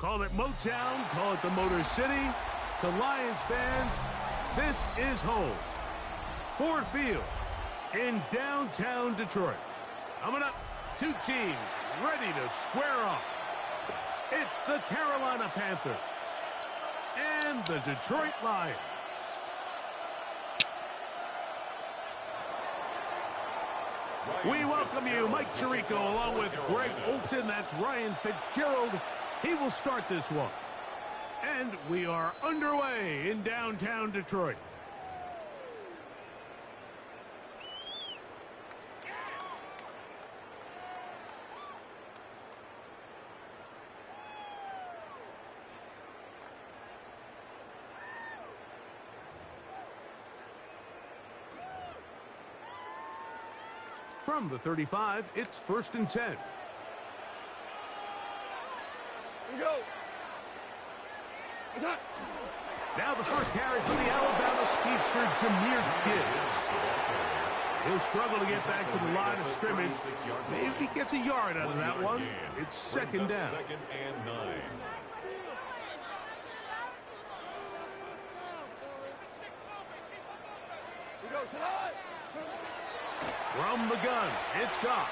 Call it Motown, call it the Motor City. To Lions fans, this is home. Ford Field in downtown Detroit. Coming up, two teams ready to square off. It's the Carolina Panthers and the Detroit Lions. We welcome you, Mike Tirico, along with Greg Olson. That's Ryan Fitzgerald. He will start this one. And we are underway in downtown Detroit. From the 35, it's 1st and 10. Here we go. Now the first carry for the Alabama speedster, Jahmyr Gibbs. He'll struggle to get back to the line of scrimmage. Maybe he gets a yard out of that one. It's 2nd down. 2nd and 9. From the gun, it's Goff.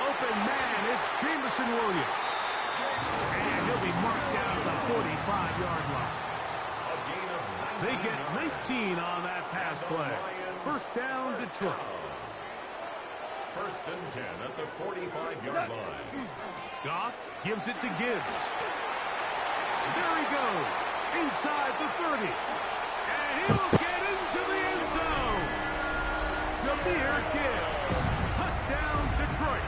Open man, it's Jameson Williams. And he'll be marked down at the 45-yard line. They get 19 on that pass play. 1st down, Detroit. 1st and 10 at the 45-yard line. Goff gives it to Gibbs. There he goes, inside the 30. And he will get into the end zone. Jahmyr Gibbs. Touchdown, Detroit.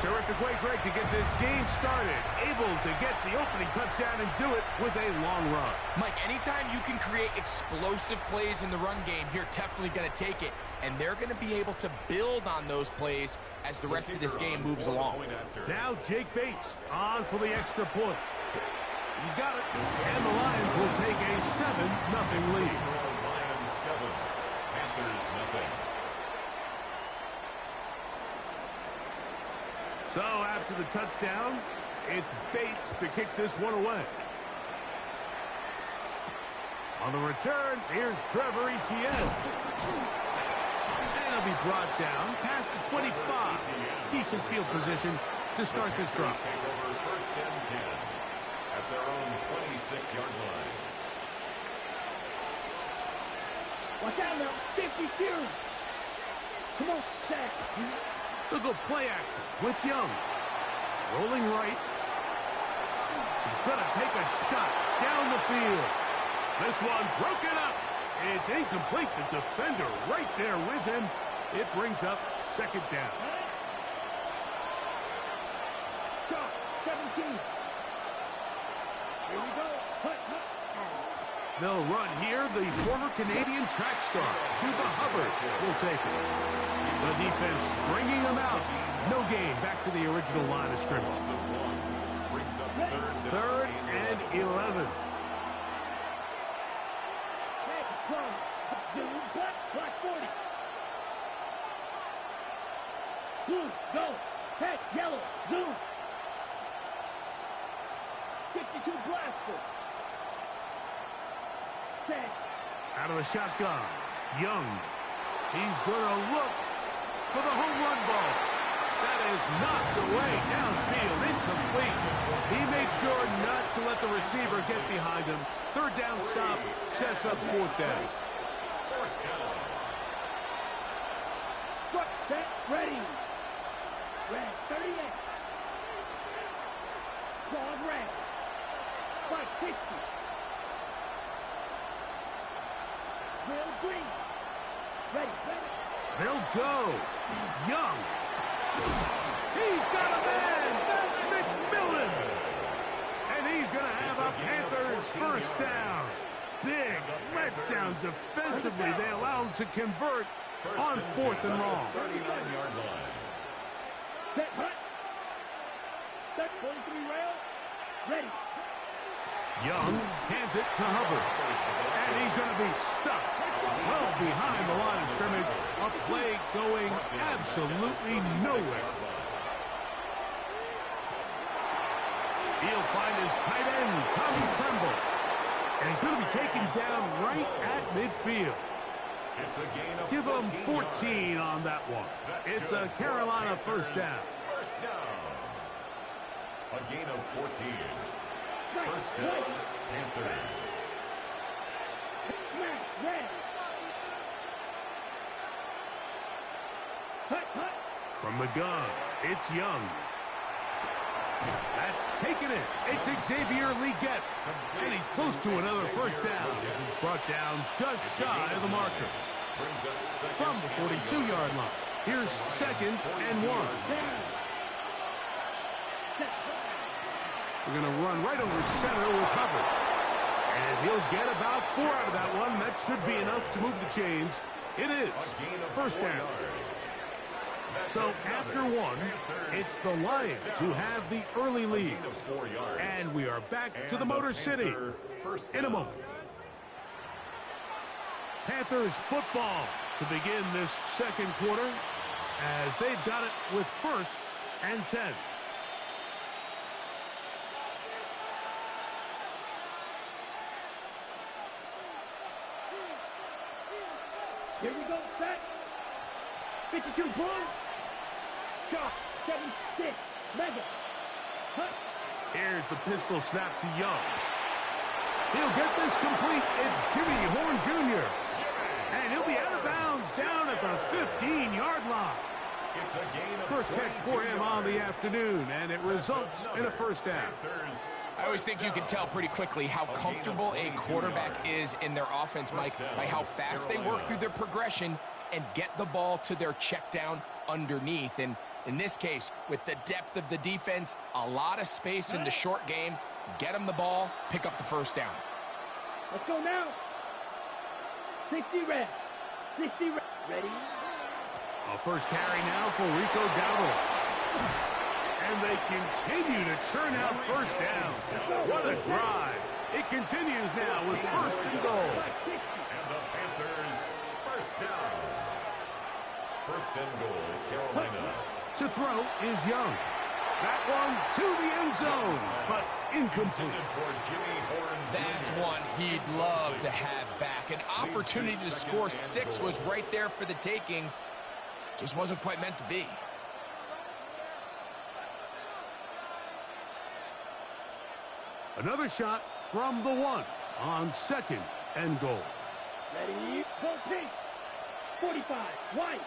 Terrific way, Greg, to get this game started. Able to get the opening touchdown and do it with a long run. Mike, anytime you can create explosive plays in the run game, you're definitely going to take it. And they're going to be able to build on those plays as the rest of this game moves along. Now Jake Bates on for the extra point. He's got it. And the Lions will take a 7-0 lead. Lions 7, Panthers nothing. So after the touchdown, it's Bates to kick this one away. On the return, here's Trevor Etienne. And he'll be brought down past the 25. Decent field position to start this drive. Take over 1st and 10 at their own 26-yard line. Watch out now, 52. Come on, set. They'll go play action with Young. Rolling right. He's going to take a shot down the field. This one broken up. It's incomplete. The defender right there with him. It brings up 2nd down. Stop, 17. Here we go. Hut. They'll run here. The former Canadian track star, Chuba Hubbard, will take it. The defense stringing them out. No gain. Back to the original line of scrimmage. Brings up 3rd and 11. Black 40. Blue, go. Head, yellow, zoom. 52 blaster. Set. Out of the shotgun. Young. He's going to look for the home run ball. That is knocked away downfield, incomplete. He made sure not to let the receiver get behind him. 3rd down stop sets up 4th down. Truck, set, ready. Red, 38. Claude red. 560. Will green. Ready. They'll go. Young. He's got a man. That's McMillan. And he's going to have a Panthers 1st down. Big letdown defensively. They allow him to convert on 4th and long. 39-yard line. Set, hut. Set, 43 rail. Ready. Young hands it to Hubbard. And he's going to be stuck well behind the line of scrimmage. A play going absolutely nowhere. He'll find his tight end, Tommy Tremble. And he's going to be taken down right at midfield. It's a gain of Give him 14 yards. on that one. That's It's good. a Carolina first down. First down. A gain of 14. Right, First down, right. Panthers. Smash, red. Hut, hut. From the gun, it's Young. That's taken it. It's Xavier Leggett. And he's close to another first down. This is brought down just shy of the marker. Brings up second From the 42-yard line. Here's second and 1. Down. Set. We're going to run right over center with Hubbard. And he'll get about 4 out of that one. That should be enough to move the chains. It is A gain of first 4 down. yards. So after 1, it's the Lions who have the early lead. Gain of 4 yards. And we are back to the And Motor City Panther first in a down. moment. Panthers football to begin this second quarter as they've got it with first and 10. Here we go, set. 52 boom. Shot, 7-6. Mega. Hut. Here's the pistol snap to Young. He'll get this complete. It's Jimmy Horn Jr. And he'll be out of bounds down at the 15-yard line. It's a gain of First catch 22 for him on the yards. afternoon, and it results in a first down. Panthers I always think you can tell pretty quickly how comfortable a quarterback is in their offense, Mike, by how fast they work through their progression and get the ball to their check down underneath. And in this case, with the depth of the defense, a lot of space in the short game, get them the ball, pick up the first down. Let's go now. 60 red. 60 red. Ready? A first carry now for Rico Dowdle. And they continue to churn out first down. What a drive. It continues now with first and goal. And the Panthers first down. First and goal, Carolina. To throw is Young. That one to the end zone, but incomplete. Intended for Jimmy Horn That's Jr. one he'd love to have back. An opportunity to score 6 was right there for the taking. Just wasn't quite meant to be. Another shot from the 1 on second and goal. Ready? Go pink. 45. White.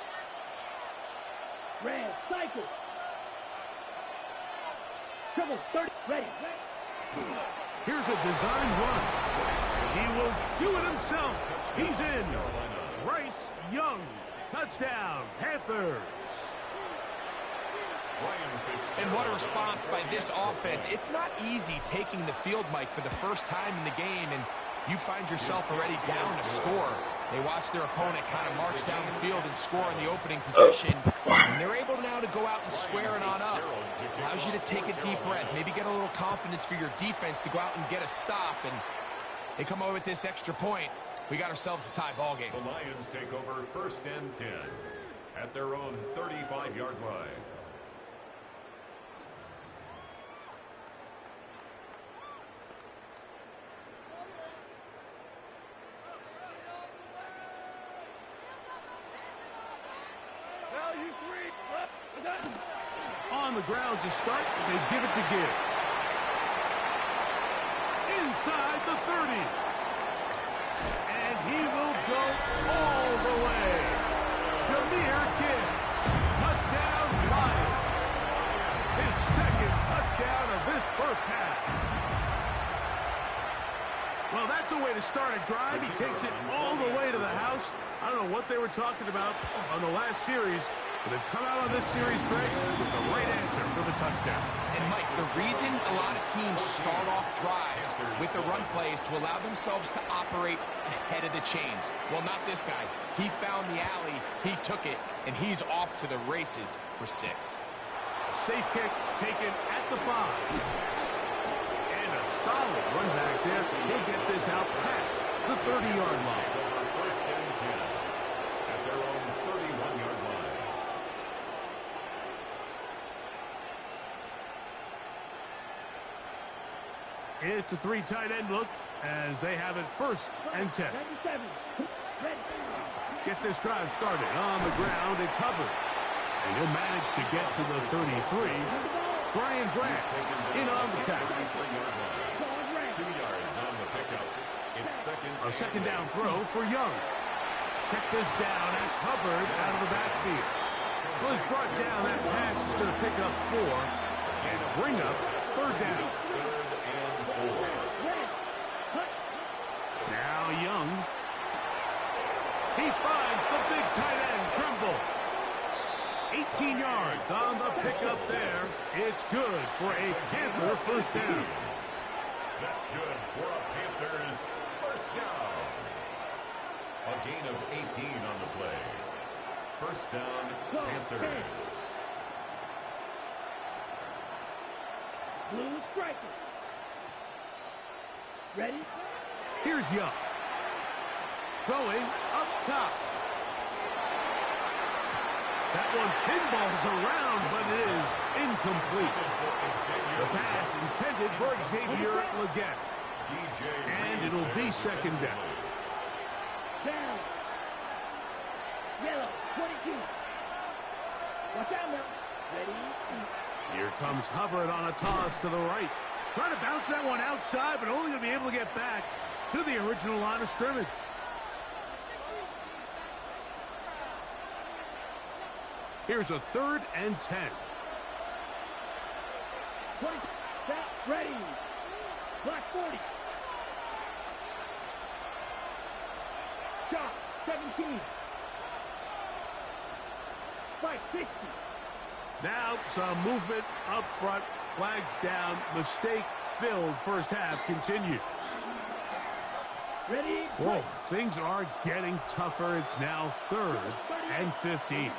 Red. Cycle. Trouble. 30. Ready. Here's a design run. He will do it himself. He's in. Bryce Young. Touchdown, Panthers. And what a response by this offense. It's not easy taking the field, Mike, for the first time in the game, and you find yourself already down a score. They watch their opponent kind of march down the field and score in the opening possession, and they're able now to go out and square it on up. Allows you to take a deep breath, maybe get a little confidence for your defense to go out and get a stop, and they come away with this extra point. We got ourselves a tie ball game. The Lions take over first and 10 at their own 35-yard line. On the ground to start, they give it to Gibbs. Inside the 30. And he will go all the way. Jahmyr Gibbs. Touchdown, Lions. His second touchdown of this first half. Well, that's a way to start a drive. He takes it all the way to the house. I don't know what they were talking about on the last series, but they've come out on this series, Greg, with the right answer for the touchdown. And, Mike, the reason a lot of teams start off drives with the run plays to allow themselves to operate ahead of the chains. Well, not this guy. He found the alley, he took it, and he's off to the races for 6. Safe kick taken at the 5. And a solid run back there. He'll get this out past the 30-yard line. First and 10 at their own 31-yard line. It's a 3 tight end look as they have it 1st and 10. Get this drive started on the ground. It's Hubbard. And he'll manage to get to the 33. Brian Branch in on the tackle. 2 yards on the pickup. It's A second down throw for Young. Check this down. That's Hubbard out of the backfield. Was brought down. That pass is going to pick up 4 and bring up 3rd down. Now Young. He finds the big tight end, Trimble. 18 yards on the pickup there. It's good for a Panther 1st down. That's good for a Panthers 1st down. A gain of 18 on the play. 1st down, Panthers. Blue striker. Ready? Here's Young. Going up top. That one pinballs around, but it is incomplete. The pass intended for Xavier Legette. And it'll be 2nd down. Down. Yellow, 22. Watch out now. Ready? Here comes Hubbard on a toss to the right. Trying to bounce that one outside, but only going to be able to get back to the original line of scrimmage. Here's a 3rd and 10. 20. Stop. Ready. Block 40. Shot. 17. Spike 60. Now some movement up front. Flags down. Mistake filled. 1st half continues. Ready? Whoa, things are getting tougher. It's now 3rd and 15.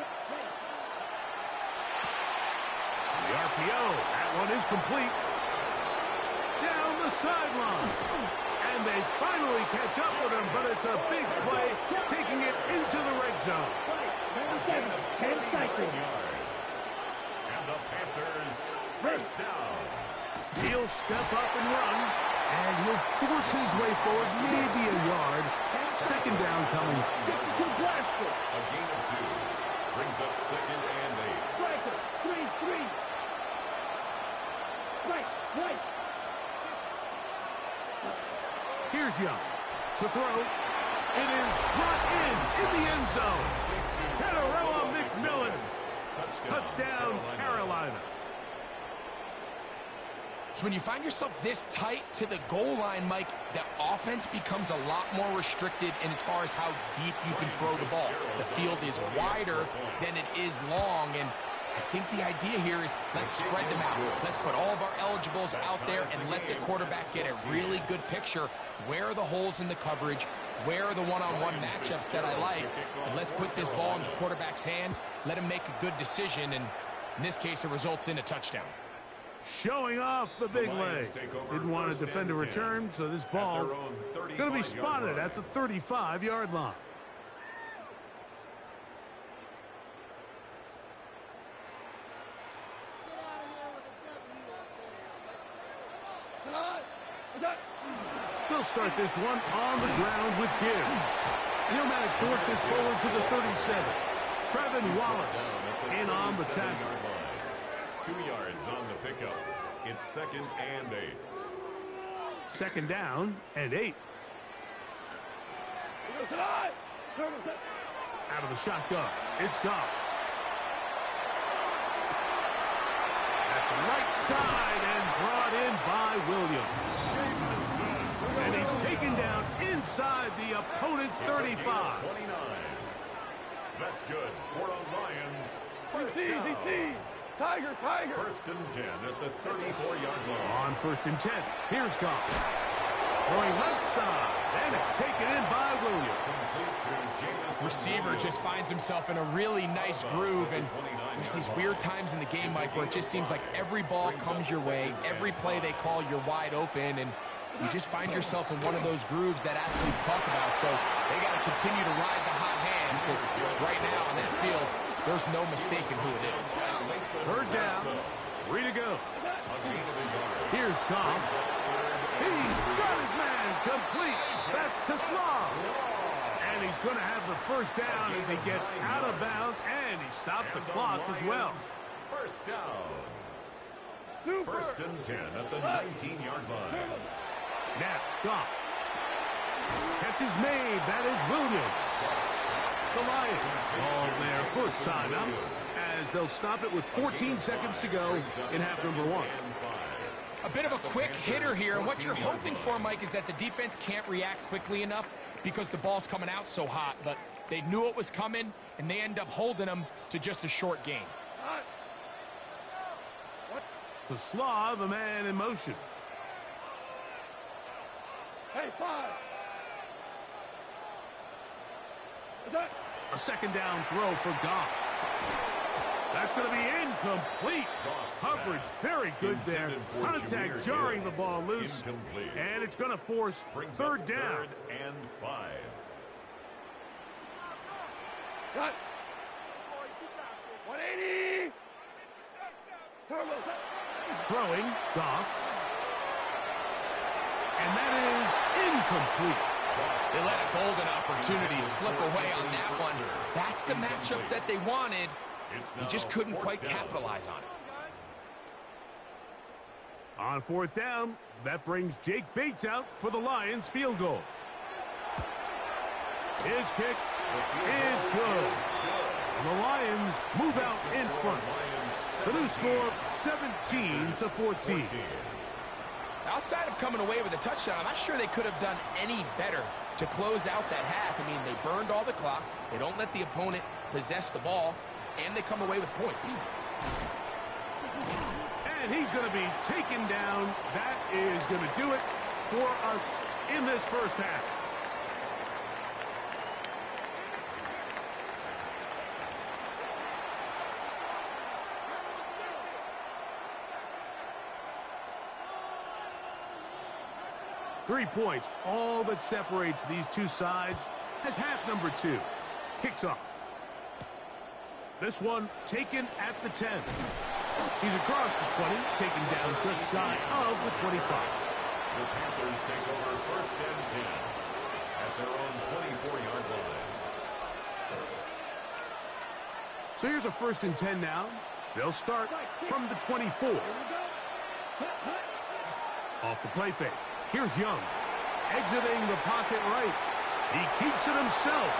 The RPO, that one is complete. Down the sideline. And they finally catch up with him, but it's a big play, taking it into the red zone. 10 seconds. And the Panthers 1st down. He'll step up and run, and he'll force his way forward, maybe a yard. 2nd down coming. A gain of 2. Brings up 2nd and 8. Striker, 3-3. Right. Here's Young to throw. It is brought in the end zone. Teteroa McMillan. Touchdown, Carolina. So when you find yourself this tight to the goal line, Mike, the offense becomes a lot more restricted in as far as how deep you can throw the ball. The field is wider than it is long, and I think the idea here is let's spread them out. Let's put all of our eligibles out there and let the quarterback get a really good picture. Where are the holes in the coverage? Where are the one-on-one matchups that I like? And let's put this ball in the quarterback's hand. Let him make a good decision, and in this case, it results in a touchdown. Showing off the big leg. Didn't want to defend a return, so this ball going to be spotted at the 35-yard line. They'll start this one on the ground with Gibbs. He'll manage to work this forward to the 37. Trevin Wallace in on the tackle. 2 yards on the pickup. It's 2nd and 8. 2nd down and 8. Out of the shotgun. It's Goff. That's right side and brought in by Williams. And he's taken down inside the opponent's 35. 29. That's good for a Lions. First down. Tiger. 1st and 10 at the 34-yard line. On 1st and 10, here's Goff. Throwing left side, and it's taken in by Williams. Receiver just finds himself in a really nice groove, and there's these weird times in the game, Mike, where it just seems like every ball comes your way, every play they call, you're wide open, and you just find yourself in one of those grooves that athletes talk about. So they got to continue to ride the hot hand, because right now on that field, there's no mistaking who it is. 3rd down, 3 to go. Here's Goff. He's got his man complete. That's to Slav. And he's going to have the first down as he gets out of bounds, and he stopped the clock as well. First down. First and 10 at the 19-yard line. Now, Goff. Catch is made. That is Williams. The Lions call their first timeout as they'll stop it with 14 seconds to go in half number 1. A bit of a quick hitter here, and what you're hoping for, Mike, is that the defense can't react quickly enough because the ball's coming out so hot, but they knew it was coming, and they end up holding them to just a short gain. To Slav, a man in motion. Hey, 5. A second down throw for Goff. That's going to be incomplete. Coverage very good there. Contact jarring the ball loose. And it's going to force third down. Third and 5. Cut. 180. Throwing, Goff. And that is incomplete. They let a golden opportunity slip away on that one. That's the matchup that they wanted. He just couldn't quite capitalize on it. On fourth down, that brings Jake Bates out for the Lions field goal. His kick is good. The Lions move out in front. The new score, 17-14. Outside of coming away with a touchdown, I'm not sure they could have done any better to close out that half. I mean, they burned all the clock. They don't let the opponent possess the ball, and they come away with points. And he's going to be taken down. That is going to do it for us in this first half. Three points, all that separates these two sides as half number 2 kicks off. This one taken at the 10. He's across the 20, taken down just shy of the 25. The Panthers take over first and 10 at their own 24-yard line. So here's a first and 10 now. They'll start from the 24. Off the play fake. Here's Young, exiting the pocket right. He keeps it himself.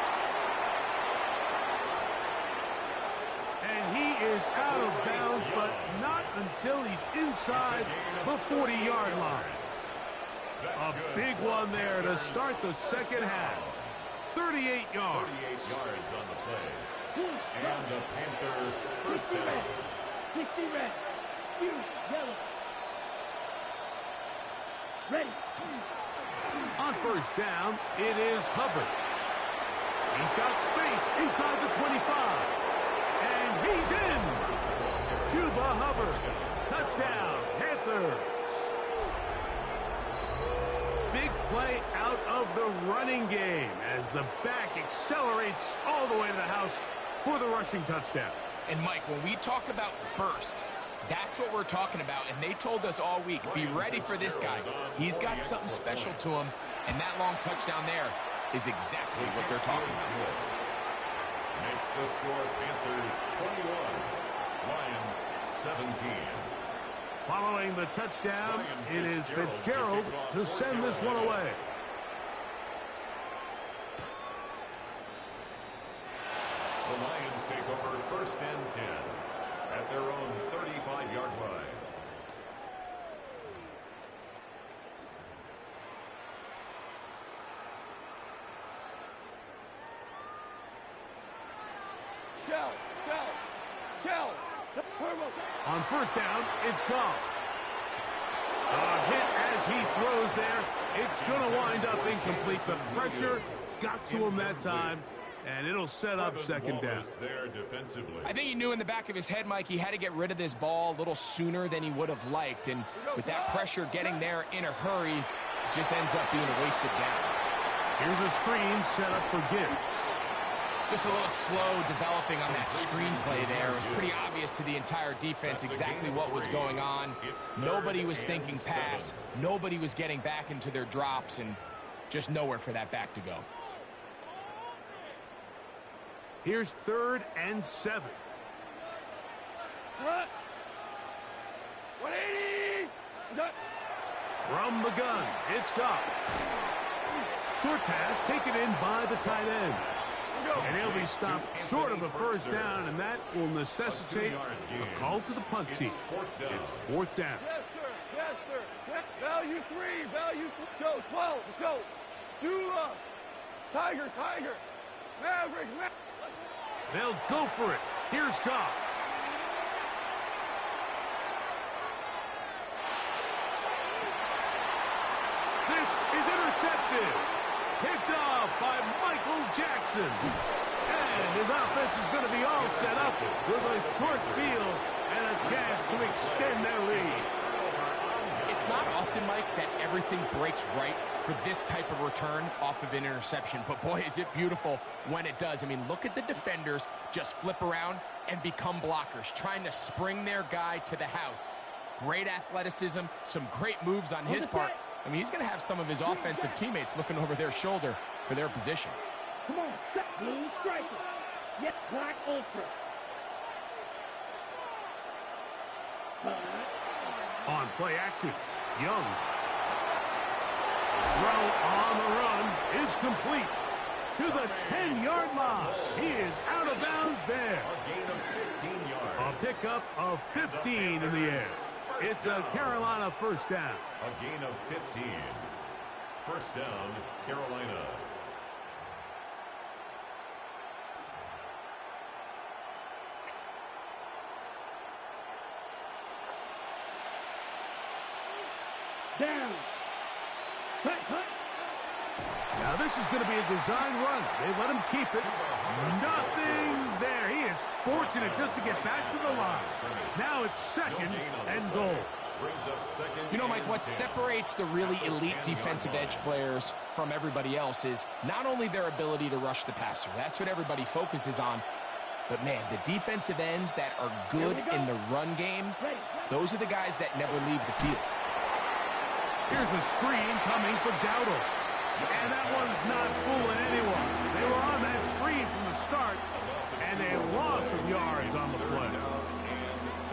And he is out of bounds, but not until he's inside the 40-yard line. A big one there to start the second half. 38 yards. 38 yards on the play. And the Panther first down. 60 red. You yellow. Ready. On first down, it is Hubbard. He's got space inside the 25. And he's in. Cuba Hubbard. Touchdown, Panthers. Big play out of the running game as the back accelerates all the way to the house for the rushing touchdown. And, Mike, when we talk about burst, that's what we're talking about, and they told us all week, be ready for this guy. He's got something special to him, and that long touchdown there is exactly what they're talking about. Makes the score Panthers 21, Lions 17. Following the touchdown, it is Fitzgerald to send this one away. The Lions take over first and 10 at their own 35-yard line. Shell. On first down, it's Goff. A hit as he throws there. It's going to wind up incomplete. The pressure got to him that time, and it'll set up second down. There defensively. I think he knew in the back of his head, Mike, he had to get rid of this ball a little sooner than he would have liked. And with that pressure getting there in a hurry, it just ends up being a wasted down. Here's a screen set up for Gibbs. Just a little slow developing on that screenplay there. It was pretty obvious to the entire defense exactly what was going on. Nobody was thinking pass. Nobody was getting back into their drops, and just nowhere for that back to go. Here's 3rd and 7. What? 180! From the gun, it's Goff. Short pass taken in by the tight end. And he'll be stopped short of a first down, and that will necessitate a call to the punt team. It's 4th down. Yes, sir. Yes, sir. Value 3. Value 3. Go, 12. Go. Dula. Tiger. Maverick. They'll go for it. Here's Goff. This is intercepted. Picked off by Michael Jackson. And his offense is going to be all set up with a short field and a chance to extend their lead. It's not often, Mike, that everything breaks right for this type of return off of an interception. But, boy, is it beautiful when it does. I mean, look at the defenders just flip around and become blockers, trying to spring their guy to the house. Great athleticism, some great moves on his part. I mean, he's going to have some of his offensive teammates looking over their shoulder for their position. Come on, set blue striker. Yes, black ultra. On play action, Young. Throw on the run is complete to the 10-yard line. He is out of bounds there. A gain of 15 yards. A pickup of 15 in the air. It's a Carolina first down. A gain of 15. First down, Carolina. Down. Cut. Now this is going to be a design run. They let him keep it. Nothing there. He is fortunate just to get back to the line. Now it's 2nd and goal. You know, Mike, what separates the really elite defensive edge players from everybody else is not only their ability to rush the passer. That's what everybody focuses on. But, man, the defensive ends that are good in the run game, those are the guys that never leave the field. Here's a screen coming for Dowdle. And that one's not fooling anyone. They were on that screen from the start, and a loss of yards on the play.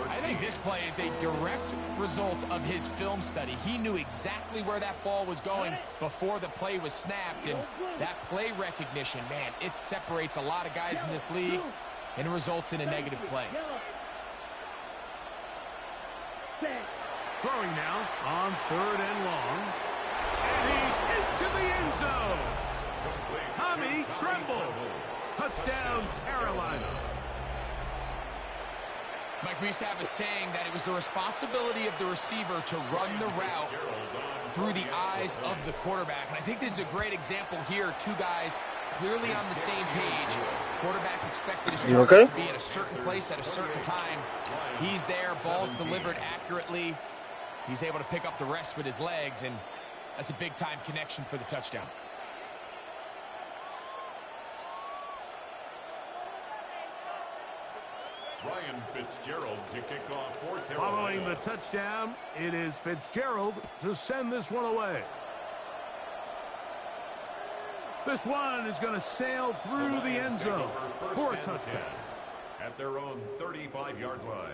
I think this play is a direct result of his film study. He knew exactly where that ball was going before the play was snapped, and that play recognition, man, it separates a lot of guys in this league, and it results in a negative play. Throwing now on 3rd and long. And he's into the end zone. Tommy Tremble. Touchdown, Carolina. Mike, we used to have a saying that it was the responsibility of the receiver to run the route through the eyes of the quarterback. And I think this is a great example here. Two guys clearly on the same page. Quarterback expected his target to be in a certain place at a certain time. He's there, ball's delivered accurately. He's able to pick up the rest with his legs, and that's a big-time connection for the touchdown. Ryan Fitzgerald to kick off for Carolina. Following the touchdown, it is Fitzgerald to send this one away. This one is going to sail through the end zone for a touchdown. At their own 35-yard line.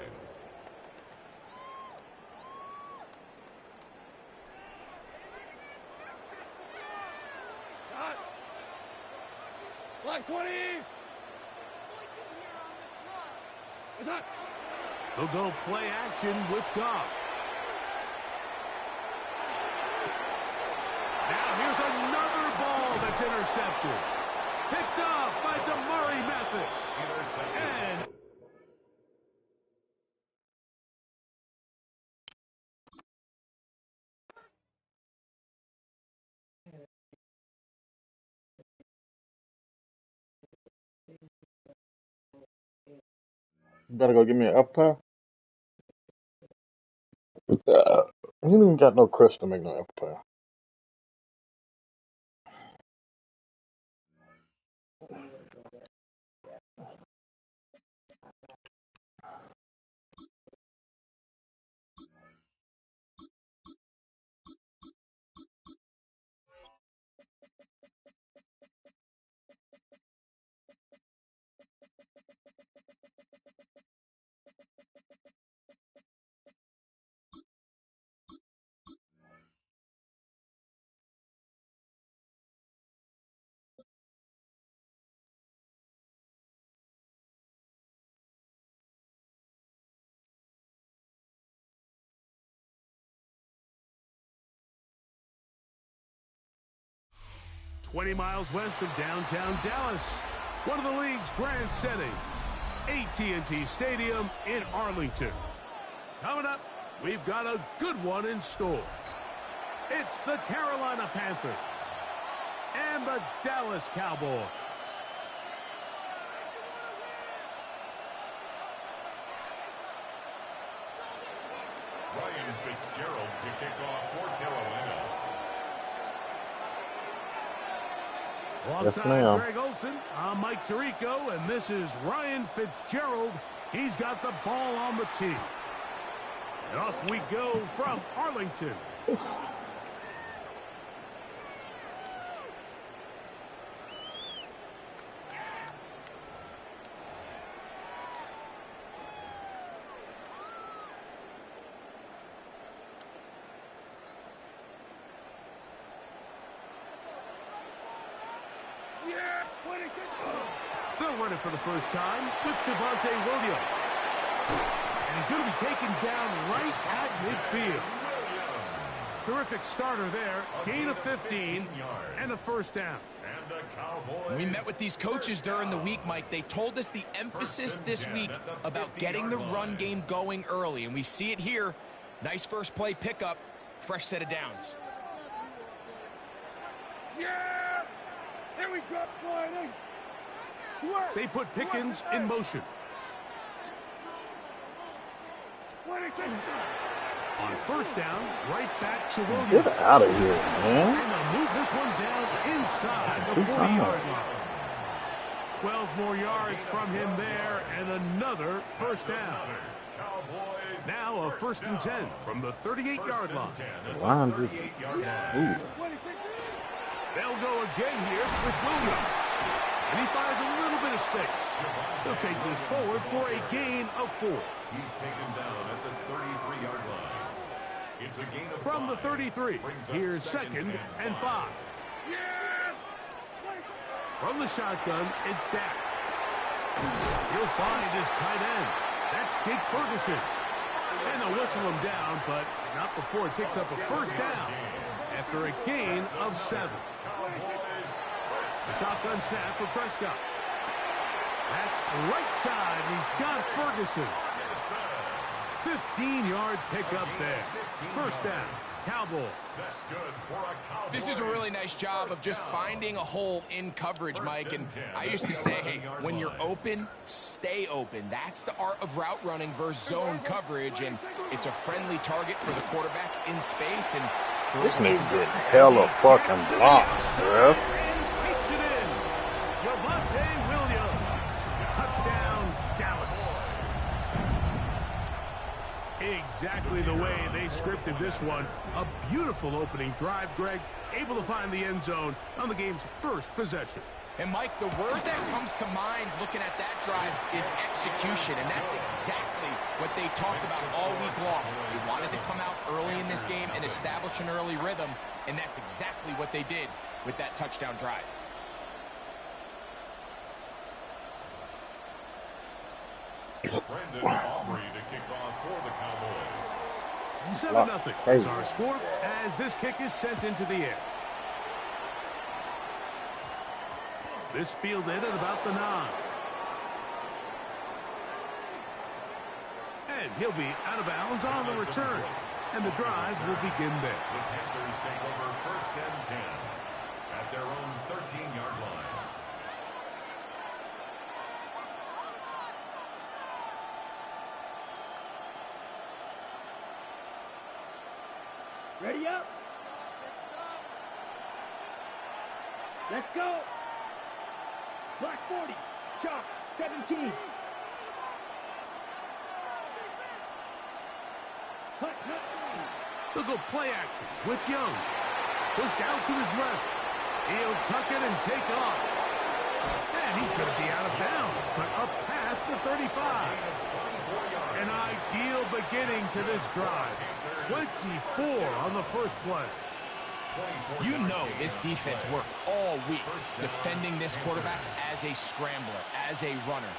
Black 20. They'll go play action with Goff. Now here's another ball that's intercepted. Picked off by Damari Mathis. And you better go give me an up pie. He don't even got no crust to make no apple pie. 20 miles west of downtown Dallas, one of the league's grand settings, AT&T Stadium in Arlington. Coming up, we've got a good one in store. It's the Carolina Panthers and the Dallas Cowboys. Ryan Fitzgerald to kick off for Carolina. Alongside Greg Olson, I'm Mike Tirico, and this is Ryan Fitzgerald. He's got the ball on the tee. And off we go from Arlington. They'll run it for the first time with Javon Williams. And he's going to be taken down right at midfield. Terrific starter there. Gain of 15 and a first down. We met with these coaches during the week, Mike. They told us the emphasis this week about getting the run game going early. And we see it here. Nice first play pickup. Fresh set of downs. Yeah! Here we go, Friday. They put Pickens in motion. On first down, right back to Williams. Get out of here, man. And they'll move this one down inside the 40-yard line. 12 more yards from him there, and another first down. Now a 1st and 10 from the 38-yard line. They'll go again here with Williams. And he finds a little bit of space. He'll take this forward for a gain of 4. He's taken down at the 33-yard line. It's a gain of 5. From the 33, here's 2nd and 5. From the shotgun, it's Dak. He'll find his tight end. That's Jake Ferguson. And they'll whistle him down, but not before he picks up a first down after a gain of 7. The shotgun snap for Prescott. That's right side. He's got Ferguson. 15-yard pickup there. First down, Cowboys. This is a really nice job of just finding a hole in coverage, Mike. And I used to say, hey, when you're open, stay open. That's the art of route running versus zone coverage. And it's a friendly target for the quarterback in space. And this nigga getting hella fucking blocks, bro. Exactly the way they scripted this one. A beautiful opening drive, Greg. Able to find the end zone on the game's first possession. And, Mike, the word that comes to mind looking at that drive is execution, and that's exactly what they talked about all week long. They wanted to come out early in this game and establish an early rhythm, and that's exactly what they did with that touchdown drive. Brandon Aubrey to kick off for the Cowboys. 7-0 is our score as this kick is sent into the air. This fielded at about the 9. And he'll be out of bounds on the return. And the drive will begin there. The Panthers take over 1st and 10 at their own 13-yard line. Ready up. Let's go. Block 40. Chalk 17. Hut. They'll go play action with Young. Pushed out to his left. He'll tuck it and take off. And he's going to be out of bounds, but up past the 35. An ideal beginning to this drive. 24 on the first play. You know this defense worked all week defending this quarterback as a scrambler, as a runner.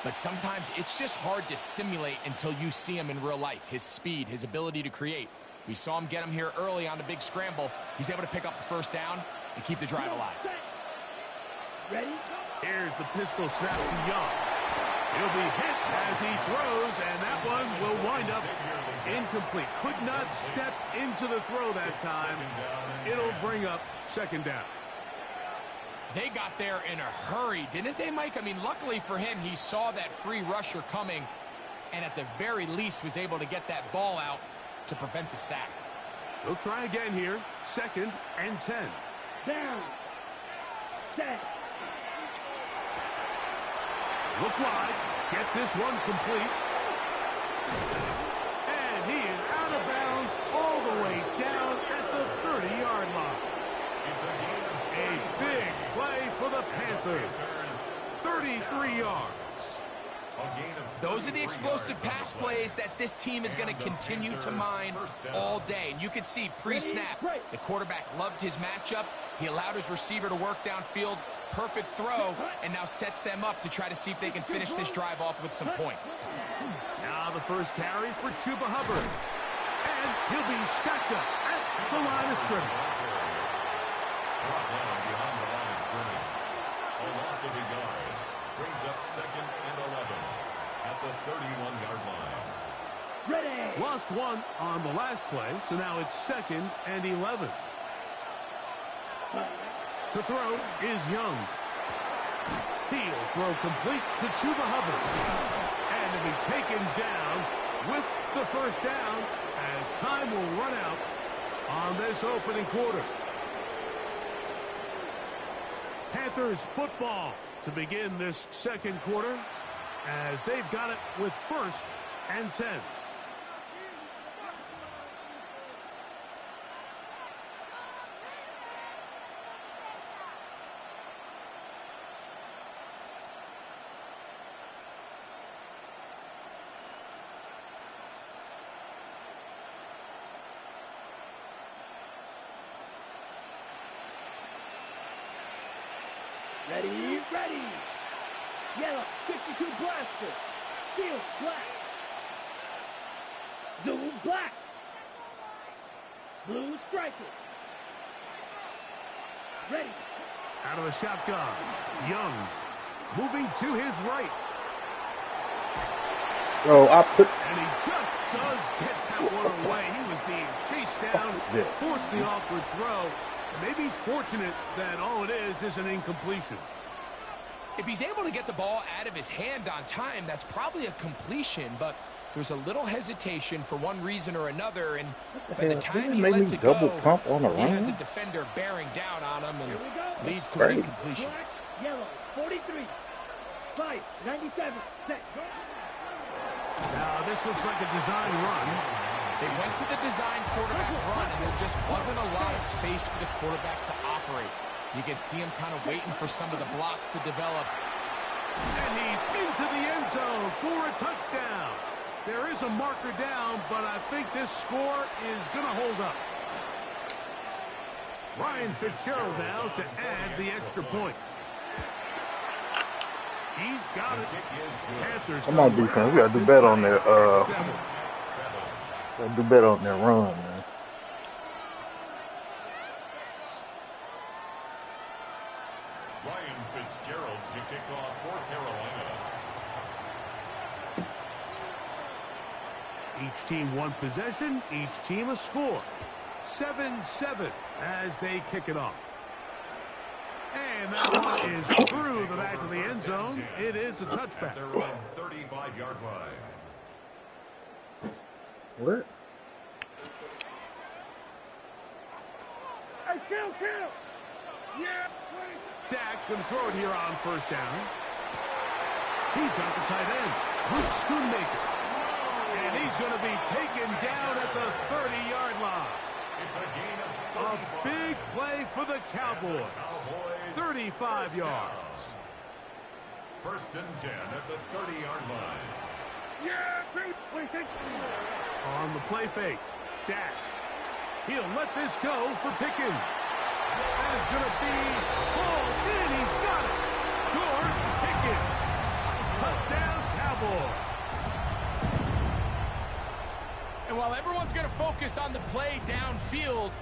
But sometimes it's just hard to simulate until you see him in real life. His speed, his ability to create. We saw him get him here early on the big scramble. He's able to pick up the first down. and keep the drive alive. Ready? Here's the pistol snap to Young. He'll be hit as he throws, and that one will wind up incomplete. Could not step into the throw that time. It'll bring up second down. They got there in a hurry, didn't they, Mike? I mean, luckily for him, he saw that free rusher coming, and at the very least was able to get that ball out to prevent the sack. They'll try again here. 2nd and 10. Down. Set. Look wide. Get this one complete. And he is out of bounds all the way down at the 30-yard line. A big play for the Panthers. 33 yards. Those are the explosive pass plays that this team is going to continue to mine all day. And you can see pre-snap, the quarterback loved his matchup. He allowed his receiver to work downfield. Perfect throw, and now sets them up to try to see if they can finish this drive off with some points. Now the first carry for Chuba Hubbard. And he'll be stacked up at the line of scrimmage. Brought down behind the line of scrimmage. A loss of a yard. Brings up 2nd and 11 at the 31-yard line. Ready. Lost one on the last play, so now it's 2nd and 11. To throw is Young. He'll throw complete to Chuba Hubbard. And to be taken down with the first down as time will run out on this opening quarter. Panthers football to begin this second quarter as they've got it with 1st and 10. Ready, ready. Yellow, 52 blaster. Field, black. Blue, black. Blue, striker. Ready. Out of the shotgun, Young moving to his right. Yo, And he just does get that one away. He was being chased down, forced the awkward throw. Maybe he's fortunate that all it is an incompletion. If he's able to get the ball out of his hand on time, that's probably a completion, but there's a little hesitation for one reason or another, and by the time he lets it go, he has a defender bearing down on him and leads to an incompletion. Black, yellow, 43. 5, 97, set. Now this looks like a design run. They went to the design quarterback run, and there just wasn't a lot of space for the quarterback to operate. You can see him kind of waiting for some of the blocks to develop. And he's into the end zone for a touchdown. There is a marker down, but I think this score is going to hold up. Ryan Fitzgerald now to add the extra point. He's got it. Panthers. Come on, defense. We got to do better on that. Got to do better on that run, man. Ryan Fitzgerald to kick off for Carolina. Each team one possession, each team a score. 7-7 as they kick it off. And that one is through the back of the end zone. It is a touchback. They're on 35-yard line. What? Hey, kill! Yeah! Dak going to throw it here on first down. He's got the tight end, Luke Schoonmaker. And he's going to be taken down at the 30-yard line. It's a gain of A big play for the Cowboys. 35 yards. 1st and 10 at the 30-yard line. Yeah! Wait, On the play fake, Dak. He'll let this go for Pickens. That is going to be pulled in. He's got it. George Pickens. Touchdown, Cowboys. And while everyone's going to focus on the play downfield,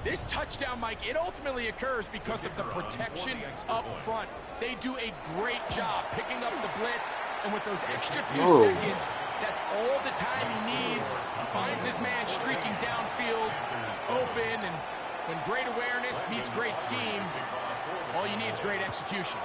This touchdown, Mike, it ultimately occurs because of the protection up front. They do a great job picking up the blitz, and with those extra few seconds, that's all the time he needs. Finds his man streaking downfield, open, and when great awareness meets great scheme, all you need is great execution.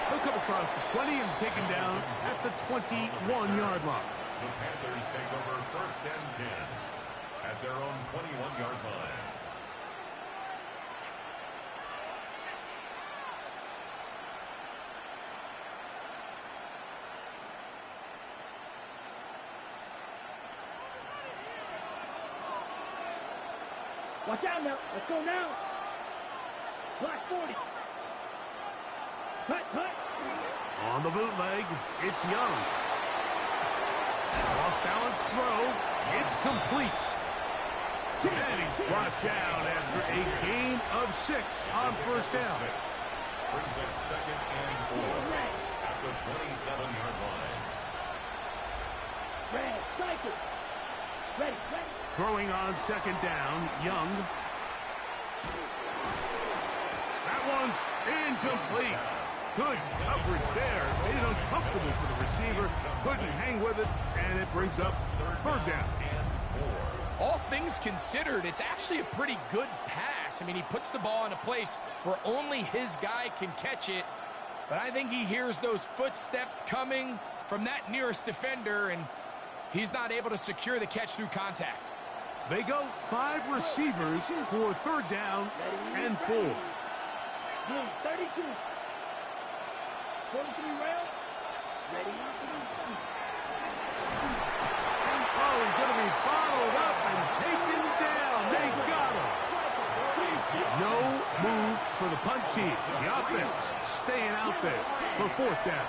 He'll come across the 20 and taken down at the 21-yard line. The Panthers take over 1st and 10 at their own 21-yard line. Watch out now. Let's go now. Block 40. Hut. On the bootleg, it's Young. Off-balance throw. It's complete. And he's brought down after a gain of 6 on 1st down. Brings up 2nd and 4 at the 27-yard line. Red, cycle. Ready. Throwing on 2nd down, Young. That one's incomplete. Good coverage there. Made it uncomfortable for the receiver. Couldn't hang with it, and it brings up 3rd down. All things considered, it's actually a pretty good pass. I mean, he puts the ball in a place where only his guy can catch it. But I think he hears those footsteps coming from that nearest defender, and he's not able to secure the catch through contact. They go 5 receivers for 3rd down and 4. 32. 43 rail. Ready. Oh, he's going to be followed up and taken down. They got him. No move for the punt team. The offense staying out there for 4th down.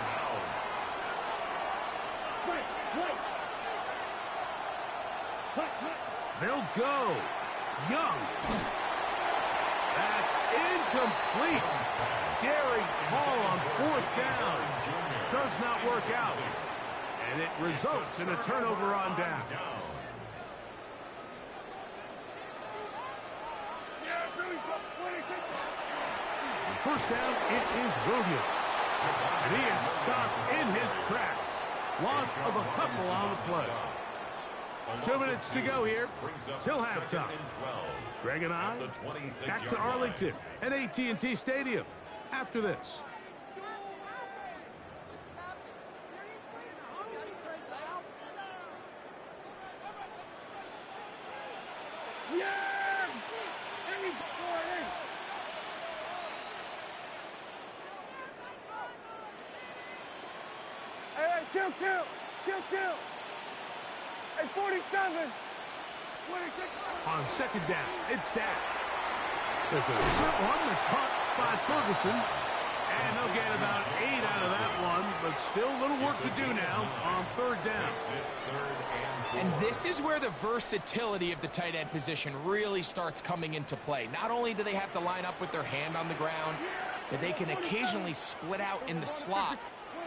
They'll go. Young. That's incomplete. Daring call on 4th down. Does not work out. And it results in a turnover on down. First down, it is Williams. And he is stopped in his tracks. Loss of a couple on the play. 2 minutes to go here till halftime. Greg and I back to Arlington at AT&T Stadium after this. Kill. Hey, 47. 26. On 2nd down, it's Dak. There's a short one that's caught by Ferguson. And they'll get about 8 out of that one, but still a little work to do now on 3rd down. And this is where the versatility of the tight end position really starts coming into play. Not only do they have to line up with their hand on the ground, but they can occasionally split out in the slot.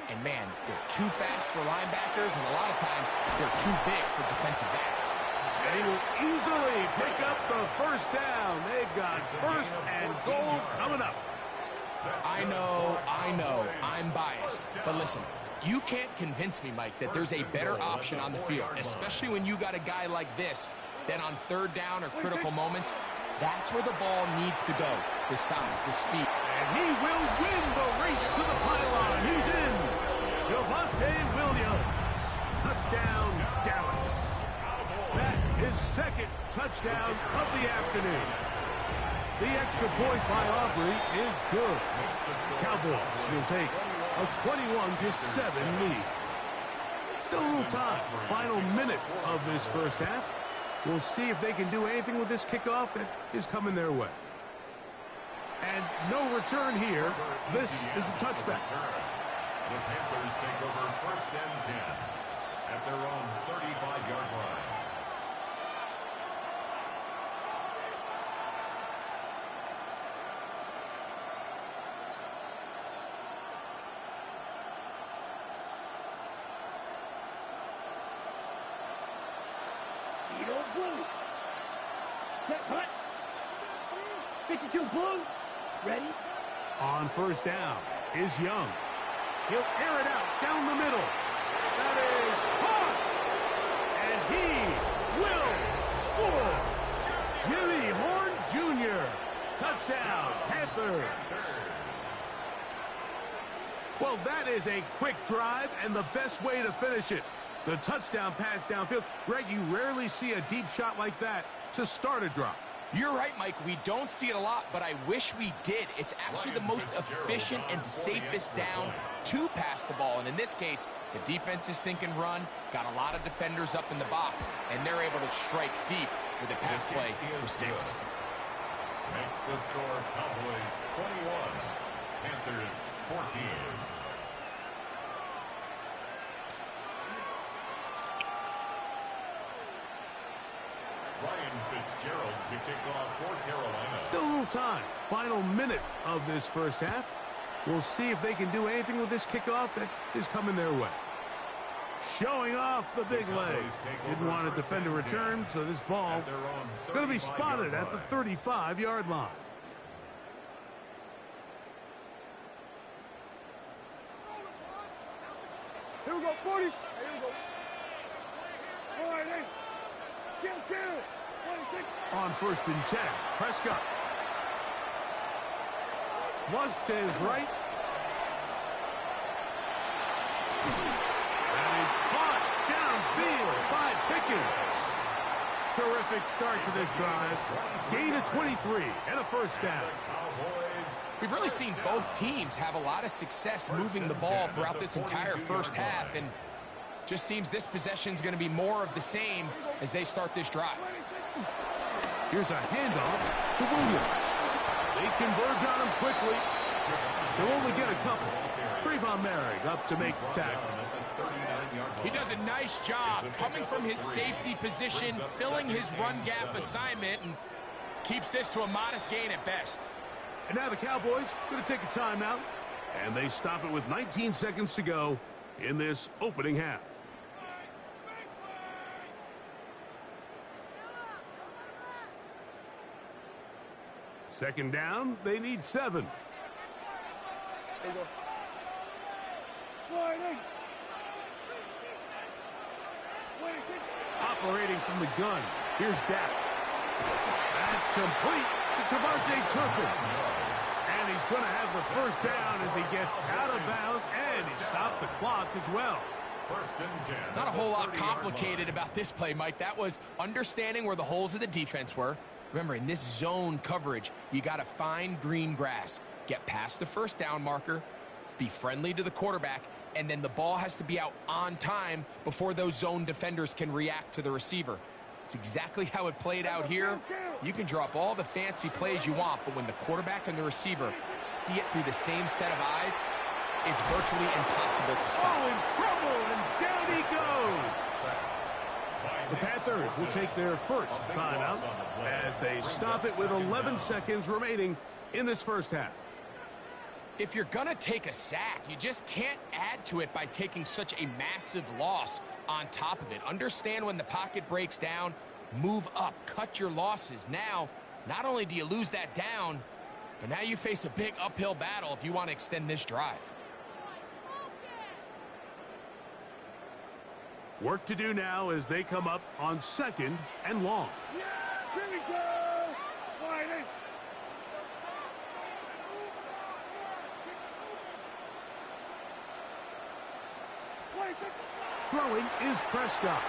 And, man, they're too fast for linebackers, and a lot of times they're too big for defensive backs. And he will easily pick up the 1st down. They've got 1st and goal coming up. I know, I'm biased. But listen, you can't convince me, Mike, that there's a better option on the field, especially when you got a guy like this, than on 3rd down or critical moments. That's where the ball needs to go, the size, the speed. And he will win the race to the pylon. He's in. Javon Williams. Touchdown, Dallas. That is 2nd touchdown of the afternoon. The extra point by Aubrey is good. Cowboys will take a 21-7 lead. Still a little time. Final minute of this 1st half. We'll see if they can do anything with this kickoff that is coming their way. And no return here. This is a touchback. The Panthers take over 1st and 10 at their own 35-yard line. Go blue. Set, hut. 52 blue. Ready? On first down is Young. He'll air it out down the middle. That is caught. And he will score. Jimmy Horn Jr. Touchdown, Panthers. Well, that is a quick drive and the best way to finish it. The touchdown pass downfield. Greg, you rarely see a deep shot like that to start a drive. You're right, Mike. We don't see it a lot, but I wish we did. It's actually the most efficient and safest down to pass the ball. And in this case, the defense is thinking run, got a lot of defenders up in the box, and they're able to strike deep with a pass play for 6. Makes the score Cowboys 21, Panthers 14. Ryan Fitzgerald to kick off for Carolina. Still a little time. Final minute of this first half. We'll see if they can do anything with this kickoff that is coming their way. Showing off the big leg. Didn't want to defend a return, so this ball going to be spotted at the 35-yard line. Here we go, 40. Here we go. All right, hey. Kill. 26. On first and 10, Prescott. Flush to his right. That is caught downfield by Pickens. Terrific start to this drive. Gain of 23 and a first down. We've really seen both teams have a lot of success moving the ball throughout this entire first half, and just seems this possession is going to be more of the same as they start this drive. Here's a handoff to Williams. They converge on him quickly. They'll only get a couple. Trayvon Merrick up to make the tackle. He does a nice job coming from his safety position, filling his run gap assignment, and keeps this to a modest gain at best. And now the Cowboys going to take a timeout, and they stop it with 19 seconds to go in this opening half. Second down, they need 7. There you go. Sliding. 26. Operating from the gun, here's Dak. That's complete to Devontae Turpin. And he's going to have the first down as he gets out of bounds, and he stopped the clock as well. First and 10. Not a whole lot complicated about this play, Mike. That was understanding where the holes of the defense were. Remember, in this zone coverage, you got to find green grass, get past the first down marker, be friendly to the quarterback, and then the ball has to be out on time before those zone defenders can react to the receiver. It's exactly how it played out here. You can drop all the fancy plays you want, but when the quarterback and the receiver see it through the same set of eyes, it's virtually impossible to stop. Oh, in trouble, and down he goes. The Panthers will take their first timeout as they stop it with 11 seconds remaining in this first half. If you're going to take a sack, you just can't add to it by taking such a massive loss on top of it. Understand when the pocket breaks down, move up, cut your losses. Now, not only do you lose that down, but now you face a big uphill battle if you want to extend this drive. Work to do now as they come up on second and long. Yeah, here we go. Sliding. Throwing is Prescott.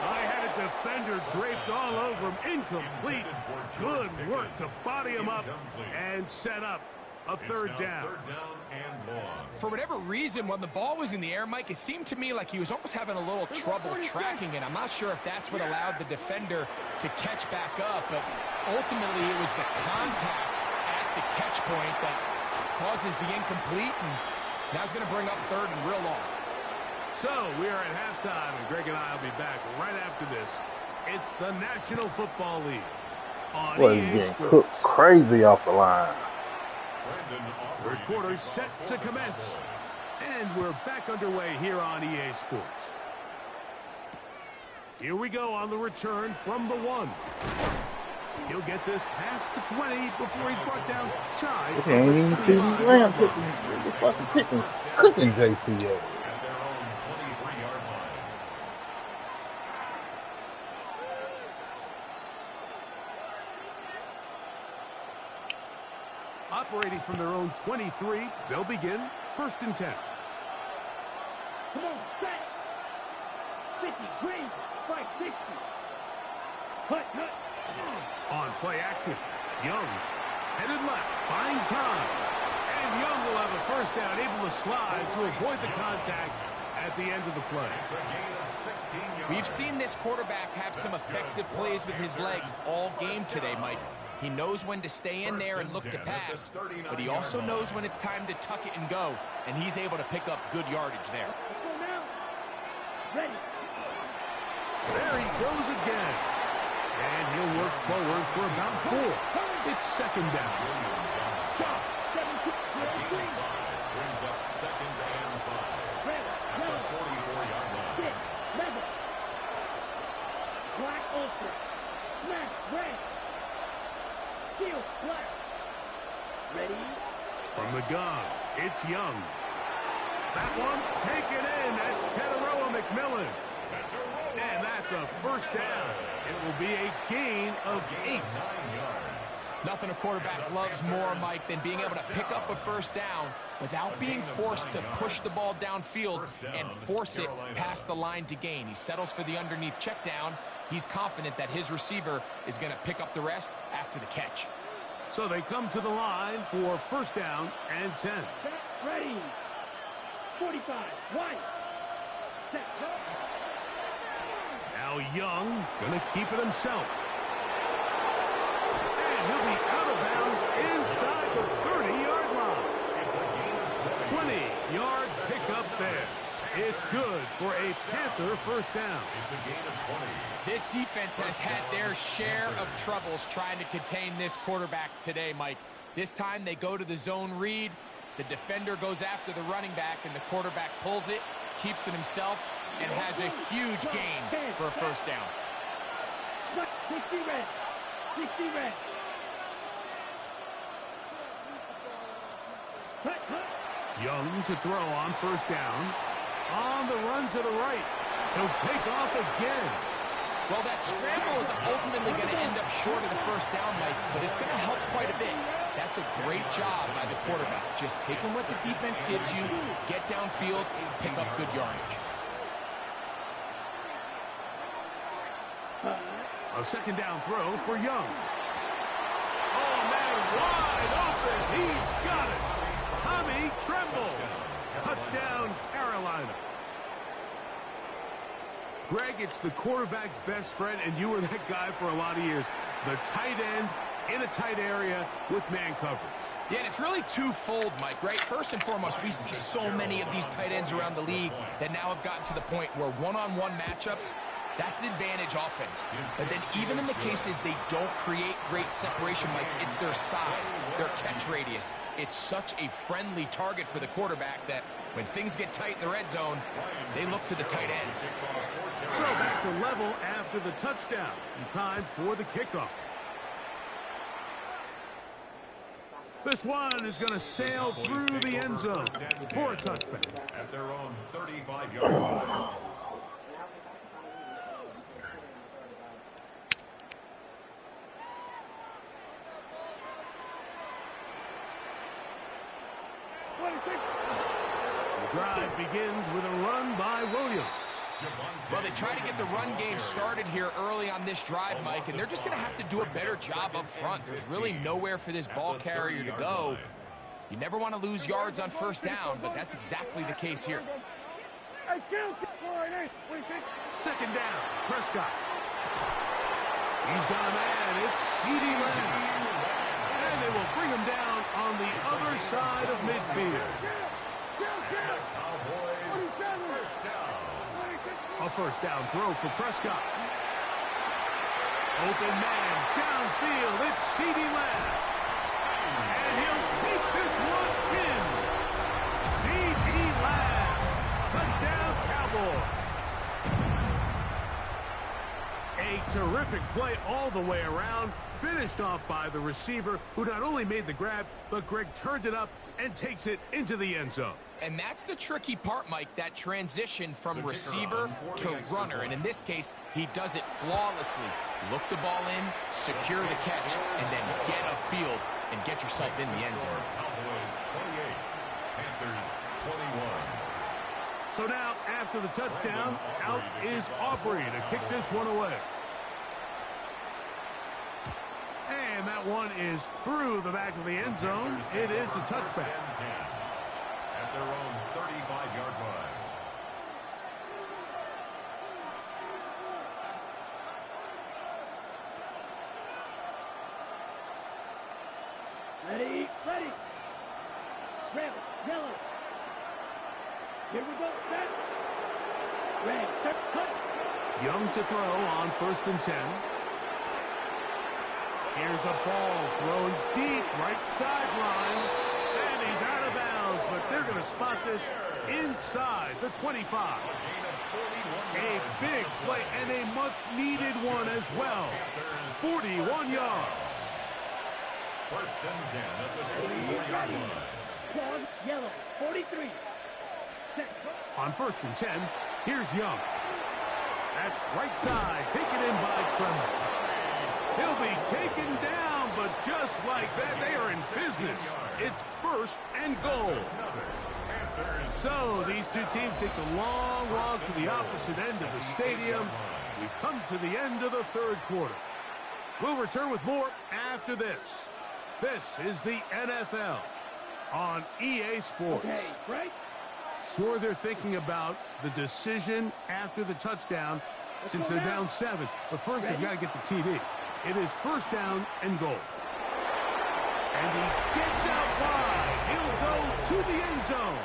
I had a defender draped all over him. Incomplete. Good work to body him up and set up a third down. For whatever reason, when the ball was in the air, Mike, it seemed to me like he was almost having a little trouble tracking it. I'm not sure if that's what allowed the defender to catch back up, but ultimately it was the contact at the catch point that causes the incomplete, and now it's going to bring up third and real long. So we are at halftime, and Greg and I will be back right after this. It's the National Football League on Well, EA he's getting Sports. cooked crazy off the line. Third quarter set to commence, and we're back underway here on EA Sports. Here we go on the return from the 1. He'll get this past the 20 before he's brought down shy. He ain't even see these Rams cooking JCA. At their own 23-yard line. Operating from their own 23, they'll begin 1st and 10. Come on, set. 50, green, Bryce, 60. Cut. On play action, Young headed left, buying time. And Young will have a 1st down, able to slide to avoid the contact at the end of the play. It's a gain of 16 yards. We've seen this quarterback have some effective plays with his legs all game today, Mike. He knows when to stay in there and look to pass, but he also knows when it's time to tuck it and go, and he's able to pick up good yardage there. Let's go now. Ready. There he goes again. And he'll work forward for about 4. It's 2nd down. Stop. 7-2. Brings up 2nd and 5. Red. At the 44-yard line. 6. Level. Black ultra. Smash. Red. Steel. Black. Ready. From the gun, it's Young. That one, take it in. That's Teteroa McMillan. And that's a 1st down. It will be a gain of 8. 9 yards. Nothing a quarterback loves more, Mike, than being able to pick up a 1st down without being forced to push the ball downfield and force it past the line to gain. He settles for the underneath check down. He's confident that his receiver is going to pick up the rest after the catch. So they come to the line for 1st down and 10. Set. Ready. 45. White. Set. Now Young gonna keep it himself. And he'll be out of bounds inside the 30-yard line. It's a gain of 20. 20-yard pickup there. It's good for a Panther 1st down. It's a gain of 20. This defense has had their share of troubles trying to contain this quarterback today, Mike. This time they go to the zone read. The defender goes after the running back, and the quarterback pulls it, keeps it himself, and has a huge gain for a 1st down. 60 red. 60 red. Cut. Young to throw on 1st down. On the run to the right. He'll take off again. Well, that scramble is ultimately going to end up short of the 1st down, Mike, but it's going to help quite a bit. That's a great job by the quarterback. Just taking what the defense gives you, get downfield, pick up good yardage. A 2nd down throw for Young. Oh, man, wide open. He's got it. Tommy Tremble. Touchdown, Carolina. Greg, it's the quarterback's best friend, and you were that guy for a lot of years. The tight end in a tight area with man coverage. Yeah, and it's really twofold, Mike, right? First and foremost, we see so many of these tight ends around the league that now have gotten to the point where one-on-one matchups, that's advantage offense. But then even in the cases they don't create great separation, Mike, it's their size, their catch radius. It's such a friendly target for the quarterback that when things get tight in the red zone, they look to the tight end. So back to level after the touchdown. In time for the kickoff. This one is going to sail through the end zone for a touchback. At their own 35-yard line. The drive begins with a run by Williams. Well, they try to get the run game started here early on this drive, Mike, and they're just going to have to do a better job up front. There's really nowhere for this ball carrier to go. You never want to lose yards on 1st down, but that's exactly the case here. 2nd down, Prescott. He's got a man. It's C.D. Lamb. And they will bring him down on the other side of midfield. A 1st down throw for Prescott. Open man, downfield, it's C.D. Lamb. And he'll take this one in. C.D. Lamb. Touchdown, Cowboys. A terrific play all the way around, finished off by the receiver, who not only made the grab, but Greg turned it up and takes it into the end zone. And that's the tricky part, Mike, that transition from receiver to runner. And in this case, he does it flawlessly. Look the ball in, secure the catch, and then get upfield and get yourself in the end zone. Cowboys 28, Panthers 21. So now, after the touchdown, out is Aubrey to kick this one away. And that one is through the back of the end zone. It is a touchback. At their own 35-yard line. Ready, ready. Red, yellow. Here we go, set. Red, set, cut. Young to throw on 1st and 10. Here's a ball thrown deep, right sideline. And he's out of bounds, but they're going to spot this inside the 25. A big play and a much-needed one as well. 41 yards. 1st and 10 at the 24-yard line. Claw, yellow, 43. Set. On 1st and 10, here's Young. That's right side, taken in by Tremble. He'll be taken down, but just like that, they are in business. It's 1st and goal. So these two teams take the long walk to the opposite end of the stadium. We've come to the end of the 3rd quarter. We'll return with more after this. This is the NFL on EA Sports. Okay, right? Sure, they're thinking about the decision after the touchdown since they're down 7. But first, they've got to get the TD. It is 1st down and goal. And he gets out wide. He'll go to the end zone.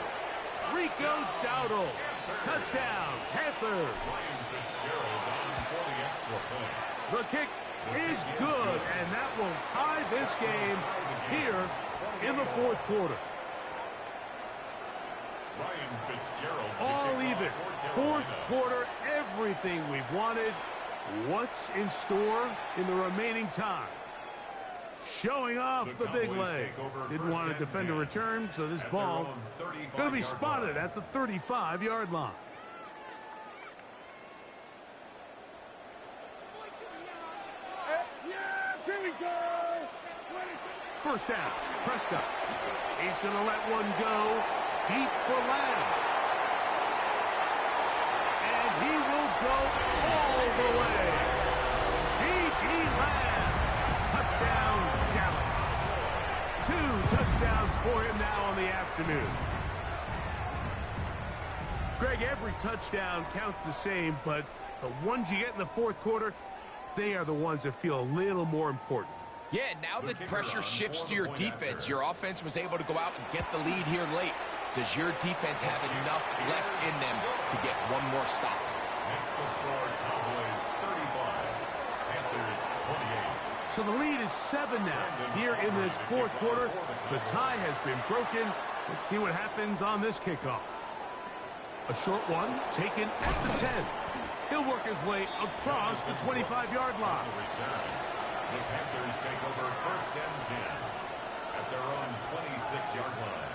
Rico Dowdle. Touchdown, Panthers. The kick is good, and that will tie this game here in the 4th quarter. All even. 4th quarter, everything we've wanted. What's in store in the remaining time? Showing off the big leg. Didn't want to defend a return, so this ball going to be spotted at the 35-yard line. Yeah, here we go. 1st down, Prescott. He's going to let one go deep for Lamb. And he will go all the way. C.D. Lamb. Touchdown, Dallas. 2 touchdowns for him now on the afternoon. Greg, every touchdown counts the same, but the ones you get in the 4th quarter, they are the ones that feel a little more important. Yeah, now that pressure shifts to your defense, your offense was able to go out and get the lead here late. Does your defense have enough left in them to get one more stop? Next to score, Cowboys 35, Panthers 28. So the lead is 7 now here in this 4th quarter. The tie has been broken. Let's see what happens on this kickoff. A short one taken at the 10. He'll work his way across the 25-yard line. The Panthers take over 1st and 10 at their own 26-yard line.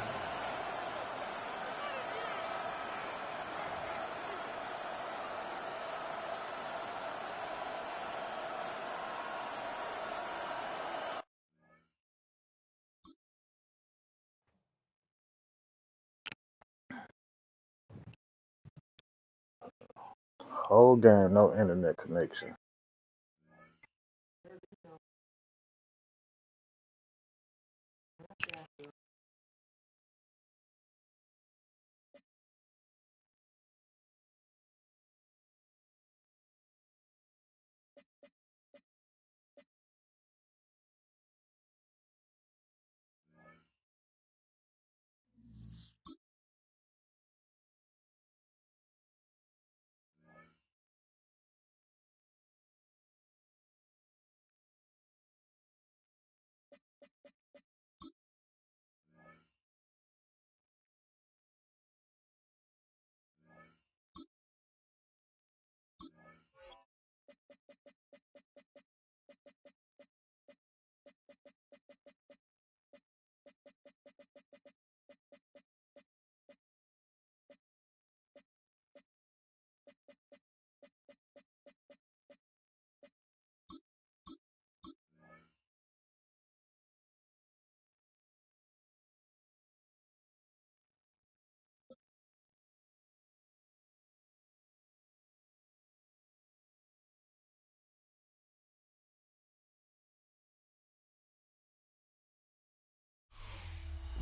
Whole game, no internet connection.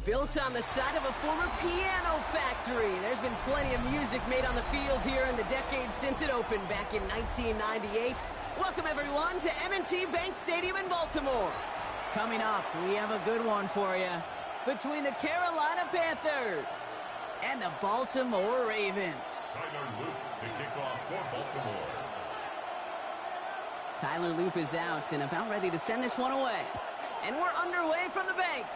Built on the side of a former piano factory, there's been plenty of music made on the field here in the decades since it opened back in 1998. Welcome, everyone, to M&T Bank Stadium in Baltimore. Coming up, we have a good one for you between the Carolina Panthers and the Baltimore Ravens. Tyler Luke to kick off for Baltimore. Tyler Loop is out and about ready to send this one away. And we're underway from the bank.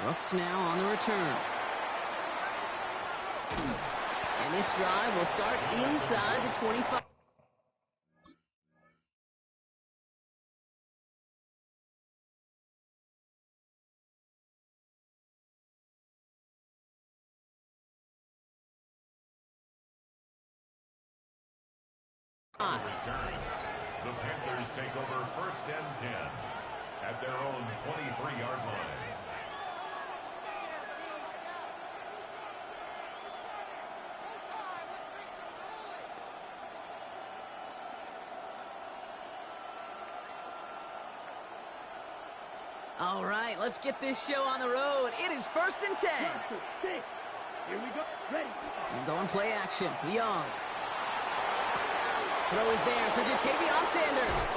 Brooks now on the return. And this drive will start inside the 25. Return. The Panthers take over 1st and 10 at their own 23-yard line. All right, let's get this show on the road. It is 1st and 10. Here we go. Ready. And going play action. Young. Throw is there for Javon Sanders.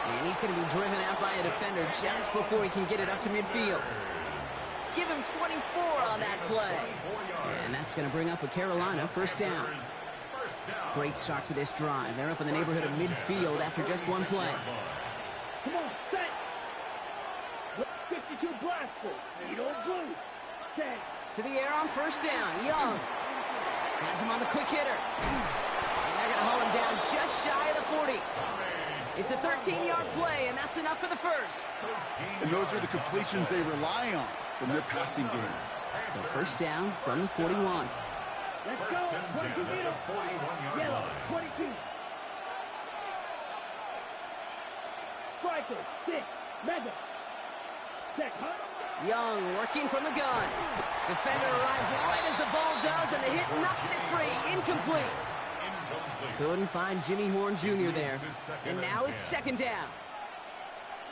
And he's going to be driven out by a defender just before he can get it up to midfield. Give him 24 on that play. And that's going to bring up a Carolina 1st down. Great start to this drive. They're up in the neighborhood of midfield after just one play. Come on, set. 52 blaster. Needle blue. Set. To the air on 1st down. Young has him on the quick hitter. And they're going to haul him down just shy of the 40. It's a 13-yard play, and that's enough for the 1st. And those are the completions they rely on from their passing game. So 1st down from the 41. Let's go. 22 meter. Yellow. 22. Striker. 6. Mega. Check. Young working from the gun. Defender arrives right as the ball does, and the hit knocks it free. Incomplete. Couldn't find Jimmy Horn Jr. there. And now it's 2nd down.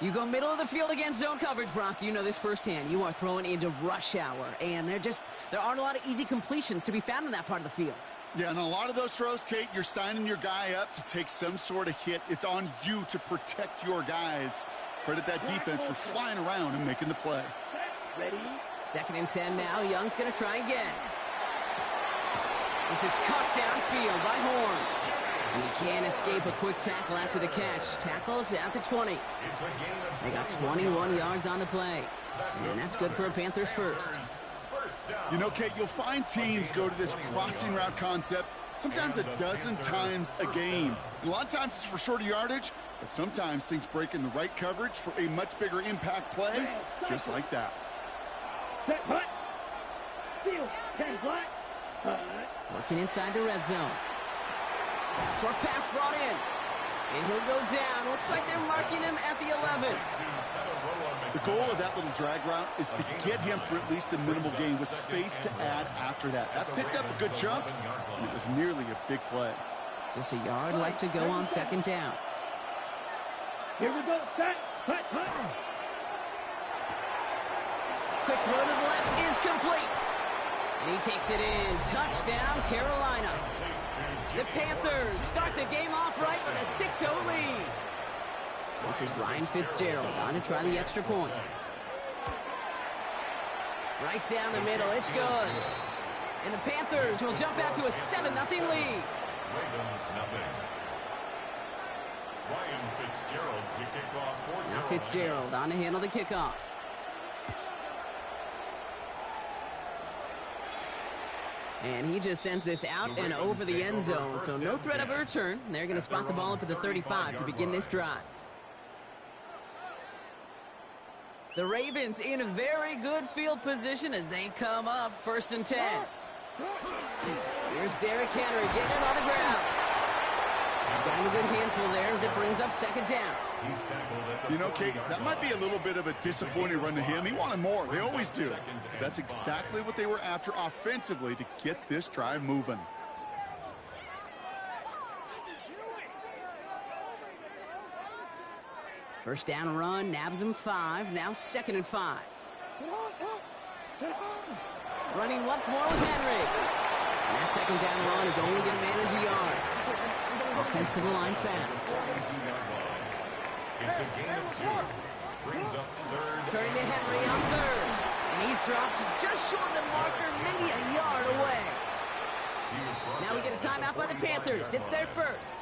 You go middle of the field against zone coverage, Brock. You know this firsthand. You are throwing into rush hour. And there aren't a lot of easy completions to be found in that part of the field. Yeah, and a lot of those throws, Kate, you're signing your guy up to take some sort of hit. It's on you to protect your guys. Credit that defense for flying around and making the play. Ready. 2nd and 10 now. Young's going to try again. This is cut downfield by Horn. And he can't escape a quick tackle after the catch. Tackles at the 20. They got 21 yards on the play. And that's good for a Panthers 1st. You know, Kate, you'll find teams go to this crossing route concept sometimes a dozen times a game. A lot of times it's for shorter yardage, but sometimes things break in the right coverage for a much bigger impact play, just like that. Set. Hut. Steal. 10 black. Hut. Working inside the red zone. Short pass brought in. And he'll go down. Looks like they're marking him at the 11. The goal of that little drag route is to get him for at least a minimal gain with space to add after that. That picked up a good chunk, and it was nearly a big play. Just a yard left to go on 2nd down. Here we go. Set. Hut. Hut. Quick throw to the left is complete. And he takes it in. Touchdown, Carolina. The Panthers start the game off right with a 6-0 lead. This is Ryan Fitzgerald on to try the extra point. Right down the middle. It's good. And the Panthers will jump out to a 7-0 lead. Ravens nothing. Ryan Fitzgerald to kick off for Now Carolina. Fitzgerald on to handle the kickoff. And he just sends this out and over the end zone, so no threat of a return. They're going to spot the ball up at the 35 to begin this drive. The Ravens in a very good field position as they come up 1st and 10. Here's Derrick Henry getting it on the ground. Got him a good handful there as it brings up 2nd down. You know, Kate, that might be a little bit of a disappointing run to him. He wanted more. They always do. That's exactly what they were after offensively to get this drive moving. First down run, nabs him 5. Now 2nd and 5. Running once more with Henry. And that second down run is only going to manage a yard. Offensive line fast. It's a gain of 2. Brings up third. Turning to Henry on third. And he's dropped just short of the marker, maybe a yard away. Now we get a timeout by the Panthers. It's their first.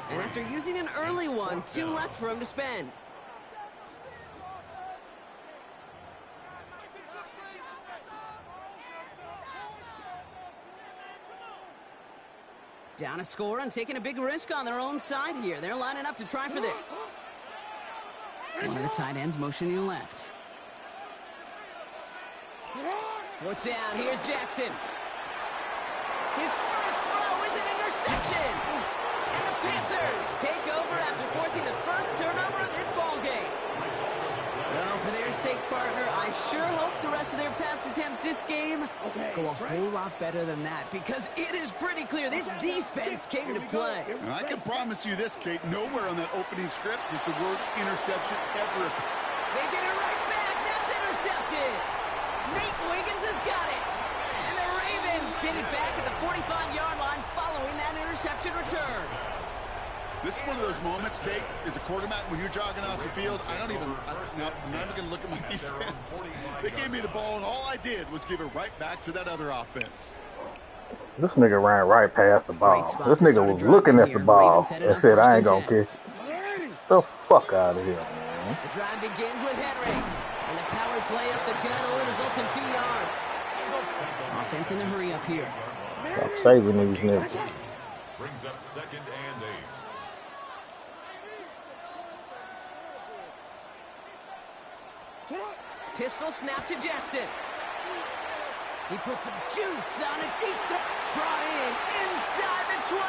And after using an early one, 2 left for him to spend. Down a score and taking a big risk on their own side here. They're lining up to try for this. One of the tight ends motioning left. 4th down, here's Jackson. His first throw is an interception. And the Panthers take over after forcing the first turnover of this ball game. Well, for their sake, partner, I sure hope the rest of their pass attempts this game go a whole lot better than that, because it is pretty clear this defense came to play. And I can promise you this, Kate, nowhere on that opening script is the word interception ever. They get it right back. That's intercepted. Nate Wiggins has got it. And the Ravens get it back at the 45-yard line following that interception return. This is one of those moments, Kate, as a quarterback, when you're jogging off the field, I'm not even going to look at my defense. They gave me the ball, and all I did was give it right back to that other offense. This nigga ran right past the ball. This nigga was looking at the ball and said, I ain't gonna catch it. The fuck out of here, man. The drive begins with Henry. And the power play up the gut only results in 2 yards. Offense in a hurry up here. Stop saving these niggas. Brings up 2nd and 8. Pistol snap to Jackson. He puts some juice on a deep throw. Brought in inside the 20.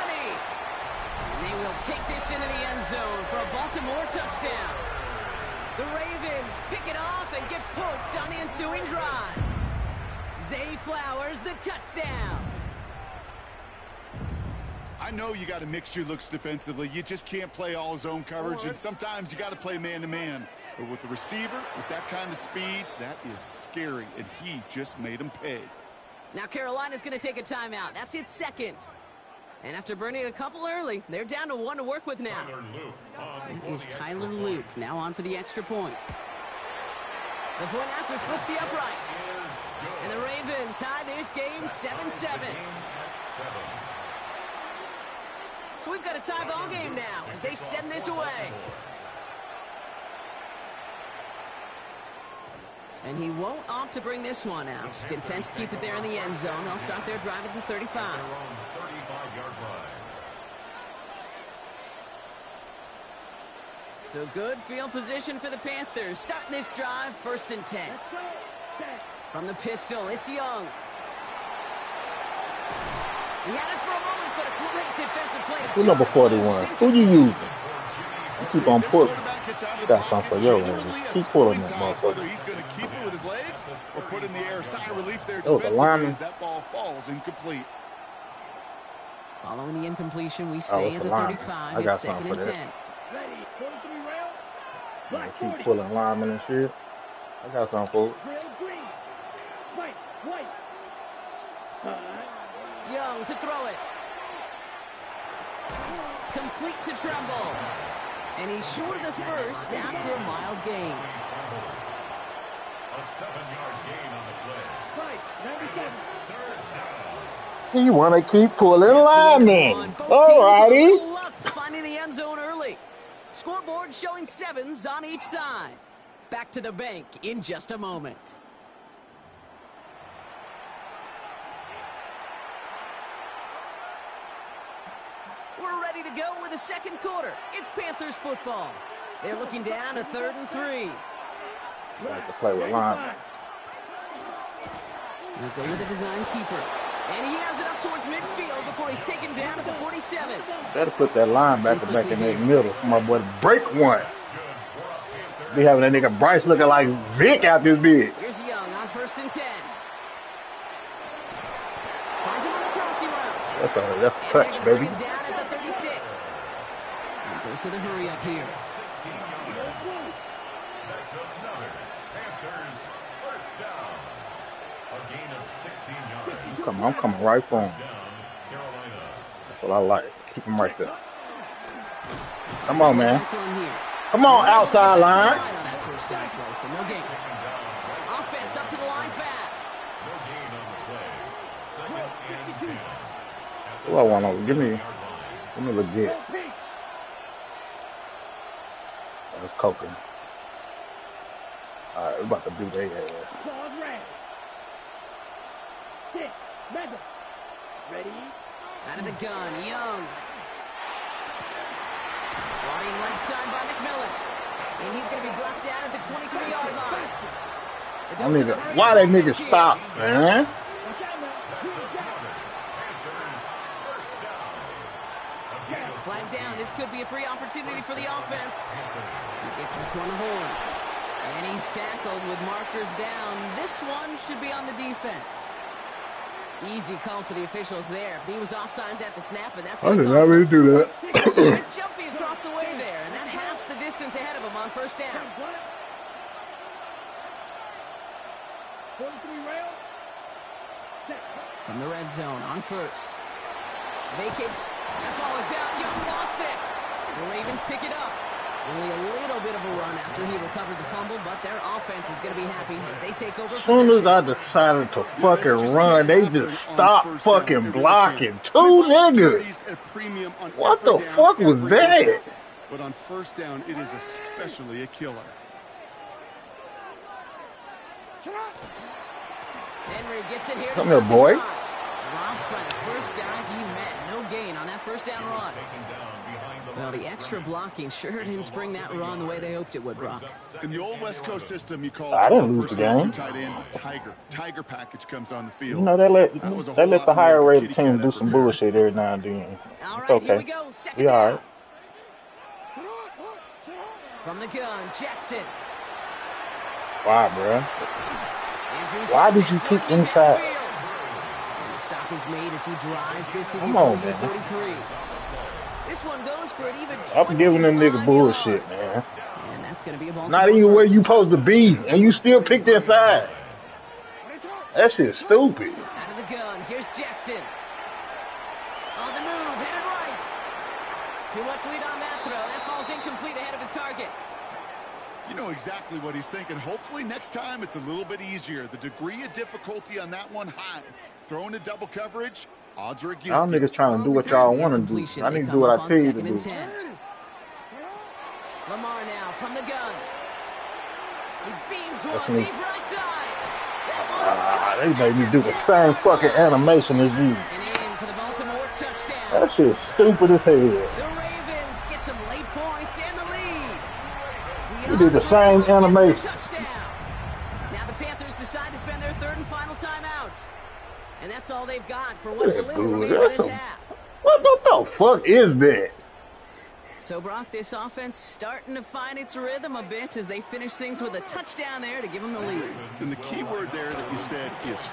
And they will take this into the end zone for a Baltimore touchdown. The Ravens pick it off and get points on the ensuing drive. Zay Flowers, the touchdown. I know you got to mix your looks defensively. You just can't play all zone coverage, and sometimes you got to play man-to-man. But with the receiver, with that kind of speed, that is scary, and he just made him pay. Now Carolina's going to take a timeout. That's its second. And after burning a couple early, they're down to 1 to work with now. That is Tyler Luke now on for the extra point. The point after splits the uprights. And the Ravens tie this game 7-7. So we've got a tie ball game now as they send this away. And he won't opt to bring this one out. He's content to keep it there in the end zone. They'll start their drive at the 35. 35-yard line. So good field position for the Panthers. Starting this drive, 1st and 10. From the pistol, it's Young. He had it for a moment, but a great defensive play. Who number 41? Who you using? You keep on pulling. Got something for your hand. Keep pulling that motherfucker. He's going to keep it with his legs or put in the air. Sigh of relief there Oh, the lineman. as that ball falls incomplete. Following the incompletion, we stay at the 35. I got It's 2nd something and for 10. that. Ready, 43 round. I Black keep 40. pulling linemen and shit. I got something for it. Real green. White, white. Young to throw it. Complete to Tremble. And he's short of the first after a mild gain. A 7-yard gain on the play. Right, 97. You want to keep pulling linemen. Alrighty. Finding the end zone early. Scoreboard showing 7s on each side. Back to the bank in just a moment. We're ready to go with the second quarter. It's Panthers football. They're looking down to 3rd and 3. Like to play with linemen. They'll go with the design keeper. And he has it up towards midfield before he's taken down at the 47. Better put that linebacker back in that middle for my boy to break one. Be having that nigga Bryce looking like Vic out this big. Here's Young on 1st and 10. Finds him on the crossing route. That's a touch, baby. Down at the 36. And goes to the hurry up here. 16 yards. That's another Panthers first down. 3 A gain of 16 yards. I'm coming right for him. First down, Carolina. That's what I like. Keep him right there. Come on, man. Come on, outside line. No gain. Offense up to the line fast. No gain on the play. Second and 10. What I want to give me legit. That's cooking. All right, we're about to do their ass. Ready? Out of the gun, Young. Running right side by McMillan. And he's going to be brought down at the 23-yard line. Why that nigga stop, man? Flag down. This could be a free opportunity for the offense. He gets this one to Horn. And he's tackled with markers down. This one should be on the defense. Easy call for the officials there. He was offsides at the snap, and that's going to cost him. Do that. Jumping across the way there, and that halves the distance ahead of him on first down. 43 rail. From the red zone on first. Vacates. That ball is out. Young lost it. The Ravens pick it up. Only a little bit of a run after he recovered the fumble, but their offense is going to be happy as they take over. As soon as I decided to fucking run, they just stopped fucking blocking. Two niggas. What the fuck was that? But on first down, it is especially a killer. Henry gets it here. Come here, boy. Dropped by the first guy he met. No gain on that first down run. Well, the extra blocking sure didn't spring that run the way they hoped it would, Brock. In the old West Coast system, you call I didn't lose the game. tight ends Tiger. Tiger package comes on the field. You know, they let the higher rated team do some bullshit every now and then. It's okay. Here we go. We all right. From the gun, Jackson. Why, bro? Why did you kick inside? And the stop is made as he drives this to the opposing 43. This one goes for an even. I'm giving them nigga bullshit, man. And that's going to be a not even where you supposed to be, and you still picked that side. That shit's stupid. Out of the gun, here's Jackson. On the move, headed right. Too much lead on that throw. That falls incomplete ahead of his target. You know exactly what he's thinking. Hopefully next time it's a little bit easier. The degree of difficulty on that one high. Throwing a double coverage, odds are against y'all niggas trying to do what y'all want to do. I need to do what I tell you to do. Lamar now from the gun. He beams one deep right side. They made me do the same fucking animation as you. And in for the Baltimore touchdown. That shit's stupid as hell. The Ravens get some late points and the lead. You did the same animation. Now the Panthers decide to spend their third and final timeout. And that's all they've got for what little remains of this half. What the fuck is that? So, Brock, this offense starting to find its rhythm a bit as they finish things with a touchdown there to give them the lead. And the key word there that you said is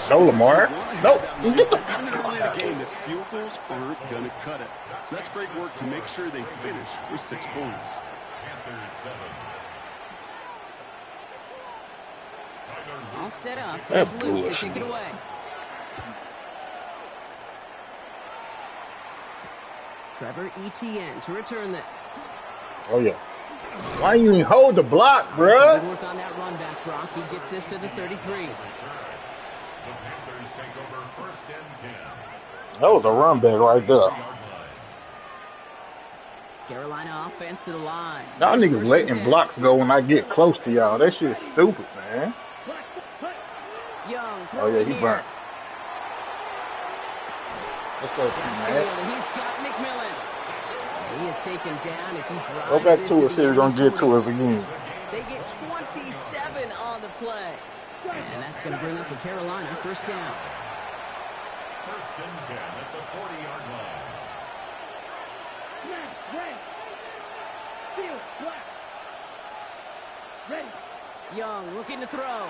no, Lamar. No, you get the early in the game that field goals aren't going to cut it. So that's great work to make sure they finish with 6 points. All set up. Here's Luke to kick it away. Trevor Etienne to return this. Oh, yeah. Why you even hold the block, bruh? Good work on that run back, Brock. He gets this to the 33. The Panthers take over first and 10. That was a run back right there. Carolina offense to the line. Y'all niggas letting blocks go when I get close to y'all. That shit's stupid, man. Young, oh, yeah, he burnt. What's up, man? He's got McMillan. He is taken down as he drives. Go back to us here. We're going to get to us again. They get 27 on the play. And that's going to bring up a Carolina first down. First and 10 at the 40-yard line. Ready. Young looking to throw.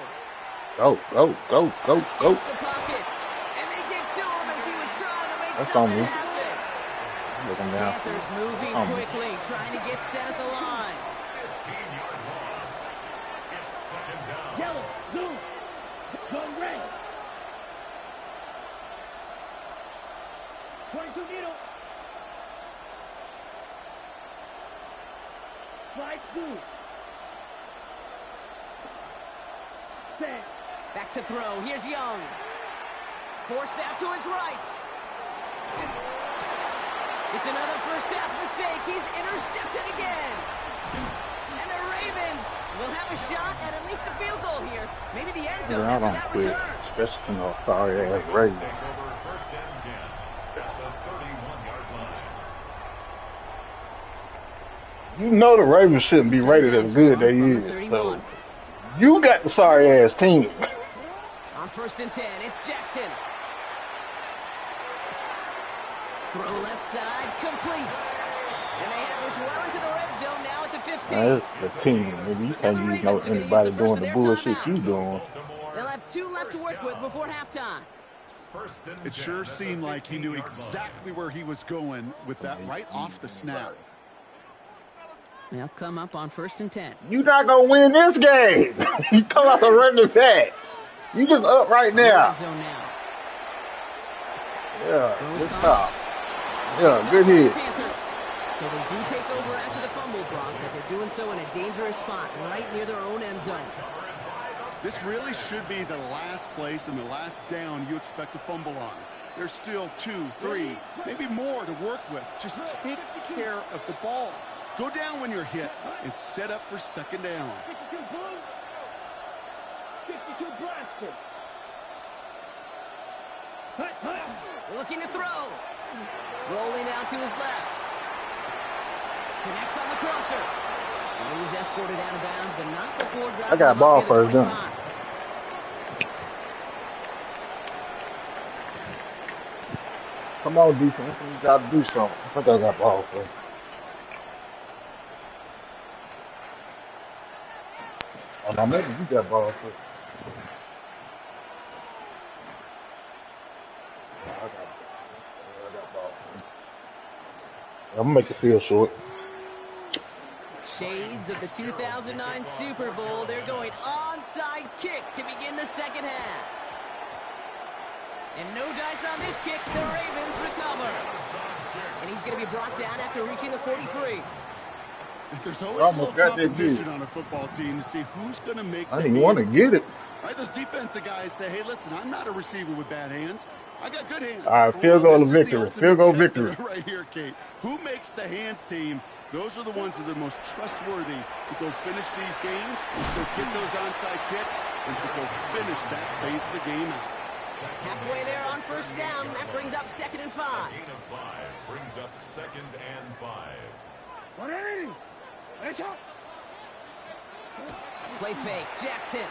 Go. The pockets. And they get to him as he was trying to make something happen. Looking down. Panthers moving quickly, trying to get set at the line. 15-yard loss. It's second down. Yellow, blue, Red. 22 needle. Slide 2. Set. Back to throw. Here's Young. Forced out to his right. It's another first half mistake. He's intercepted again. And the Ravens will have a shot at least a field goal here. Maybe the end zone after that return. Especially no sorry ass Ravens. First and 10 at the 31-yard line. You know the Ravens shouldn't be rated as good they is. So you got the sorry ass team. On first and 10, it's Jackson. Throw left side, complete. And they have this well into the red zone now at the 15. That's the team, nigga. You can't use no anybody doing the bullshit you doing. They'll have 2 left to work with before halftime. It sure seemed like he knew exactly where he was going with that right off the snap. They'll come up on first and 10. You not gonna win this game. You come out and run the back. You just up right now. Red zone now. Yeah, good stop. Yeah, good hit. So they do take over after the fumble, Brock, but they're doing so in a dangerous spot right near their own end zone. This really should be the last place and the last down you expect to fumble on. There's still 2, 3, maybe more to work with. Just take care of the ball. Go down when you're hit and set up for second down. 52 blue. 52 blasted. Looking to throw. Rolling out to his left. Connects on the crosser. And he's escorted out of bounds, but not before driving. I got ball first, didn't I? Come on, defense. You got to do something. I think I got ball first. Oh, now maybe you got ball first. I got ball first. I'm going to make the field short. Shades of the 2009 Super Bowl. They're going onside kick to begin the second half. And no dice on this kick. The Ravens recover. And he's going to be brought down after reaching the 43. There's always a little competition on a football team to see who's going to make the I didn't want to get it. Right, those defensive guys say, hey, listen, I'm not a receiver with bad hands. I got good hands. All right, field goal of victory. Field goal victory. Right here, Kate. Who makes the hands team? Those are the ones that are the most trustworthy to go finish these games, to go get those onside kicks, and to go finish that phase of the game out. Halfway there on first down. That brings up 2nd and 5. Gain of 5 brings up 2nd and 5. Play fake. Jackson.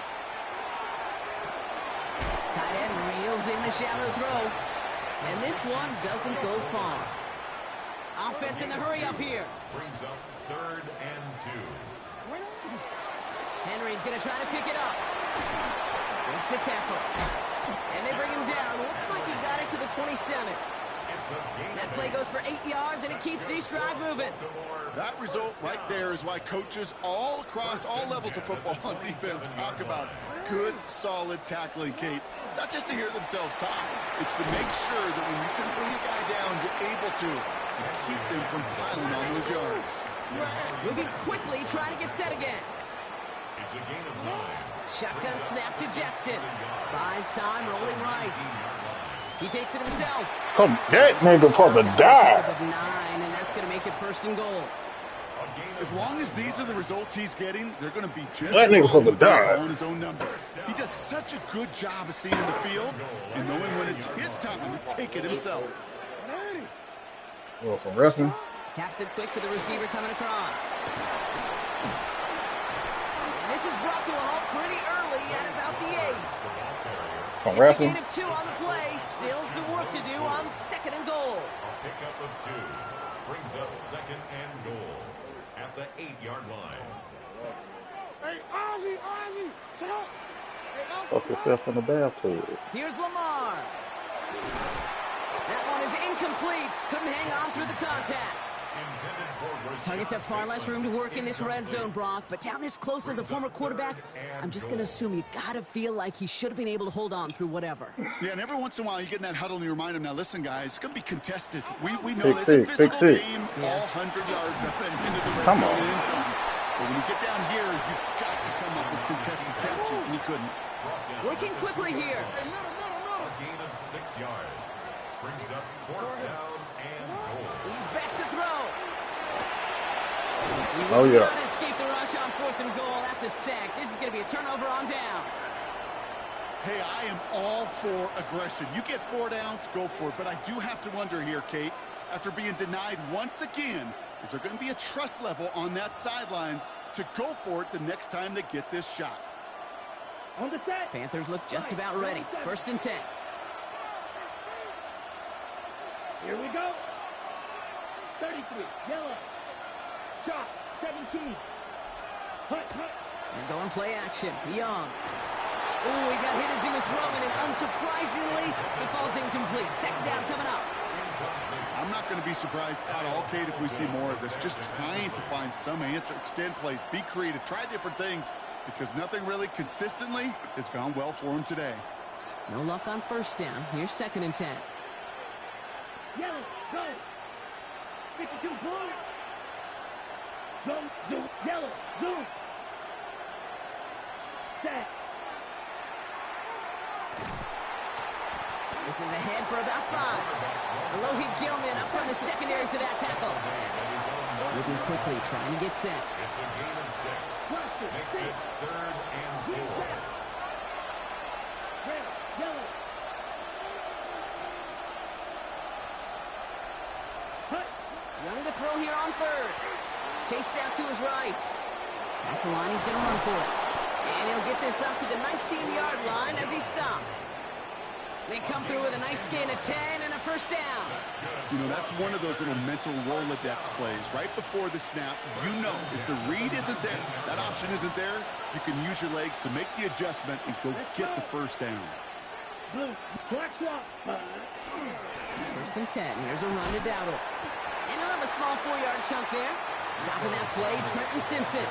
Tight end reels in the shallow throw. And this one doesn't go far. Offense in the hurry up here. Brings up 3rd and 2. Henry's going to try to pick it up. Makes the tackle. And they bring him down. Looks like he got it to the 27. That play goes for 8 yards, and it keeps this drive moving. That result right there is why coaches all across all levels of football on defense talk about good, solid tackling, Kate. It's not just to hear themselves talk. It's to make sure that when you can bring a guy down, you're able to keep them from piling on those yards. Moving quickly, trying to get set again. It's a gain of 9. Shotgun snap to Jackson. Buys time, rolling right. He takes it himself. Come, that nigga for the die. 9, and that's going to make it 1st and goal. As long as these are the results he's getting, they're going to be just that nigga for the die on his own number. He does such a good job of seeing the field and knowing when it's his time to take it himself. Well, from wrestling. Taps it quick to the receiver coming across. And this is brought to a halt pretty early at about the 8. From It's wrestling. a gain of 2 on the play. Still some work to do on 2nd and goal. A pickup of 2 brings up 2nd and goal at the 8-yard line. Hey, Ozzy, sit up. Fuck yourself in the bathtub. Here's Lamar. That one is incomplete. Couldn't hang on through the contact. Intended Targets have far less room to work in this red zone, Brock, but down this close as a former quarterback, I'm just going to assume you got to feel like he should have been able to hold on through whatever. Yeah, and every once in a while you get in that huddle and you remind him, now listen, guys, it's going to be contested. We know this is a physical game, all 100 yards up and into the red zone and end zone. But when you get down here, you've got to come up with contested catches, and he couldn't. Working quickly here. A gain of 6 yards. Brings up 4th down and goal. He's back to throw. Oh, yeah. Not escape the rush on 4th and goal. That's a sack. This is going to be a turnover on downs. Hey, I am all for aggression. You get 4 downs, go for it. But I do have to wonder here, Kate, after being denied once again, is there going to be a trust level on that sidelines to go for it the next time they get this shot? On the set. Panthers look just about ready. 1st and 10. Here we go. 33, yellow. Shot, 17. Hut. And going play action. Young. Ooh, he got hit as he was throwing, and unsurprisingly, it falls incomplete. 2nd down coming up. I'm not going to be surprised at all, Kate, if we see more of this. Just trying to find some answer, extend plays, be creative, try different things, because nothing really consistently has gone well for him today. No luck on 1st down. Here's 2nd and 10. Yellow, go. 52, blue. Zoom, yellow, zoom. Set. This is ahead for about 5. Alohi Gilman up from the secondary for that tackle. Moving quickly, trying to get set. It's a gain of 6. Makes it 3rd and 4. Red, yellow. Hut. Young to throw here on 3rd. Chased out to his right. That's the line he's going to run for it. And he'll get this up to the 19-yard line as he stopped. They come through with a nice gain of 10 and a 1st down. You know, that's one of those little mental Rolodex plays. Right before the snap, you know if the read isn't there, that option isn't there, you can use your legs to make the adjustment and go get the 1st down. Blue, black swap. 1st and 10. Here's a run to Dowdle. And he'll have a small 4-yard chunk there. Stopping that play, Trenton Simpson.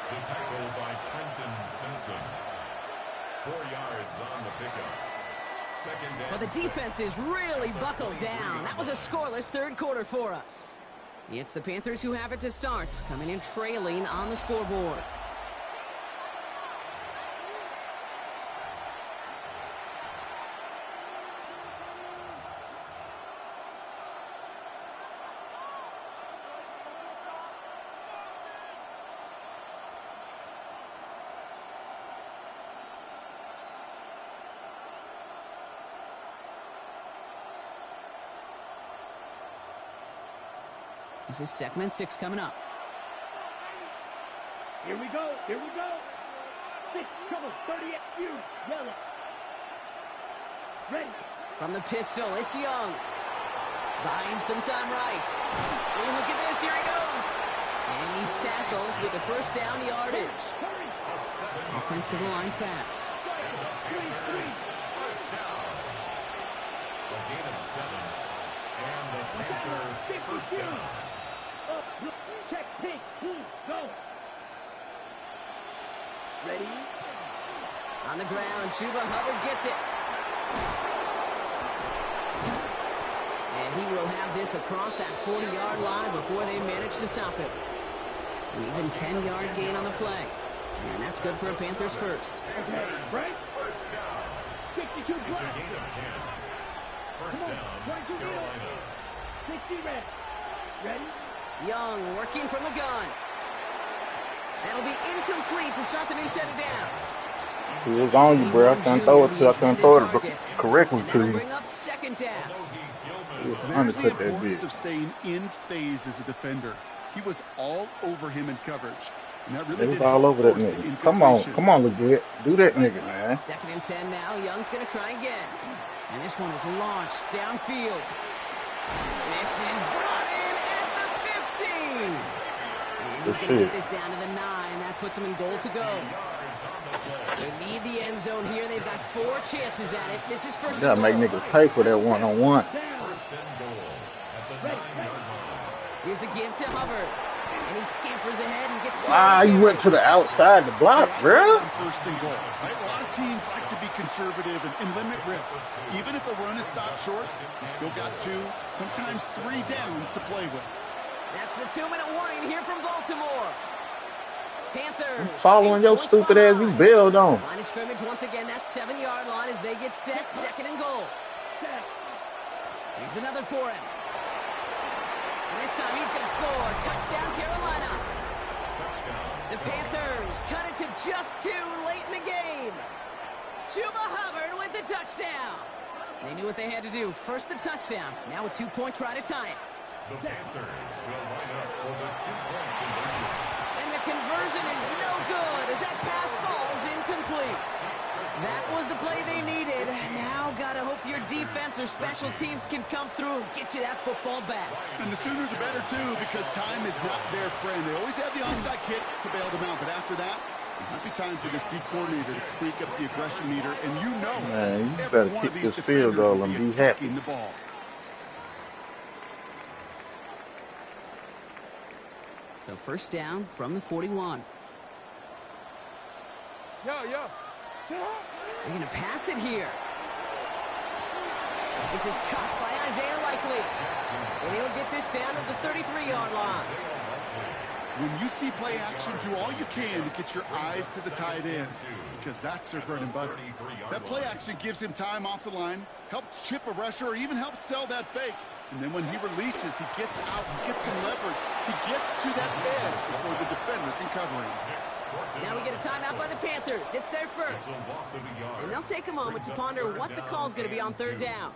The tackle by Trenton Simpson. 4 yards on the pickup. Well, the defense is really buckled down. That was a scoreless 3rd quarter for us. It's the Panthers who have it to start, coming in trailing on the scoreboard. This is 2nd and 6 coming up. Here we go. 6, trouble, 38, you, yellow. Ready. From the pistol, it's Young. Buying some time right. Oh, look at this, here he goes. And he's tackled with the 1st down yardage. Offensive line fast. First down. A gain of 7. And the Panther 1st down. Check, pink, blue, go. Ready? On the ground, Chuba Hubbard gets it. And he will have this across that 40-yard line before they manage to stop him. An even 10-yard gain on the play. And that's good for a Panthers 1st. Okay, Bryce. 1st down. 62, It's a gain of 10. 1st down, Carolina. 60 red. Ready? Young working from the gun. That'll be incomplete to start the new set of downs. He was on you, bro. I couldn't throw it correctly to you. Bring up 2nd down. There's the importance of staying in phase as a defender. He was all over him in coverage. And that really was all over that nigga. Come on, legit. Do that nigga, man. 2nd and 10 now. Young's going to try again. And this one is launched downfield. This is brought in at the 15. And he's going to get this down to the 9. That puts him in goal to go. They need the end zone here. They've got 4 chances at it. This is 1st and goal. Gotta make niggas pay for that one-on-one. First and goal at the 9-yard line. Here's Here's a give to Hubbard. And he scampers ahead and gets you went to the outside to block, bro. First and goal. Right? A lot of teams like to be conservative and limit risk. Even if a run is stopped short, you still got 2, sometimes 3 downs to play with. That's the 2-minute warning here from Baltimore. Panthers following your stupid ass, you bailed on. Line of scrimmage once again, that 7-yard line as they get set, 2nd and goal. Here's another for him. And this time he's going to score. Touchdown, Carolina. The Panthers cut it to just 2 late in the game. Chuba Hubbard with the touchdown. They knew what they had to do. First the touchdown. Now a 2-point try to tie it. The Panthers will line up for the 2-point conversion. And the conversion is no good as that pass falls incomplete. That was the play they needed. Now gotta hope your defense or special teams can come through and get you that football back. And the sooner the better, too, because time is not their friend. They always have the onside kick to bail them out, but after that, it might be time for this D coordinator to creak up the aggression meter, and you know, man, you better kick this field goal and be happy. The ball. So first down from the 41. Yeah. They're going to pass it here. This is caught by Isaiah Likely. And he'll get this down to the 33-yard line. When you see play action, do all you can to get your eyes to the tight end, because that's their bread and butter. That play action gives him time off the line, helps chip a rusher, or even helps sell that fake. And then when he releases, he gets out, he gets some leverage. He gets to that edge before the defender can cover him. Now we get a timeout by the Panthers. It's their first. And they'll take a moment to ponder what the call is going to be on 3rd down.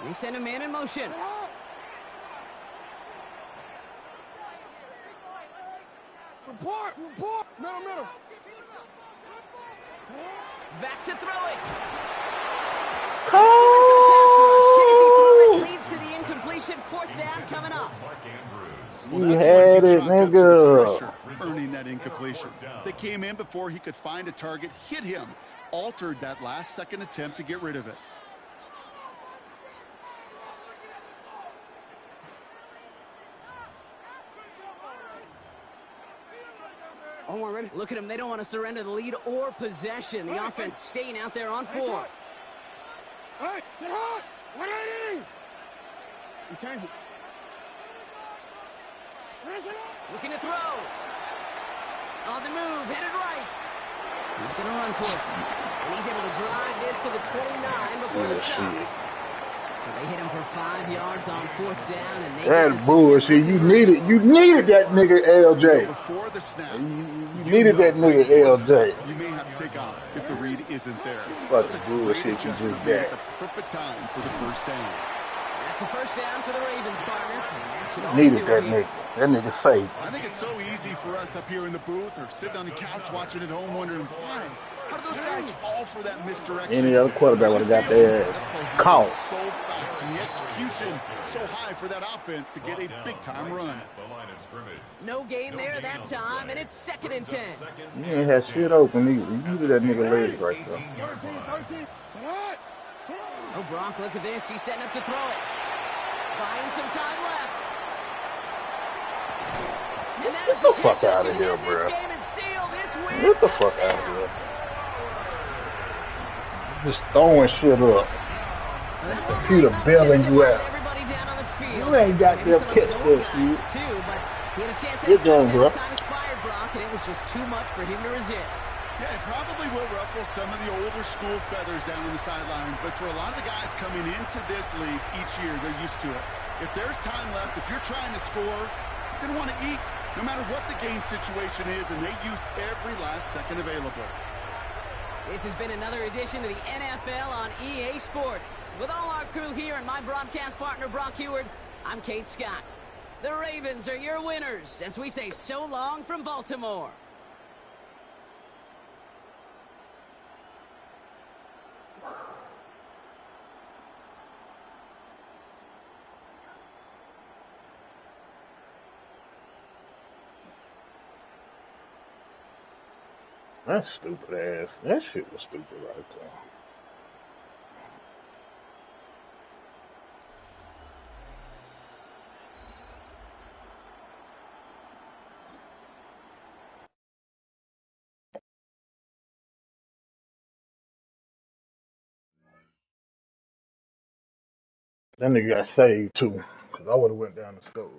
They send a man in motion. Report! Middle. Back to throw it. Oh! Leads to the incompletion. 4th down coming up. You had it, nigga. Earning that incompletion. They came in before he could find a target, hit him, altered that last-second attempt to get rid of it. Ready? Look at them. They don't want to surrender the lead or possession. The offense staying out there on 4. Hey, sit hard! 180! Return. Looking to throw. On the move, headed right. He's going to run for it. And he's able to drive this to the 29 before the stop. So they hit him for 5 yards on 4th down, and they that bullshit. You needed that nigga LJ. Before the snap, you needed that nigga LJ. You may have to take off if the read isn't there. Fucking bullshit you just got. The perfect time for the first down. That's a first down for the Ravens, partner. Needed that nigga. That nigga safe. I think it's so easy for us up here in the booth or sitting on the couch watching at home wondering why. How do those guys fall for that misdirection? Any other quarterback would have got their caught. So fast, and the execution so high for that offense to get a big-time run. No gain there that time, and it's 2nd and 10. You ain't had shit open either. You did that nigga legs right there. Oh, Brock, look at this. He's setting up to throw it. Buying some time left. And that is the fuck out of here, bro. Get the fuck out of here. Just throwing shit up. Computer bailing you out. You ain't got them catch for you. Good job, bro. And it was just too much for him to resist. Yeah, it probably will ruffle some of the older school feathers down on the sidelines, but for a lot of the guys coming into this league each year, they're used to it. If there's time left, if you're trying to score, you're going to want to eat, no matter what the game situation is, and they used every last second available. This has been another edition of the NFL on EA Sports. With all our crew here and my broadcast partner, Brock Heward, I'm Kate Scott. The Ravens are your winners as we say so long from Baltimore. That's stupid ass. That shit was stupid right there. That nigga got saved too, cause I would have went down the scope.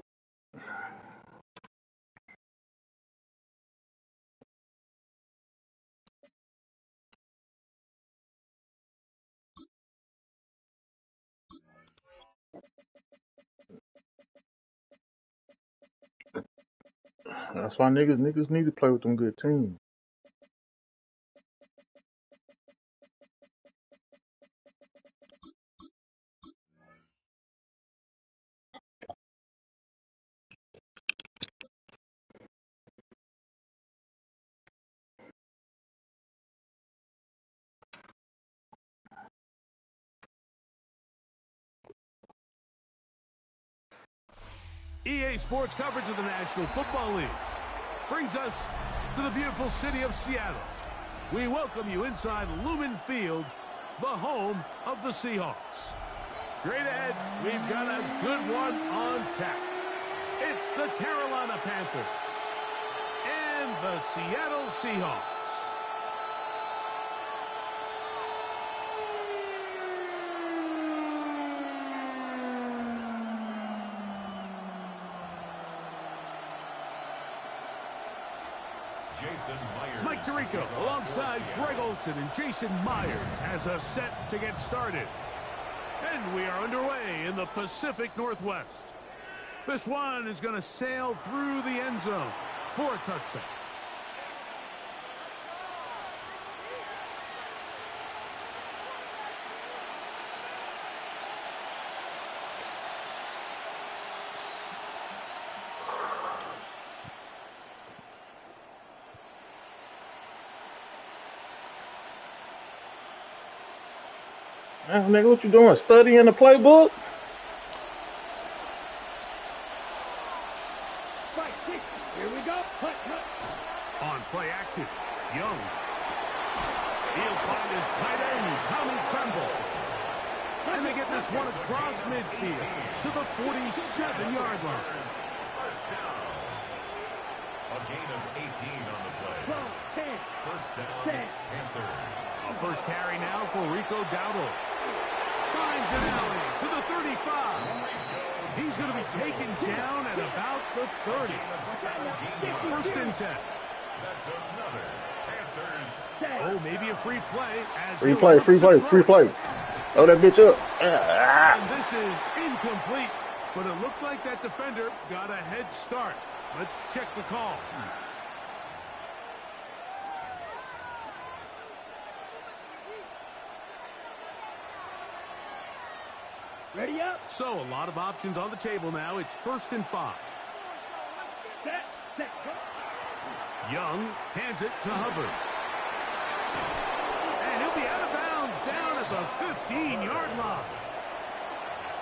That's why niggas need to play with them good teams. EA Sports coverage of the National Football League brings us to the beautiful city of Seattle. We welcome you inside Lumen Field, the home of the Seahawks. Straight ahead, we've got a good one on tap. It's the Carolina Panthers and the Seattle Seahawks. Mike Tirico alongside Greg Olson and Jason Myers has us set to get started. And we are underway in the Pacific Northwest. This one is going to sail through the end zone for a touchback. Nigga, what you doing? Studying the playbook? Here we go. On play action, Young. He'll find his tight end, Tommy Tremble. And they get this one across midfield to the 47-yard line. First down. A gain of 18 on the play. First down, Panthers. A first carry now for Rico Dowdle. Finds an alley to the 35. He's going to be taken down at about the 30. First and 10. That's another Panthers. Oh, maybe a free play. As Free play. Oh, that bitch up. And this is incomplete, but it looked like that defender got a head start. Let's check the call. Ready up. So, a lot of options on the table now. It's 1st and 5. Set. Young hands it to Hubbard. And he'll be out of bounds down at the 15-yard line.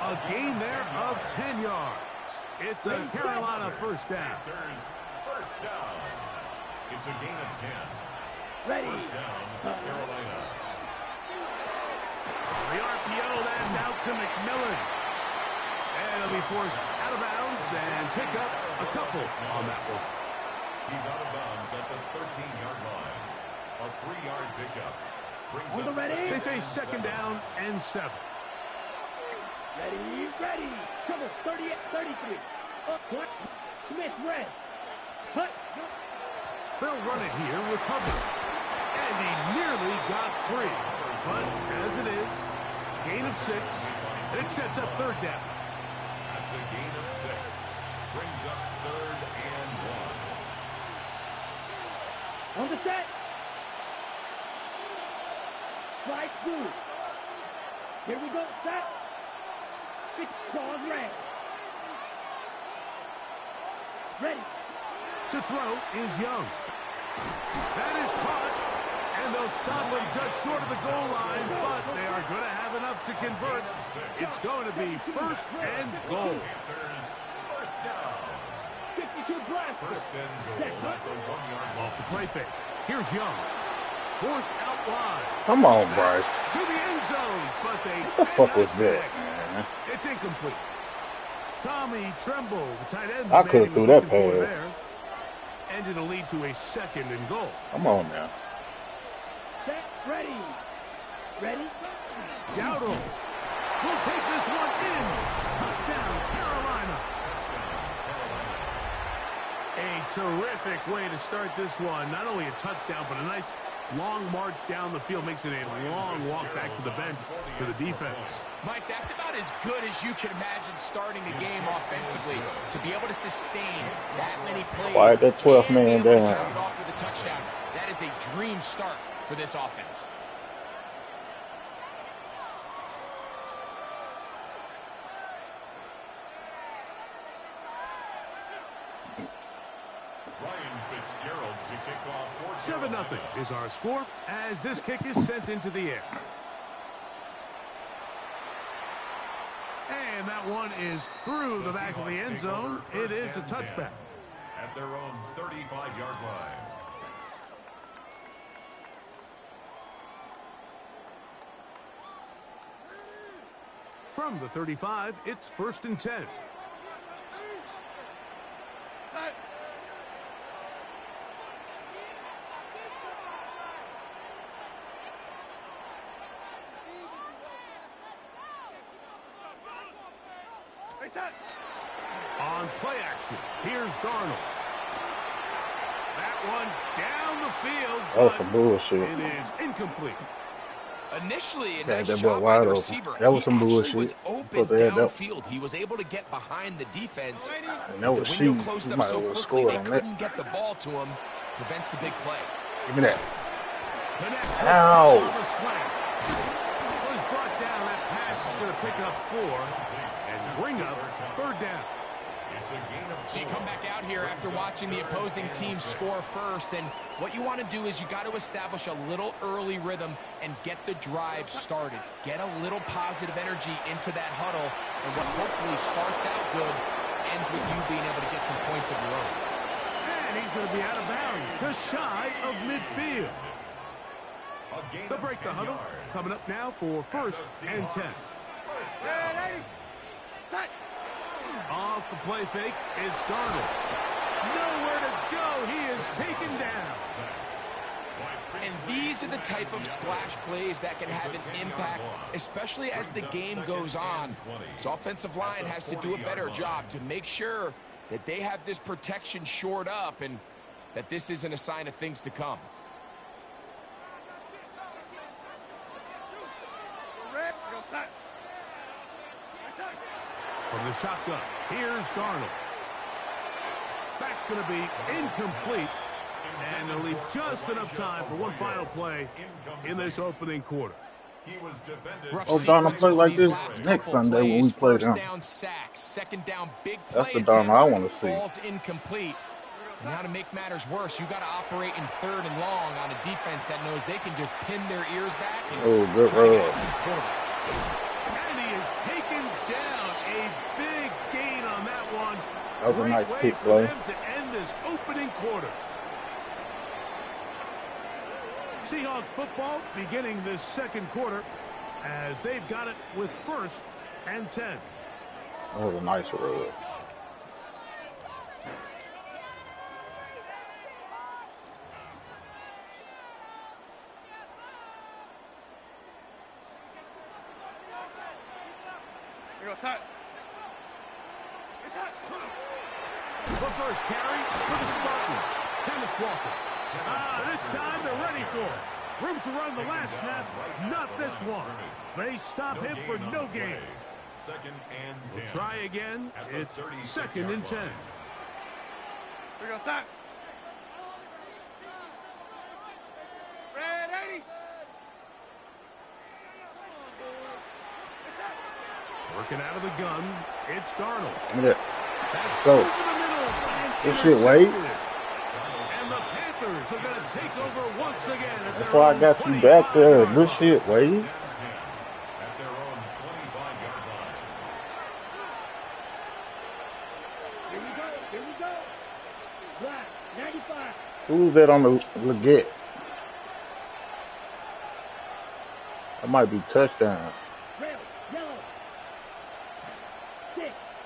A gain there of 10 yards. It's a Carolina first down. First down. It's a gain of 10. Ready. First down, Carolina. The RPO, that's out to McMillan. And he'll be forced out of bounds and pick up a couple on that one. He's out of bounds at the 13-yard line. A 3-yard pickup. Brings up ready. They face second down and 7. Ready. Cover 38, 33. Smith red. Cut. They'll run it here with Hubbard. And he nearly got 3. But as it is, gain of 6. And it sets up third down. That's a gain of 6. Brings up 3rd and 1. On the set. Strike 2. Here we go. Set. Claws red. Ready. To throw is Young. That is caught. And they'll stop him just short of the goal line, but they are going to have enough to convert. It's going to be 1st and goal. First down. 52 blast. First and goal at the 1-yard line. Off the play fake. Here's Young. Forced out wide. Come on, Bryce. To the end zone, but they What the fuck was that, man? It's incomplete. Tommy Tremble, the tight end. I could have threw that pass. And it'll lead to a 2nd and goal. Come on now. Set, ready. Ready? Dowdle will take this one in. Touchdown, Carolina. A terrific way to start this one. Not only a touchdown, but a nice long march down the field. Makes it a long walk back to the bench for the defense. Mike, that's about as good as you can imagine starting a game offensively. To be able to sustain that many plays. Why that 12th man down? Off with a touchdown. That is a dream start for this offense. Ryan Fitzgerald to kick off. 7-0 is our score as this kick is sent into the air. And that one is through the back of the end zone. It is a touchback. At their own 35-yard line. From the 35, it's 1st and 10. On play action, here's Darnold. That one down the field. That was some bullshit. It is incomplete. Initially, a Yeah, nice that job wide by the open. receiver. That was some He actually bullshit. was open But they had that- downfield. He was able to get behind the defense. And that was The shooting. window closed You up might so have quickly scored they on that. couldn't get the ball to him. Prevents the big play. Give me that. Connects Ow. with the slant. Was brought down. That pass is going to pick up 4 and bring up 3rd down. So you come back out here after watching the opposing team score first, and what you want to do is you got to establish a little early rhythm and get the drive started. Get a little positive energy into that huddle, and what hopefully starts out good ends with you being able to get some points of your own. And he's going to be out of bounds, just shy of midfield. They'll break the huddle. Coming up now for 1st and 10. Off the play fake, it's Garnett. Nowhere to go. He is taken down. And these are the type of splash plays that can have an impact, especially as the game goes on. So offensive line has to do a better job to make sure that they have this protection shored up and that this isn't a sign of things to come. From the shotgun, here's Darnold. That's going to be incomplete. And they'll leave just enough time for one final play in this opening quarter. Oh, Darnold play like this next Sunday when we play them. Down sack, 2nd down, big play. That's the Darnold I want to see. Falls incomplete. And now to make matters worse, you got to operate in 3rd and long on a defense that knows they can just pin their ears back. And oh, good rub. And he is taken down. A big gain on that one. That was a nice kick for play. them to end this opening quarter. Seahawks football beginning this 2nd quarter as they've got it with 1st and 10. That was a nice rub. The first carry for the Spartans. Kenneth Walker. This time they're ready for it. Room to run the last snap, not this one. They stop him for no gain. 2nd and 10. We'll try again. It's 2nd and 10. We go, stop. Ready. Working out of the gun, it's Darnold. Give me that. That's Go. over the middle and This shit, Wade. intercepted. And the Panthers are going to take over once again. At That's their why I own got you back there. 25-yard Good line. shit, Wade. At their own 25-yard line. Here we go. Here we go. Black, 95. Who's Who's that on the Leggett? That might be touchdown.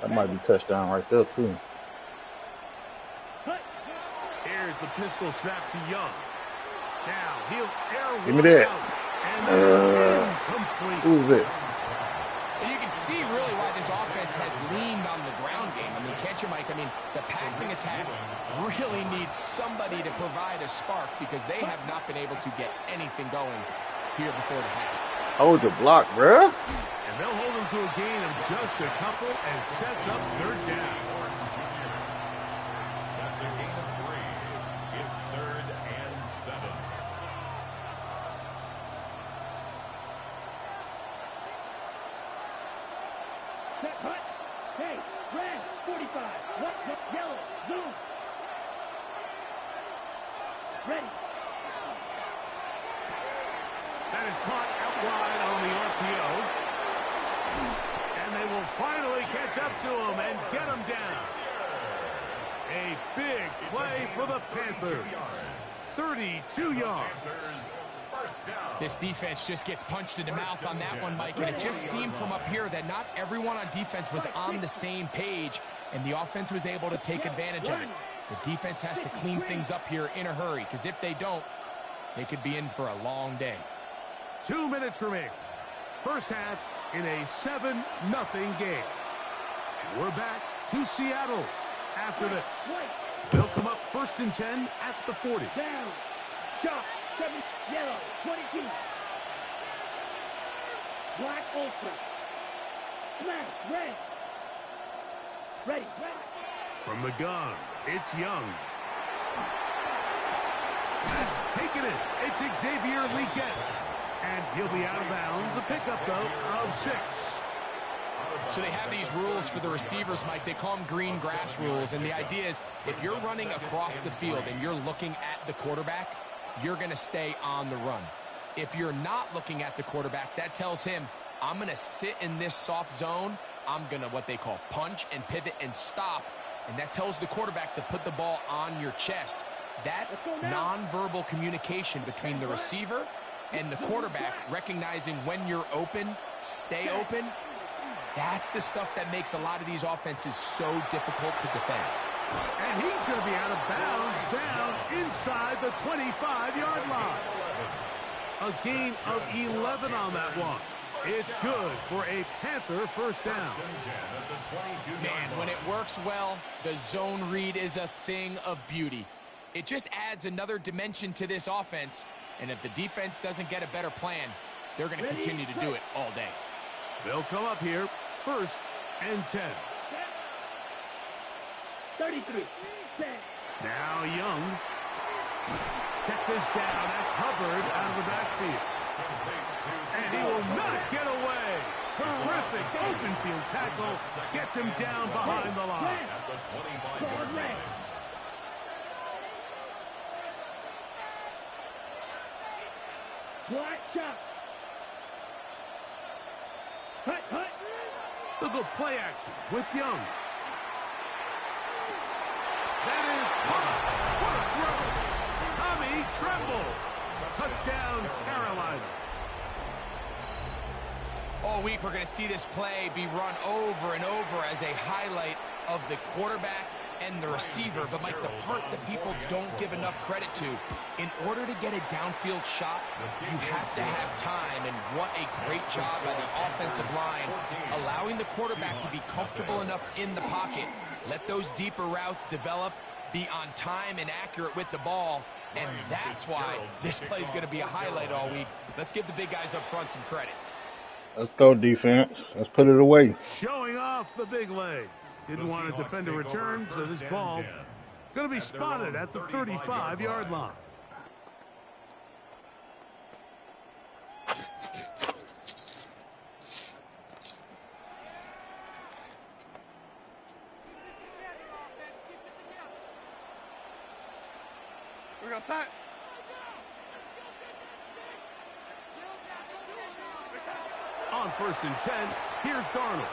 That might be touchdown right there, too. Here's the pistol snap to Young. Now he'll air Give me that. Who's it? And you can see really why this offense has leaned on the ground game. I mean, can't you, Mike? I mean, the passing attack really needs somebody to provide a spark because they have not been able to get anything going here before the half. Hold your block, bruh. And they'll hold him to a gain of just a couple and sets up third down. That's a gain of 3. It's 3rd and 7. Hut. Hey, red, 45. What? Yellow, zoom. Ready. That is caught out wide on the RPO. And they will finally catch up to him and get him down. A big play for the Panthers. 32 yards. This defense just gets punched in the mouth on that one, Mike, and it just seemed from up here that not everyone on defense was on the same page, and the offense was able to take advantage of it. The defense has to clean things up here in a hurry, because if they don't, they could be in for a long day. 2 minutes remaining. First half in a 7-0 game. And we're back to Seattle after this. They'll come up 1st and 10 at the 40. Down. Shot. 7. Yellow. 22. Black ultra. Smash. Red. Ready. From the gun, it's Young. That's taken it. It's Xavier Leggett. And he'll be out of bounds. A pickup, though, of 6. So they have these rules for the receivers, Mike. They call them green grass rules. And the idea is if you're running across the field and you're looking at the quarterback, you're going to stay on the run. If you're not looking at the quarterback, that tells him, I'm going to sit in this soft zone. I'm going to what they call punch and pivot and stop. And that tells the quarterback to put the ball on your chest. That nonverbal communication between the receiver and the quarterback, recognizing when you're open, stay open, that's the stuff that makes a lot of these offenses so difficult to defend. And he's going to be out of bounds down inside the 25-yard line. A gain of 11 on that one. It's good for a Panther first down. Man, when it works well, the zone read is a thing of beauty. It just adds another dimension to this offense. And if the defense doesn't get a better plan, they're going to continue to do it all day. They'll come up here 1st and 10. 33. Now Young. Check this down. That's Hubbard out of the backfield. And he will not get away. Terrific open field tackle. Gets him down behind the line. At the 25-yard line. Black shot. Hut. Look at play action with Young. That is what a throw. Tommy Tremble. Touchdown, Carolina. All week we're going to see this play be run over and over as a highlight of the quarterback and the receiver. But, Mike, the part that people don't give enough credit to, in order to get a downfield shot, you have to have time. And what a great job by the offensive line, allowing the quarterback to be comfortable enough in the pocket, let those deeper routes develop, be on time and accurate with the ball. And that's why this play is going to be a highlight all week. Let's give the big guys up front some credit. Let's go, defense. Let's put it away. Showing off the big leg. Didn't want to defend a return, so this ball going to be spotted at the 35-yard line. We're going to sign. On 1st and 10, here's Darnold.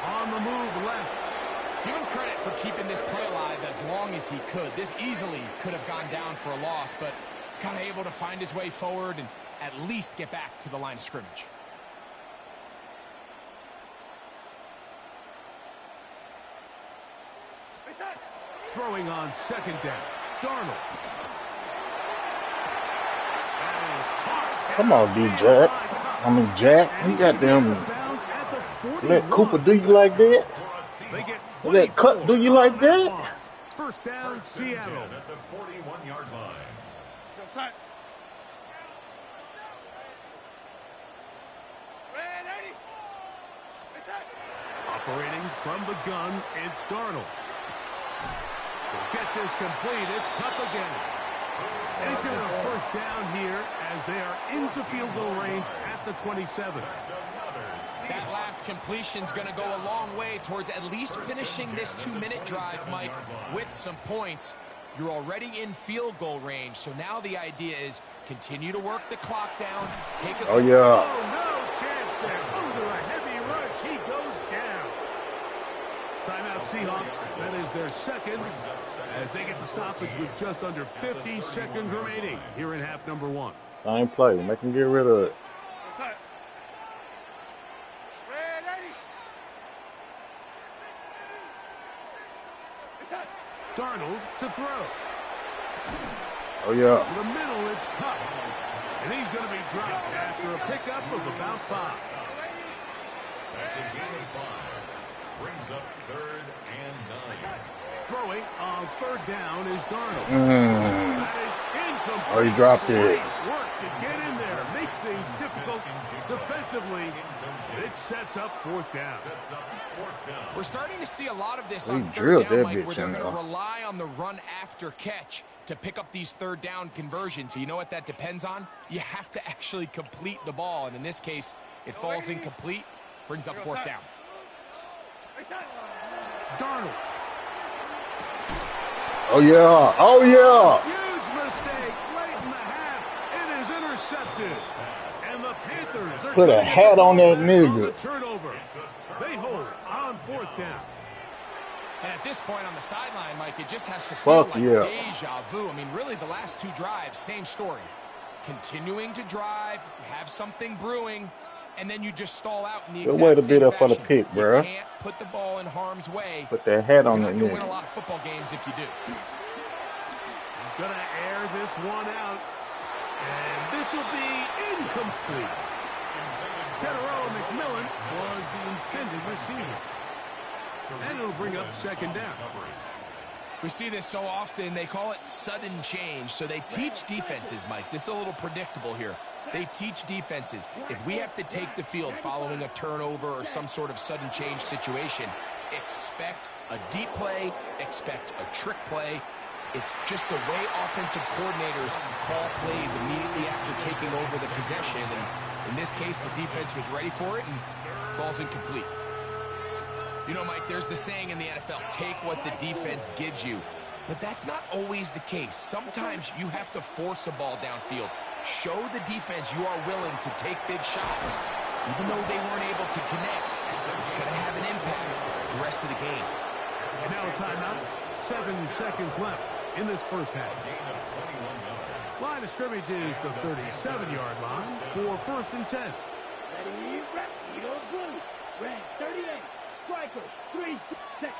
On the move left. Give him credit for keeping this play alive as long as he could. This easily could have gone down for a loss, but he's kind of able to find his way forward and at least get back to the line of scrimmage. Throwing on second down. Darnold. Come on, D-Jack. I mean, Jack, you got them. Let Cooper do you like that? Let Cut do you like that? First down, Seattle. At the 41-yard line. Operating from the gun, it's Darnold. To get this complete, it's Cup again. And he's going to go first down here as they are into field goal range at the 27. That last completion's going to go a long way towards at least finishing this 2-minute drive, Mike, with some points. You're already in field goal range, so now the idea is continue to work the clock down, take a... Oh, yeah. Oh, no chance there. Under a heavy rush, he goes down. Timeout Seahawks. That is their second as they get the stoppage with just under 50 seconds remaining here in half number 1. Same play. Make him get rid of it. Darnold to throw. Oh, yeah. To the middle, it's Cup. And he's going to be dropped after a pickup of about 5. That's a gain of 5. Brings up 3rd and 9. Throwing on third down is Darnold. That is incomplete. Oh, he dropped it. Work to get in there, make things difficult defensively. It sets up fourth down. We're starting to see a lot of this on third down, Mike, where they're going to rely on the run after catch to pick up these third down conversions. So you know what that depends on? You have to actually complete the ball. And in this case, it falls incomplete, brings up fourth down. Darnold. Oh, yeah. Oh, yeah. Huge mistake late in the half. It is intercepted. And the Panthers are Put a hat on that nigga. Turnover. They hold on fourth down. And at this point on the sideline, Mike, it just has to feel like deja vu. I mean, really, the last 2 drives, same story. Continuing to drive, have something brewing, and then you just stall out in the exact way to same beat up for the fashion. pick, bro. You can't put the ball in harm's way. Put that hat on that nigga. You're not going to win a nigga. lot of football games if you do. He's going to air this one out. And this will be incomplete. Teteroa McMillan was the intended receiver. And it'll bring up second down. We see this so often. They call it sudden change. So they teach defenses, Mike. This is a little predictable here. They teach defenses. If we have to take the field following a turnover or some sort of sudden change situation, expect a deep play, expect a trick play. It's just the way offensive coordinators call plays immediately after taking over the possession. And in this case, the defense was ready for it and falls incomplete. You know, Mike, there's the saying in the NFL, take what the defense gives you. But that's not always the case. Sometimes you have to force a ball downfield. Show the defense you are willing to take big shots. Even though they weren't able to connect, it's going to have an impact the rest of the game. And now a timeout. 7 seconds left in this first half. Line of scrimmage is the 37-yard line for first and 10. Ready, rep, Eagles blue. Red 38. Striker, 3, 6.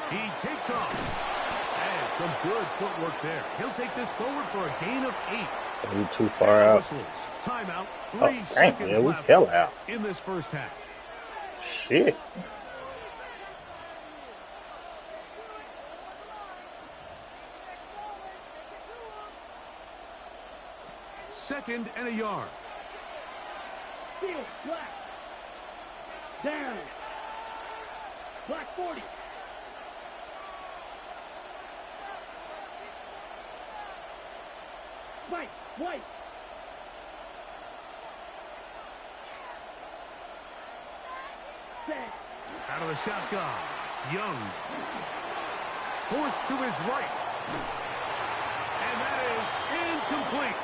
He takes off. And some good footwork there. He'll take this forward for a gain of 8. He's too far out. Whistles. Timeout. 3 seconds man, we left fell out. in this first half. Shit. Second and a yard. Field, black. Down. Black 40. White, white. Set. Out of the shotgun. Young. Forced to his right. And that is incomplete.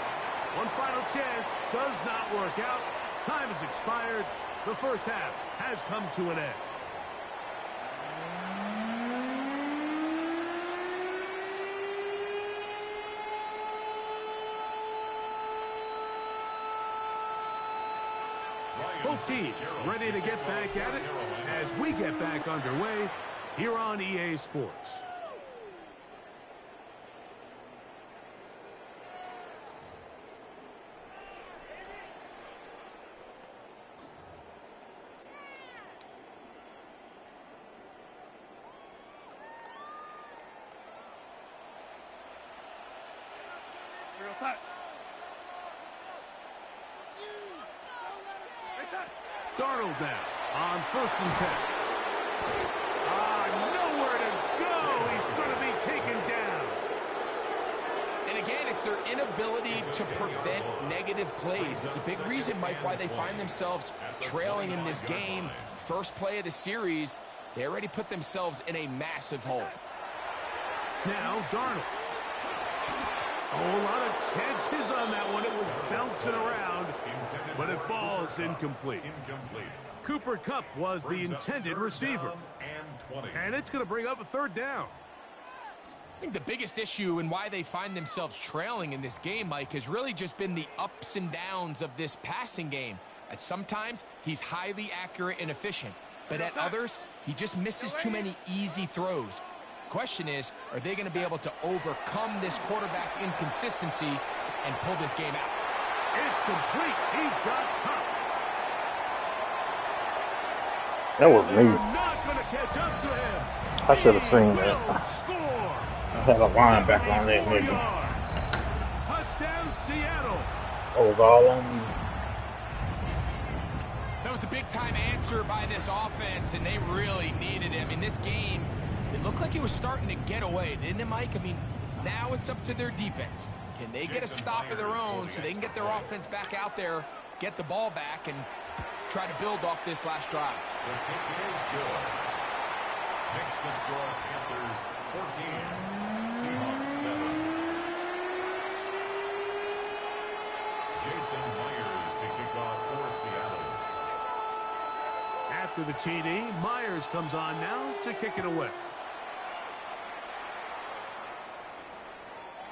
One final chance does not work out. Time has expired. The first half has come to an end. Both teams ready to get back at it as we get back underway here on EA Sports. Darnold now on 1st and 10. Nowhere to go. He's going to be taken down. And again, it's their inability to prevent negative plays. It's a big reason, Mike, why they find themselves trailing in this game. First play of the series, they already put themselves in a massive hole. Now, Darnold. Oh, a lot of chances on that one. It was bouncing around, but it falls incomplete. Cooper Kupp was the intended receiver. And it's going to bring up a 3rd down. I think the biggest issue and why they find themselves trailing in this game, Mike, has really just been the ups and downs of this passing game. At sometimes, he's highly accurate and efficient, but at others, he just misses too many easy throws. Question is, are they going to be able to overcome this quarterback inconsistency and pull this game out? It's complete. He's got Kupp. That was me. Not going to catch up to him. I should have seen that. Score. I had a linebacker on that nigga. Touchdown, Seattle. That was all on me. That was a big-time answer by this offense, and they really needed him. In this game, it looked like he was starting to get away, didn't it, Mike? I mean, now it's up to their defense. Can they get a stop of their own so they can get their offense back out there, get the ball back, and try to build off this last drive? The kick is good. Makes the score Panthers 14, Seahawks 7. Jason Myers to kick off for Seattle. After the TD, Myers comes on now to kick it away.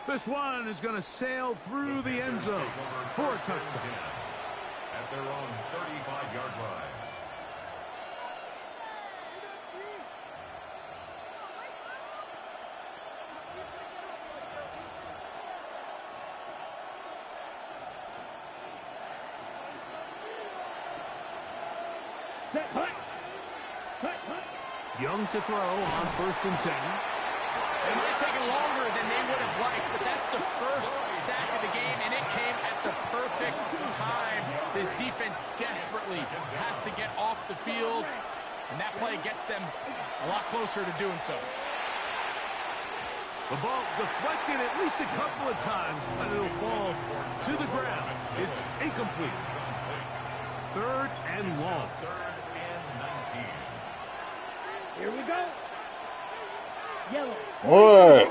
This one is going to sail through the end zone for a touchdown. At their own 35-yard line. Young to throw on 1st and 10. It might have taken longer than they would have liked, but that's the first sack of the game, and it came at the perfect time. This defense desperately has to get off the field, and that play gets them a lot closer to doing so. The ball deflected at least a couple of times, but it'll fall to the ground. It's incomplete. 3rd and long. 3rd and 19. Here we go. Yellow. What?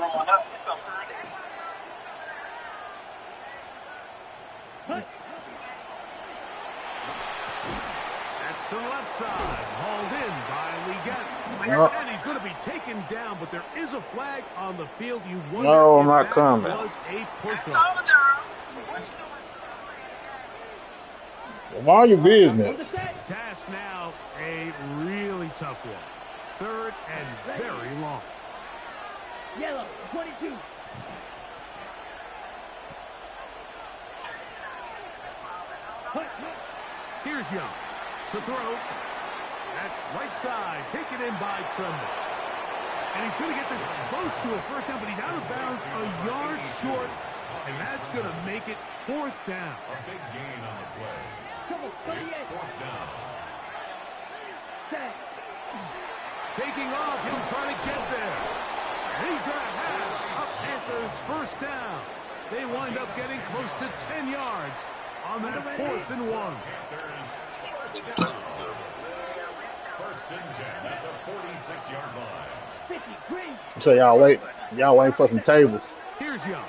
That's to the left side. Hauled in by Leggett. Nope. And he's going to be taken down, but there is a flag on the field. You wonder No, if I'm not that coming. was a push-up. Mind your business. Task now, a really tough one. 3rd and very long. Yellow, 22. Here's Young to throw. That's right side, taken in by Tremble. And he's going to get this close to a 1st down, but he's out of bounds a yard short, and that's going to make it 4th down. A big gain on the play. Trouble, 38. It's 4th down. Taking off, he'll try to get there. And he's going to have a Panthers 1st down. They wind up getting close to 10 yards on that 4th and 1. Panthers 1st down. 1st and 10 at the 46-yard line. 53. So y'all wait for some tables. Here's Young.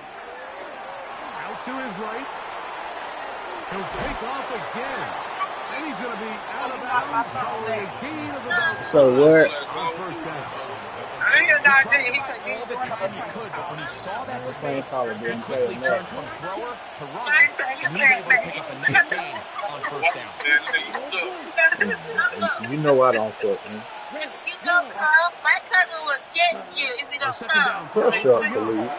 Out to his right. He'll take off again. And he's going to be out of bounds following a gain of about So what? on 1st down. He tried all the time he could, but when he saw that space, he quickly turned from thrower to runner, and he's able to pick up a nice gain on 1st down. You know I don't fuck, man. If you don't come, my cousin will get you if you don't come. Push up, Khalid.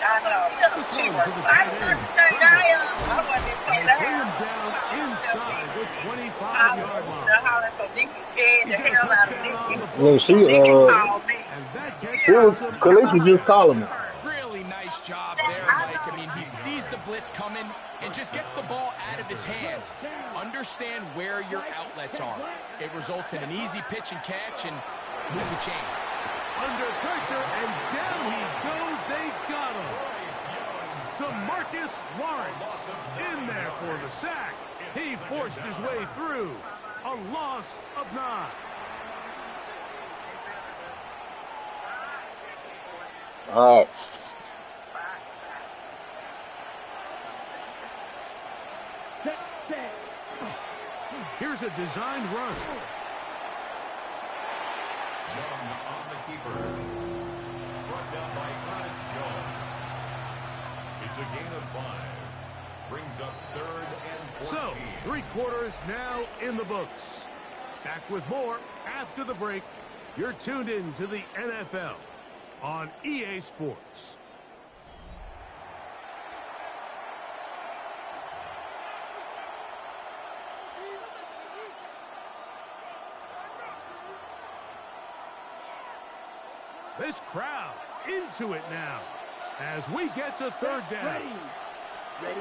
I know. This She one was to the five tight foot end. turn guy up. I wasn't And paying they that. bring him down inside the 25-yard line. Holler so Nikki scared the He's got a hell out of touchdown on Nikki. the Look, she, Nikki called me. And that catch she was, puts him Khalid at was just calling me. Really nice job there, Mike. I mean, he sees the blitz coming and just gets the ball out of his hands. Understand where your outlets are. It results in an easy pitch and catch and move the chains. under pressure, and down he goes. They got him. DeMarcus Lawrence in there for the sack. He forced his way through. A loss of 9. All right. Here's a designed run. Young on the keeper. Brought down by Ernest Jones. It's a gain of 5. Brings up 3rd and 14. So, 3 quarters now in the books. Back with more after the break. You're tuned in to the NFL on EA Sports. This crowd into it now as we get to 3rd down. Ready?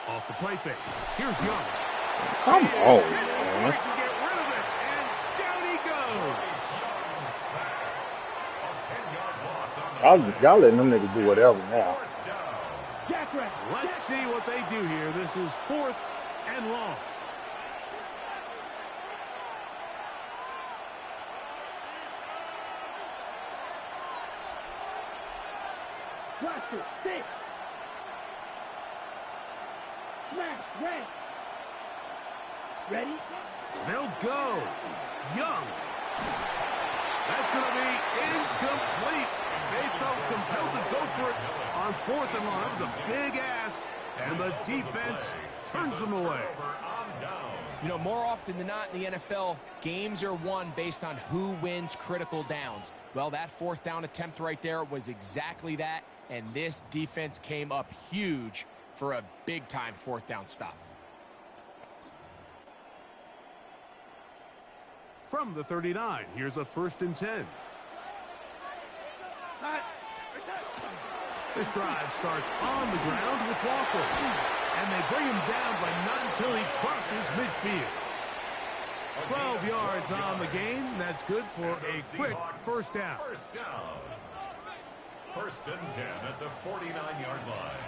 Off the play fake. Here's Young. Come on, He man. can get rid of it, and down he goes. Y'all letting them niggas do whatever now. Let's see what they do here. This is 4th and long. Cluster, 6. Smash, red. Ready? They'll go. Young. That's going to be incomplete. They felt compelled to go for it on 4th and long. That was a big ask, and the defense turns them away. You know, more often than not in the NFL, games are won based on who wins critical downs. Well, that 4th down attempt right there was exactly that, and this defense came up huge for a big-time 4th down stop. From the 39, here's a 1st and 10. This drive starts on the ground with Walker. And they bring him down, but not until he crosses midfield. 12 yards on the game. That's good for a quick 1st down. 1st and 10 at the 49-yard line.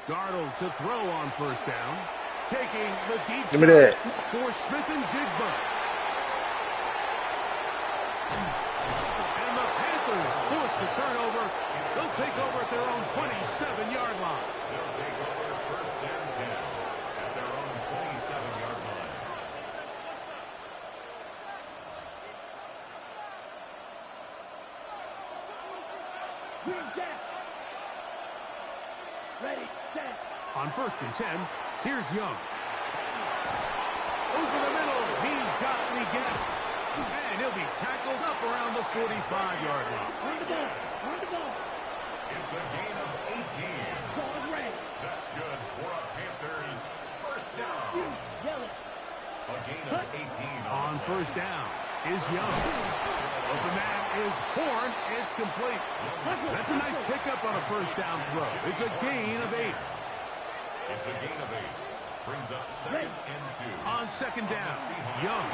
Darnold to throw on 1st down. Taking the deep Give me that. for Smith and Jigba. And the Panthers forced the turnover. They'll take over at their own 27-yard line. They'll take over 1st and 10 at their own 27-yard line. Ready, set. On 1st and 10, here's Young. Over the middle, he's got Leggett. And he'll be tackled up around the 45-yard line. On the ball, on the ball. It's a gain of 18. Ball red. That's good for a Panthers 1st down. Yellow. A gain of 18 On 1st down is Young. Open man is Horn. It's complete. That's a nice pickup on a 1st down throw. It's a gain of 8. It's a gain of 8. Brings up 2nd and 2. On 2nd down, Young.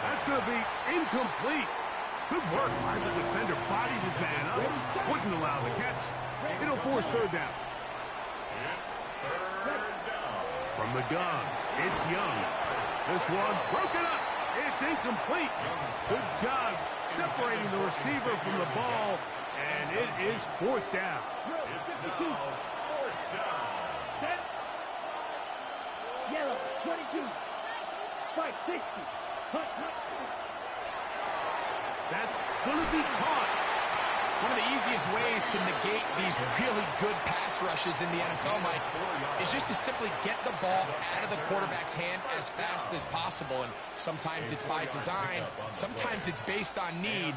That's going to be incomplete. Good work by the defender. Bodied his man up. Wouldn't allow the catch. It'll force 3rd down. It's 3rd down. From the gun, it's Young. This one broken up. It's incomplete. Good job separating the receiver from the ball, and it is 4th down. It's now 4th down. Set. Yellow, 22. Spike, 60. Hut. That's going to be caught. One of the easiest ways to negate these really good pass rushes in the NFL, Mike, is just to simply get the ball out of the quarterback's hand as fast as possible. And sometimes it's by design, sometimes it's based on need.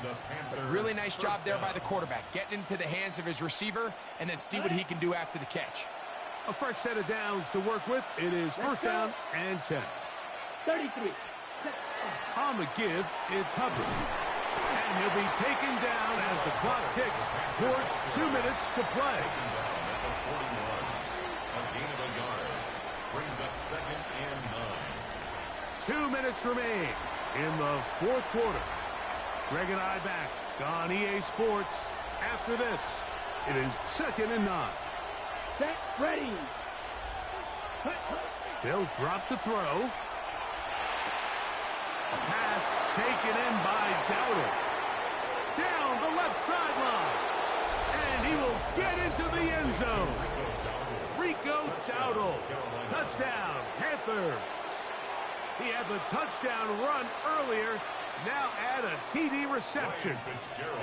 But a really nice job there by the quarterback, getting into the hands of his receiver and then see what he can do after the catch. A fresh set of downs to work with. It is first down and 10. 33. On the give, it's Hubbard. And he'll be taken down as the clock ticks towards 2 minutes to play. A gain of a yard. Brings up second and 9. 2 minutes remain in the fourth quarter. Greg and I back on EA Sports. After this, it is second and 9. Set, ready. They'll drop to throw. A pass taken in by Dowdle. Down the left sideline. And he will get into the end zone. Rico Dowdle. Touchdown, Panthers. He had the touchdown run earlier. Now add a TD reception.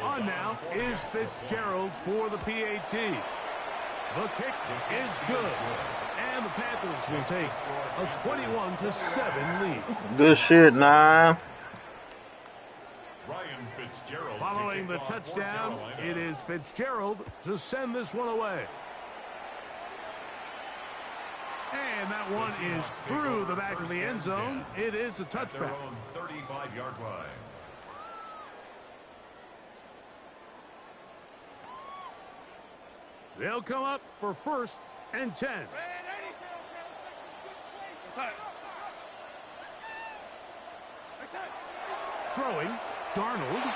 On now is Fitzgerald for the PAT. The kick is good. And the Panthers will take a 21-7 lead. Good shit, nah. Following the touchdown, it is Fitzgerald to send this one away. And that one is through the back of the end zone. It is a touchback. 35-yard line. They'll come up for first and 10. Throwing, Darnold.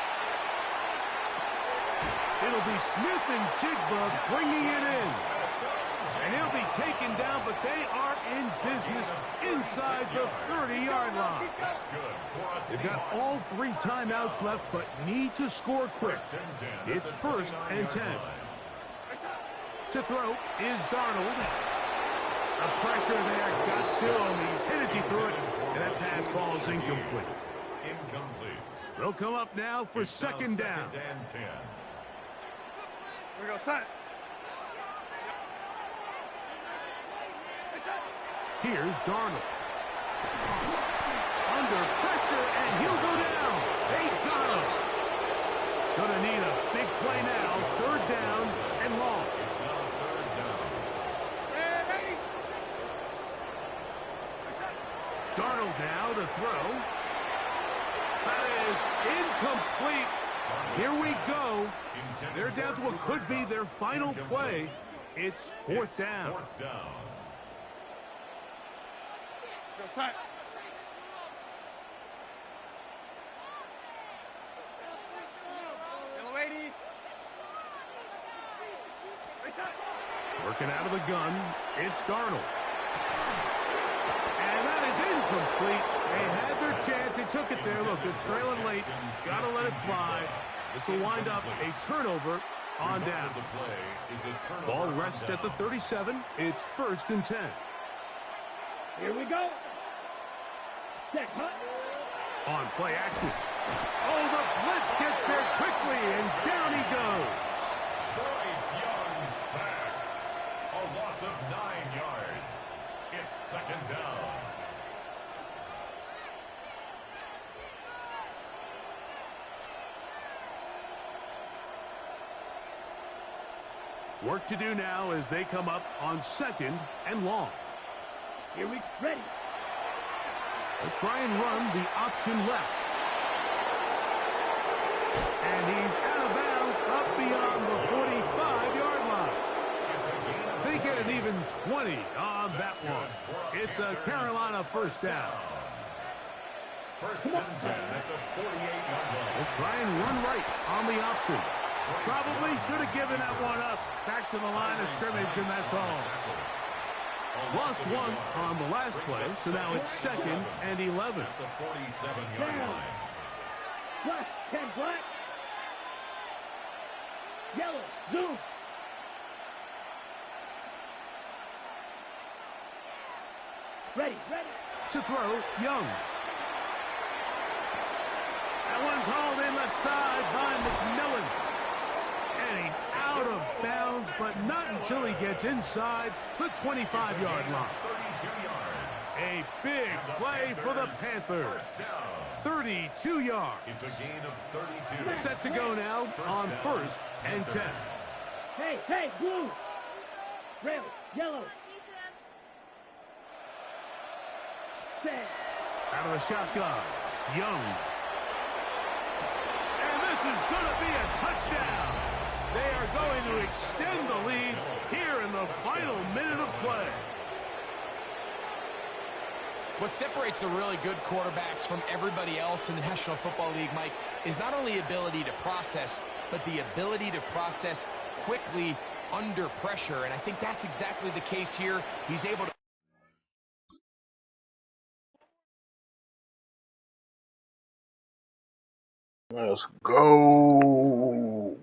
It'll be Smith and Jigba bringing it in. And he'll be taken down, but they are in business inside the 30-yard line. They've got all 3 timeouts left, but need to score quick. It's first and 10. To throw is Darnold. The pressure there got to him. He's hit as he threw it, and that pass ball is incomplete. They'll come up now for second down. Here we go, son. Here's Darnold. Under pressure, and he'll go down. They got him. Gonna need a big play now. Third down and long. It's now third down. Darnold now to throw. That is incomplete. Here we go. They're down to what could be their final play. It's fourth down. Go, son. Yellow 80. Working out of the gun, it's Darnold. And that is incomplete. They had their chance. They took it there. Look, they're trailing late. Got to let it fly. This will wind up a turnover on down. Ball rests at the 37. It's first and 10. Here we go. Check, huh? On play action. Oh, the blitz gets there quickly, and down he goes. Bryce Young sacked. A loss of 9 yards. It's second down. Work to do now as they come up on second and long. Here we ready. They'll try and run the option left. And he's out of bounds up beyond the 45-yard line. They get an even 20 on that one. It's a Carolina first down. First and 10 at the 48-yard line. They'll try and run right on the option. Probably should have given that one up. Back to the line of scrimmage, and that's all. Lost one on the last play, so now it's second and 11. At the 47-yard line. Black, 10 black. Yellow, zoom. Ready, ready. To throw, Young. That one's hauled in left side by McMillan. Out of bounds, but not until he gets inside the 25-yard line. 32 yards. A big play for the Panthers. 32 yards. It's a gain of 32. Set to go now on 1st and 10. Hey, hey, blue. Red, yellow. Set. Out of the shotgun, Young. And this is going to be a touchdown. They are going to extend the lead here in the final minute of play. What separates the really good quarterbacks from everybody else in the National Football League, Mike, is not only ability to process, but the ability to process quickly under pressure. And I think that's exactly the case here. He's able to... Let's go.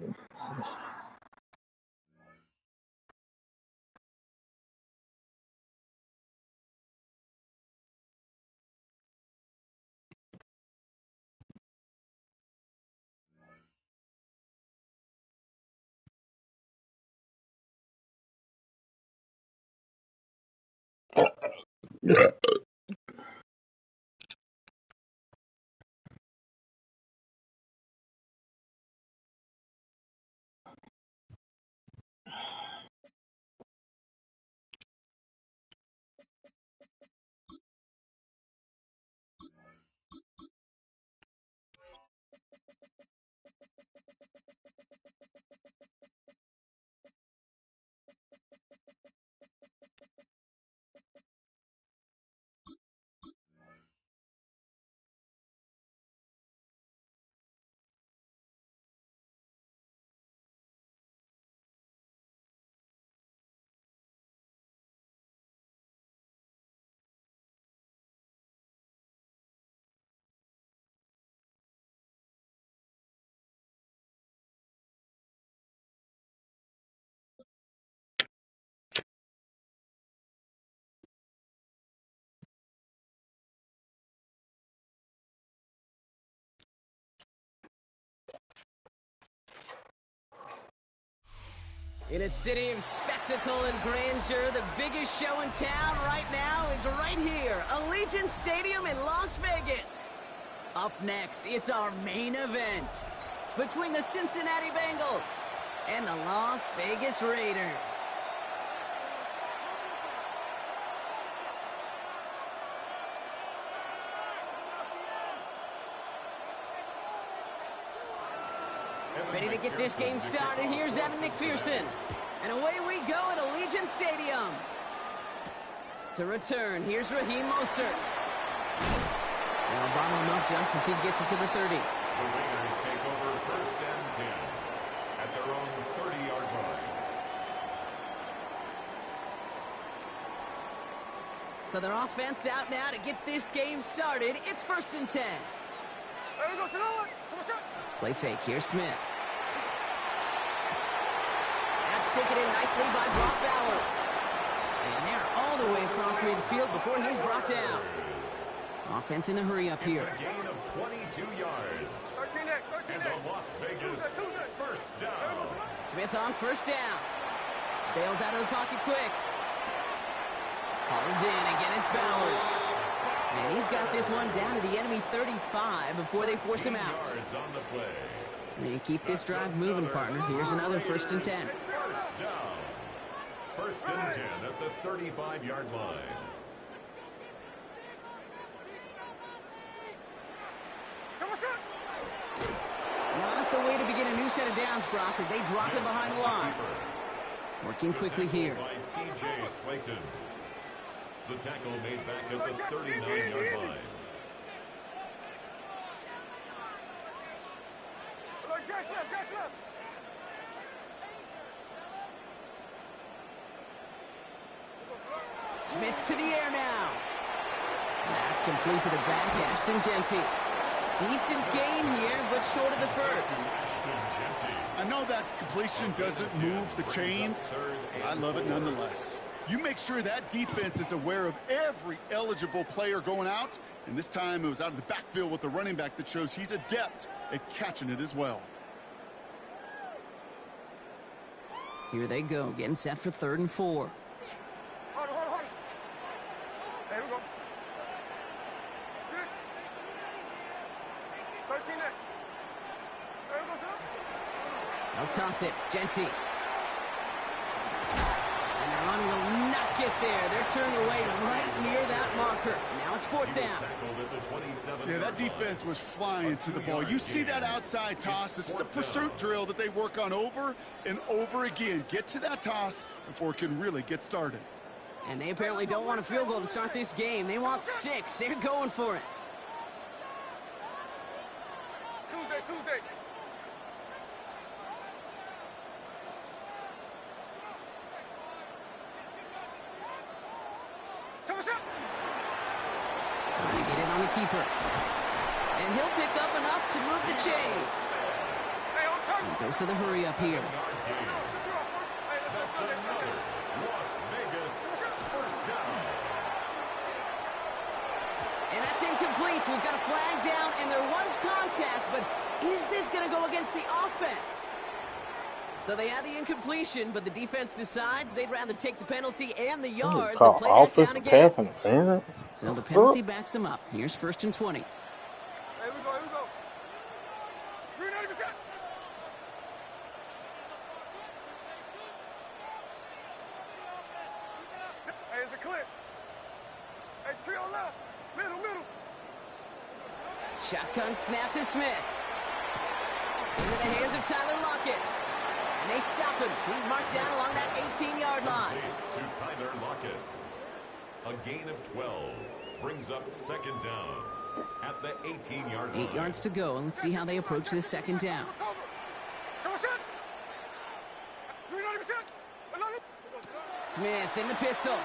In a city of spectacle and grandeur, the biggest show in town right now is right here, Allegiant Stadium in Las Vegas. Up next, it's our main event between the Cincinnati Bengals and the Las Vegas Raiders. Ready to get this game started. Here's Evan McPherson. And away we go at Allegiant Stadium. To return, here's Raheem Mostert. Now bottle him up just as he gets it to the 30. The Raiders take over 1st and 10 at their own 30-yard line. So their offense out now to get this game started. It's 1st and 10. Play fake here, Smith. That's taken in nicely by Brock Bowers. And they're all the way across midfield before he's brought down. Offense in the hurry up here. It's a gain of 22 yards. And the Las Vegas 1st down. Smith on 1st down. Bails out of the pocket quick. Hauled in. Again, it's Bowers. And he's got this one down to the enemy 35 before they force him out. Yards on the play. And keep this drive moving, partner. Here's another 1st and 10. 1st down. 1st and 10 at the 35-yard line. Not the way to begin a new set of downs, Brock, as they drop him behind the line. Working quickly here. By T.J. Slayton. The tackle made back at the 39-yard line. Smith to the air now. That's complete to the back, Ashton Genty. Decent gain here, but short of the first. I know that completion doesn't move the chains, but I love it nonetheless. You make sure that defense is aware of every eligible player going out, and this time it was out of the backfield with the running back that shows he's adept at catching it as well. Here they go, getting set for 3rd and 4. Hold on. There we go. 13 there. There we go, sir. They'll toss it. Genty. And the run will not get there. They're turning away right near that marker. Now it's 4th down. Yeah, that defense was flying to the ball. You see that outside toss. This is a pursuit drill that they work on over and over again. Get to that toss before it can really get started. And they apparently don't want a field goal to start this game. They want 6. They're going for it. Tuesday. Trying to get it on the keeper. And he'll pick up enough to move the chains. And dose of the hurry up here. That's another Las Vegas first down. And that's incomplete. We've got a flag down, and there was contact, but is this going to go against the offense? So they had the incompletion, but the defense decides they'd rather take the penalty and the yards and play that down again. So the penalty backs them up. Here's 1st and 20. Here we go. 390%. Hey, it's a clip. Hey, trio left. Middle. Shotgun snap to Smith. Into the hands of Tyler Lockett. And they stop him. He's marked down along that 18-yard line. To Tyler Lockett. A gain of 12 brings up 2nd down at the 18-yard line. 8 yards to go, and let's see how they approach this 2nd down. Smith in the pistol.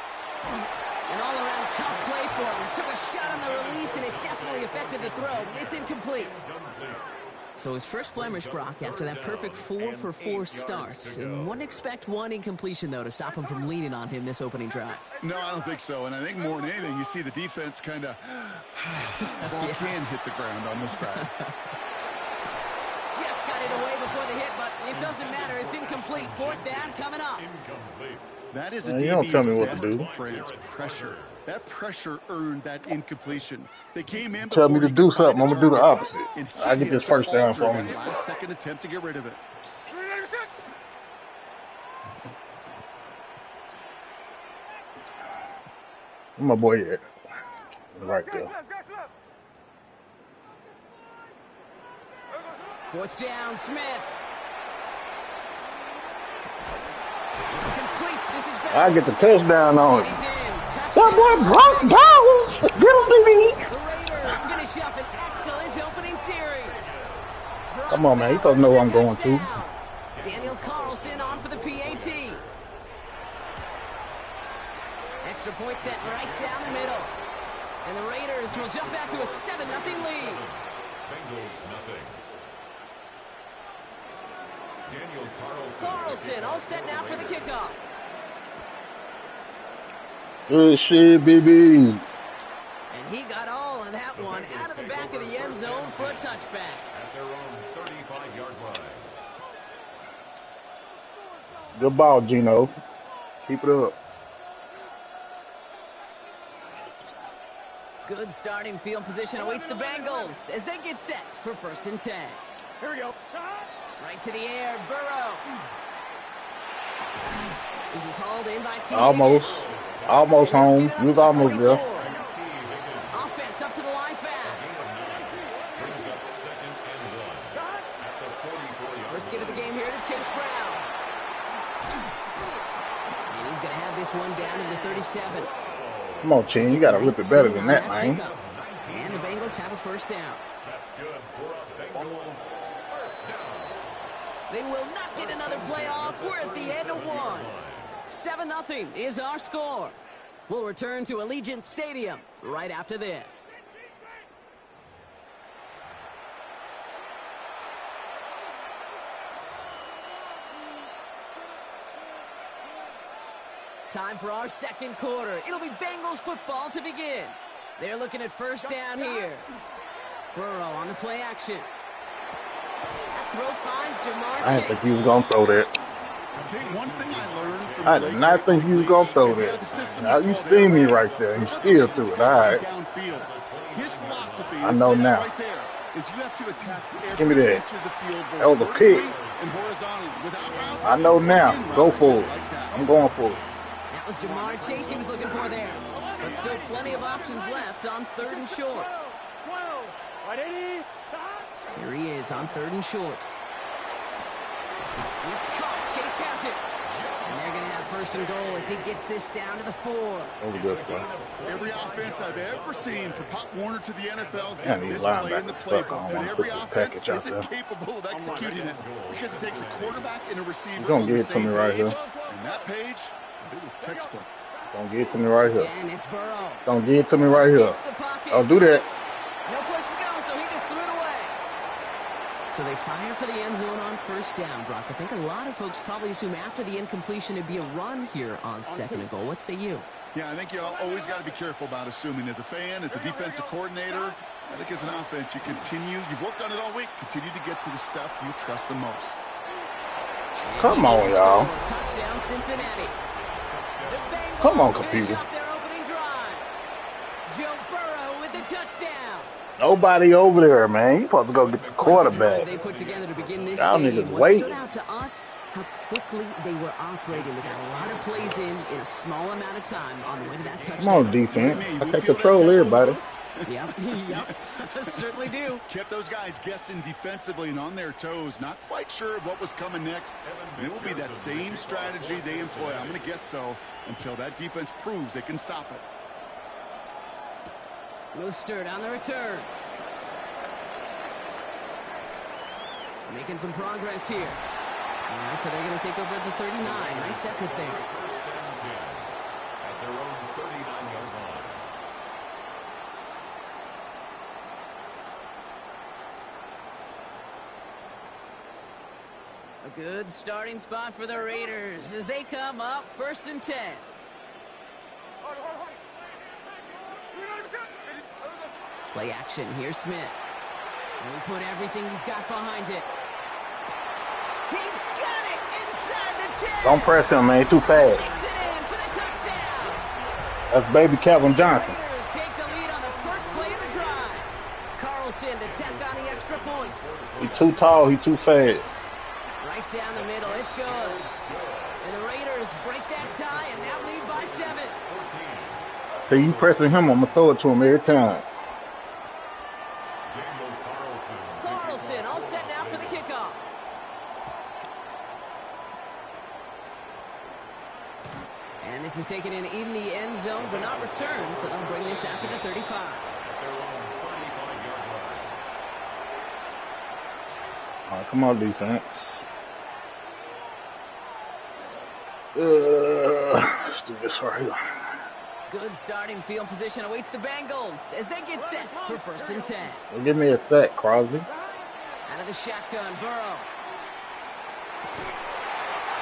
An all-around tough play for him. Took a shot on the release, and it definitely affected the throw. It's incomplete. So his first blemish, Brock, after that perfect 4-for-4 start. And wouldn't expect one incompletion, though, to stop him from leaning on him this opening drive. No, I don't think so. And I think more than anything, you see the defense kind of ball can hit the ground on this side. Just got it away before the hit, but it doesn't matter. It's incomplete. 4th down coming up. That is a DB's best friend's pressure. That pressure earned that incompletion. They came in. Tell me to do something, I'm going to do the opposite. I get this 1st down for me. Last second attempt to get rid of it. Where my boy at? Right there. 4th down, Smith. It's complete. This is better. I get the touchdown on it. That boy Brock Bowles. Get him, baby. The Raiders finish up an excellent opening series. Come on, man. You supposed to know where I'm going to. Daniel Carlson on for the PAT. Extra point set right down the middle. And the Raiders will jump back to a 7-0 lead. Bengals nothing. Daniel Carlson all set now for the kickoff. Good shit, baby. And he got all of that one out of the back of the end zone for a touchback. At their own 35-yard line. Good ball, Gino. Keep it up. Good starting field position awaits the Bengals as they get set for 1st and 10. Here we go. Right to the air, Burrow. This is hauled in by T. Almost home. You was almost there. Offense up to the line fast. First get of the game here to Chase Brown. And he's going to have this one down to the 37. Come on, Chin. You got to rip it better than that, man. And the Bengals have a 1st down. That's good for a Bengals first down. They will not get another playoff. We're at the end of one. 7-0 is our score. We'll return to Allegiant Stadium right after this. Time for our 2nd quarter. It'll be Bengals football to begin. They're looking at 1st down here. Burrow on the play action. That throw finds Jamar Chase. I didn't think he was going to throw that. Okay, one thing I learned from I did not think you was gonna throw that. Now you see me right there. You still threw it. All right. His philosophy, I know now. right there, is you have to attack Give me every that. inch of the field, That was a pick. and horizontally, without routes. I know now. Go for it. I'm going for it. That was Jamar Chase he was looking for there. But still plenty of options left on 3rd and short. Here he is on 3rd and short. It's caught. Chase has it. And they're going to have 1st and goal as he gets this down to the 4. That was a good play. Every offense I've ever seen from Pop Warner to the NFL's Yeah, got these this play in the linebackers suck. playbook, I don't but want to every put the offense package out isn't there. capable of executing it because it takes a quarterback and a receiver You're gonna on get the it to same me right page, here. and that page, it was textbook. Don't get it to me right here. And it's Burrow. Don't get it to me right here. Don't do that. No place to go, so he just threw it away. So they fire for the end zone on 1st down, Brock. I think a lot of folks probably assume after the incompletion it'd be a run here on 2nd and goal. What say you? Yeah, I think you always got to be careful about assuming. As a fan, as a defensive coordinator, I think as an offense, you've worked on it all week. Continue to get to the stuff you trust the most. Come on, y'all. Touchdown, Cincinnati. Come on, computer. Their opening drive. Joe Burrow with the touchdown. Nobody over there, man. You supposed to go get the quarterback. They put together to begin this Y'all game. niggas What wait. stood out to us, how quickly they were operating. They got a lot of plays in a small amount of time on the way to that touchdown. Come on, defense. I can control everybody. Yep, certainly do. Kept those guys guessing defensively and on their toes, not quite sure of what was coming next. And it will be that same strategy they employ. I'm going to guess so until that defense proves they can stop it. Mostert on the return. Making some progress here. All right, so they're going to take over at the 39. Nice effort there. At their own 39-yard line. A good starting spot for the Raiders as they come up 1st and 10. Play action. Here's Smith. And we put everything he's got behind it. He's got it inside the 10. Don't press him, man. He's too fast. Kicks it in for the touchdown. That's baby Calvin Johnson. Raiders take the lead on the first play of the drive. Carlson to tack on the extra points. He's too tall. He's too fast. Right down the middle. It's good. And the Raiders break that tie and now lead by 7. See, you pressing him, I'm going to throw it to him every time. Carlson all set now for the kickoff. And this is taken in the end zone, but not returned, so they'll bring this out to the 35. All right, come on, defense. Let's do this right here. Good starting field position awaits the Bengals as they get set for 1st and 10. Well, give me a sack, Crosby. Out of the shotgun, Burrow.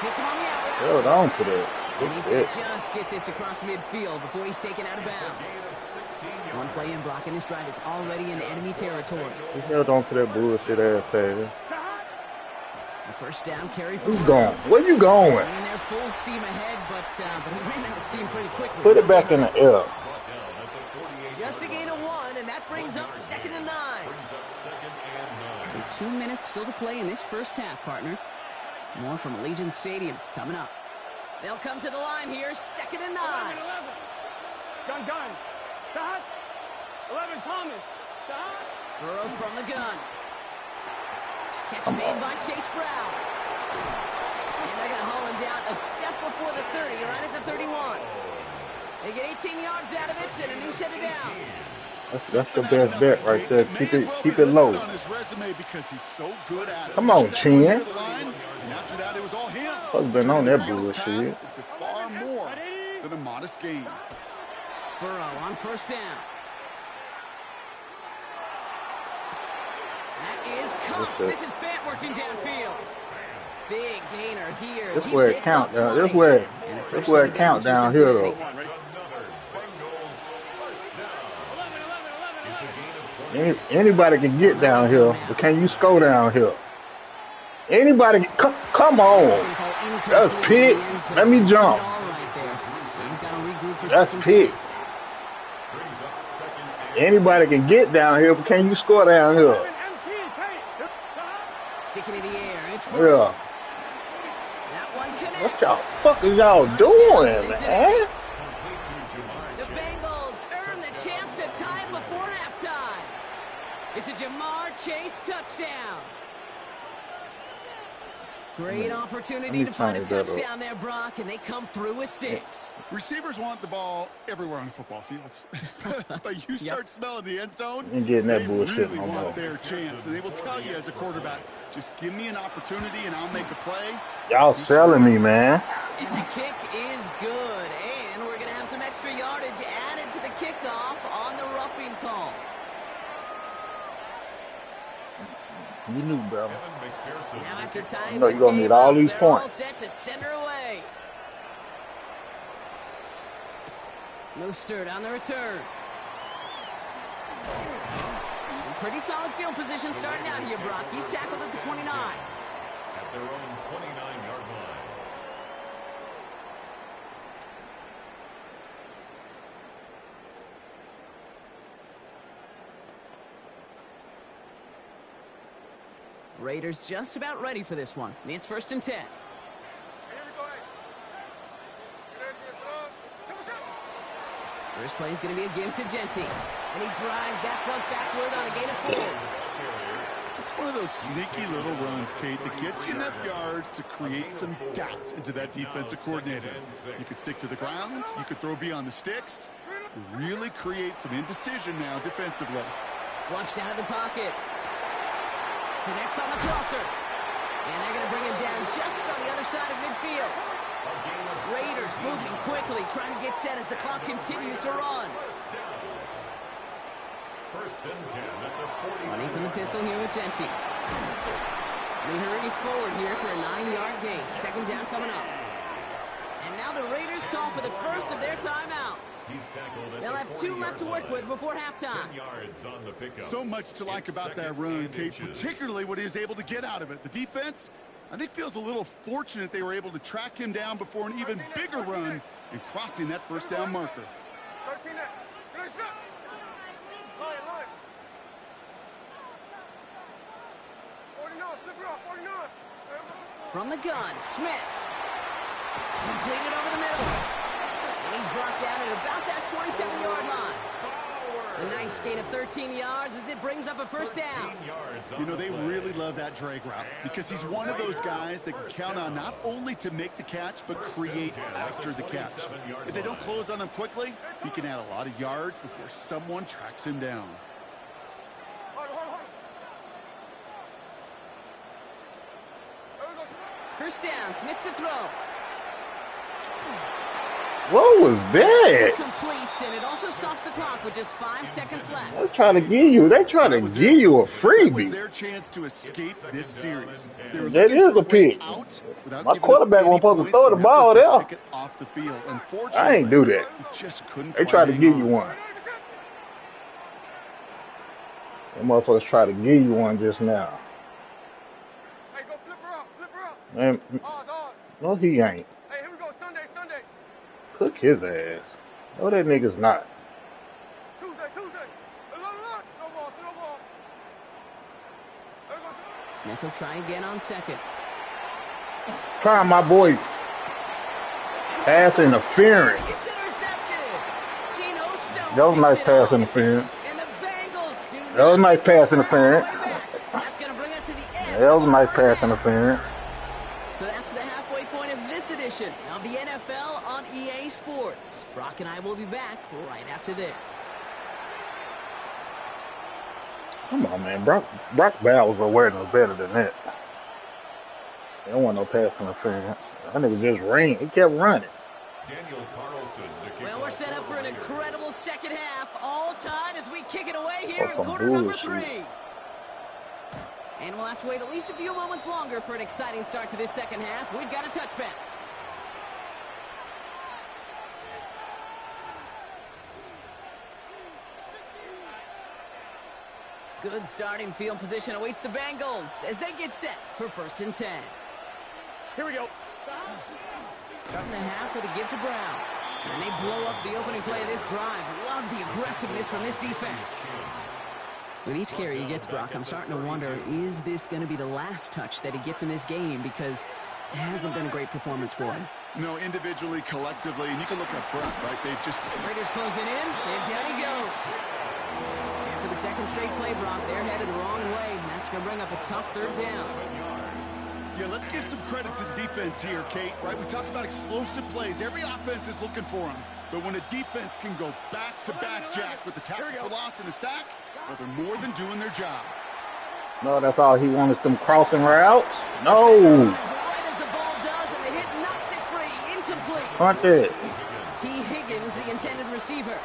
Hits him on the outlet. Held on to that. And he's going to just get this across midfield before he's taken out of bounds. One play in blocking this drive is already in enemy territory. He held on to that bullshit ass pass. The 1st down carry for Who's going? Where you going? And they're full steam ahead, but he ran out of steam pretty quickly. Put it back in the air. Just a gain of 1, and that brings up 2nd and 9. So 2 minutes still to play in this first half, partner. More from Allegiant Stadium coming up. They'll come to the line here, 2nd and 9. 11. Gun. Stop. 11, Thomas. Stop. Burrow from the gun. Catch made by Chase Brown. And they're going to haul him down a step before the 30, right at the 31. They get 18 yards out of it and a new set of downs. That's the best bet right there. Keep it low. Come on, Chin. What's been on that bullshit? It's far more than a modest gain. Burrow on 1st down. That is Cox. This is Fant working downfield. Big gainer here. This where it count down. This where it count down here though. Anybody can get down here, but can you score down here? Anybody, come on. That's pick. Let me jump. That's pick. Anybody can get down here, but can you score down here? Sticking in the air. It's yeah. That one connects. What the fuck is y'all doing, man? The Bengals earn the chance to tie before halftime. It's a Jamar Chase touchdown. Great opportunity to find a touchdown there, Brock, and they come through with 6. Receivers want the ball everywhere on the football field. But you start smelling the end zone, they really want their chance. And they will tell you as a quarterback, just give me an opportunity and I'll make a play. Y'all selling me, man. And the kick is good. And we're going to have some extra yardage added to the kickoff on the roughing call. You knew, bro. Now after tying you're going to need all these points. All set to center away. Mostert on the return. Pretty solid field position starting out here, Brock. He's tackled at the 29. At their own 29-yard line. Raiders just about ready for this one. It's 1st and 10. First play is going to be a give to Jency. And he drives that front backward on a gain of 4. It's one of those sneaky little runs, Kate, that gets you enough yards to create some doubt into that defensive coordinator. You could stick to the ground. You could throw beyond the sticks. Really create some indecision now defensively. Flushed out of the pocket. Connects on the crosser. And they're going to bring him down just on the other side of midfield. Raiders moving quickly, trying to get set as the clock continues to run. First and 10 at the 40. Running from the pistol here with Jency. He hurries forward here for a 9-yard gain. 2nd down coming up. And now the Raiders call for the first of their timeouts. They'll have 2 left to work with before halftime. 10 yards on the pickup. So much to like about that run, Kate, particularly what he was able to get out of it. The defense, I think, feels a little fortunate they were able to track him down before an even bigger run and crossing that first down marker. From the gun, Smith. Completed over the middle. And he's brought down at about that 27-yard line. A nice gain of 13 yards as it brings up a first down. You know, they really love that drag route because he's one of those guys that can count on not only to make the catch, but create after the catch. If they don't close on him quickly, he can add a lot of yards before someone tracks him down. First down, Smith to throw. What was that? Completes, and it also stops the clock with just 5 seconds left. They try to give you a freebie. That was their chance to escape this series. That is a pick. My quarterback wasn't supposed to throw the ball there. Off the field. I ain't do that. Just couldn't. They tried to give you one. Them motherfuckers tried to give you one just now. Hey, go flip her up. Man, no, he ain't. Hey, here we go, Sunday. Cook his ass. No, that nigga's not. Tuesday. No ball. Smith will try again on 2nd. Try my boy. Pass interference. It's intercepted. Geno Stone. That was nice pass interference. And the Bengals. That was nice pass interference. That's going to bring us to the end. That was nice pass interference. So that's the halfway point of this edition of the NFL on EA Sports. Brock and I will be back right after this. Come on, man. Brock Bowers are wearing no better than that. They don't want no pass interference. That nigga just ran. He kept running. Daniel Carlson. Well, we're set up for an incredible second half. All tied as we kick it away here in quarter number 3. And we'll have to wait at least a few moments longer for an exciting start to this second half. We've got a touchback. Good starting field position awaits the Bengals as they get set for 1st and 10. Here we go. Starting the half with a give to Brown. And they blow up the opening play of this drive. Love the aggressiveness from this defense. With each carry he gets, Brock, I'm starting to wonder, is this going to be the last touch that he gets in this game? Because it hasn't been a great performance for him. No, individually, collectively, and you can look up front, right? They've just... Raiders closing in, and down he goes. And for the second straight play, Brock, they're headed the wrong way, and that's going to bring up a tough third down. Yeah, let's give some credit to the defense here, Kate, right? We talk about explosive plays. Every offense is looking for them. But when a defense can go back-to-back, Jack, with the tackle for loss and a sack, well, they're more than doing their job. No, that's all he wanted, them crossing routes. No. Right as the ball does, and the hit knocks it free. Incomplete. Punt it. T. Higgins, the intended receiver.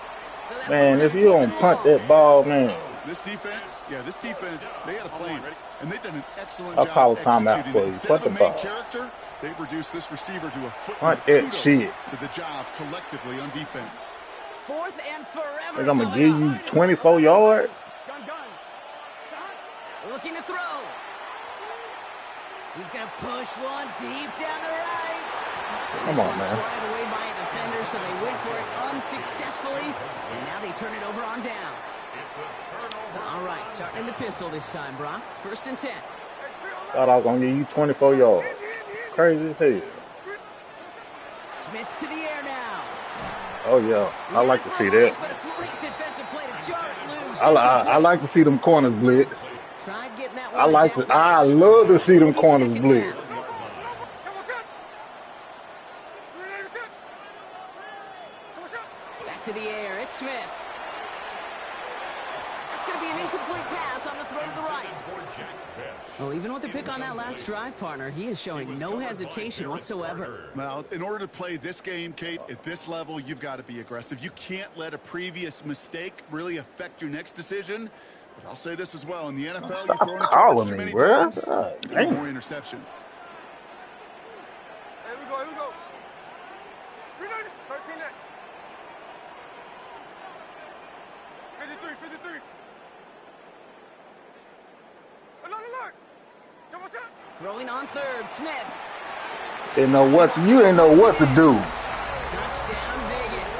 So that Man, if you don't punt that ball, man. This defense, they had a plan. And they've done an excellent I'll job call a timeout executing for it. you. Instead Punt of the a main ball. character, they've reduced this receiver to a footnote. Punt that Kudos shit. to the job collectively on defense. Fourth and forever. I'm going to give you 24 yards. Looking to throw. He's going to push one deep down the right. Come on, man. Slide away by a defender, so they went for it unsuccessfully. And now they turn it over on downs. All right, starting in the pistol this time, Brock. 1st and 10. Thought I was going to give you 24 yards. Crazy as hell. Smith to the air now. Oh, yeah. I like to see that. But a great defensive play to jar it loose. I like to see them corners blitz. Tried getting that one. I love to see them corners blitz. Back to the air. It's Smith. That's going to be an incomplete pass on the throw to the right. Well, even with the pick on that last drive, partner, he is showing no hesitation whatsoever. Well, in order to play this game, Kate, at this level, you've got to be aggressive. You can't let a previous mistake really affect your next decision. But I'll say this as well. In the NFL, you throw in a coverage too many times, you get more interceptions. Here we go. 13 next. 53. Look. Throwing on third, Smith. You ain't know what to do. Touchdown, Vegas.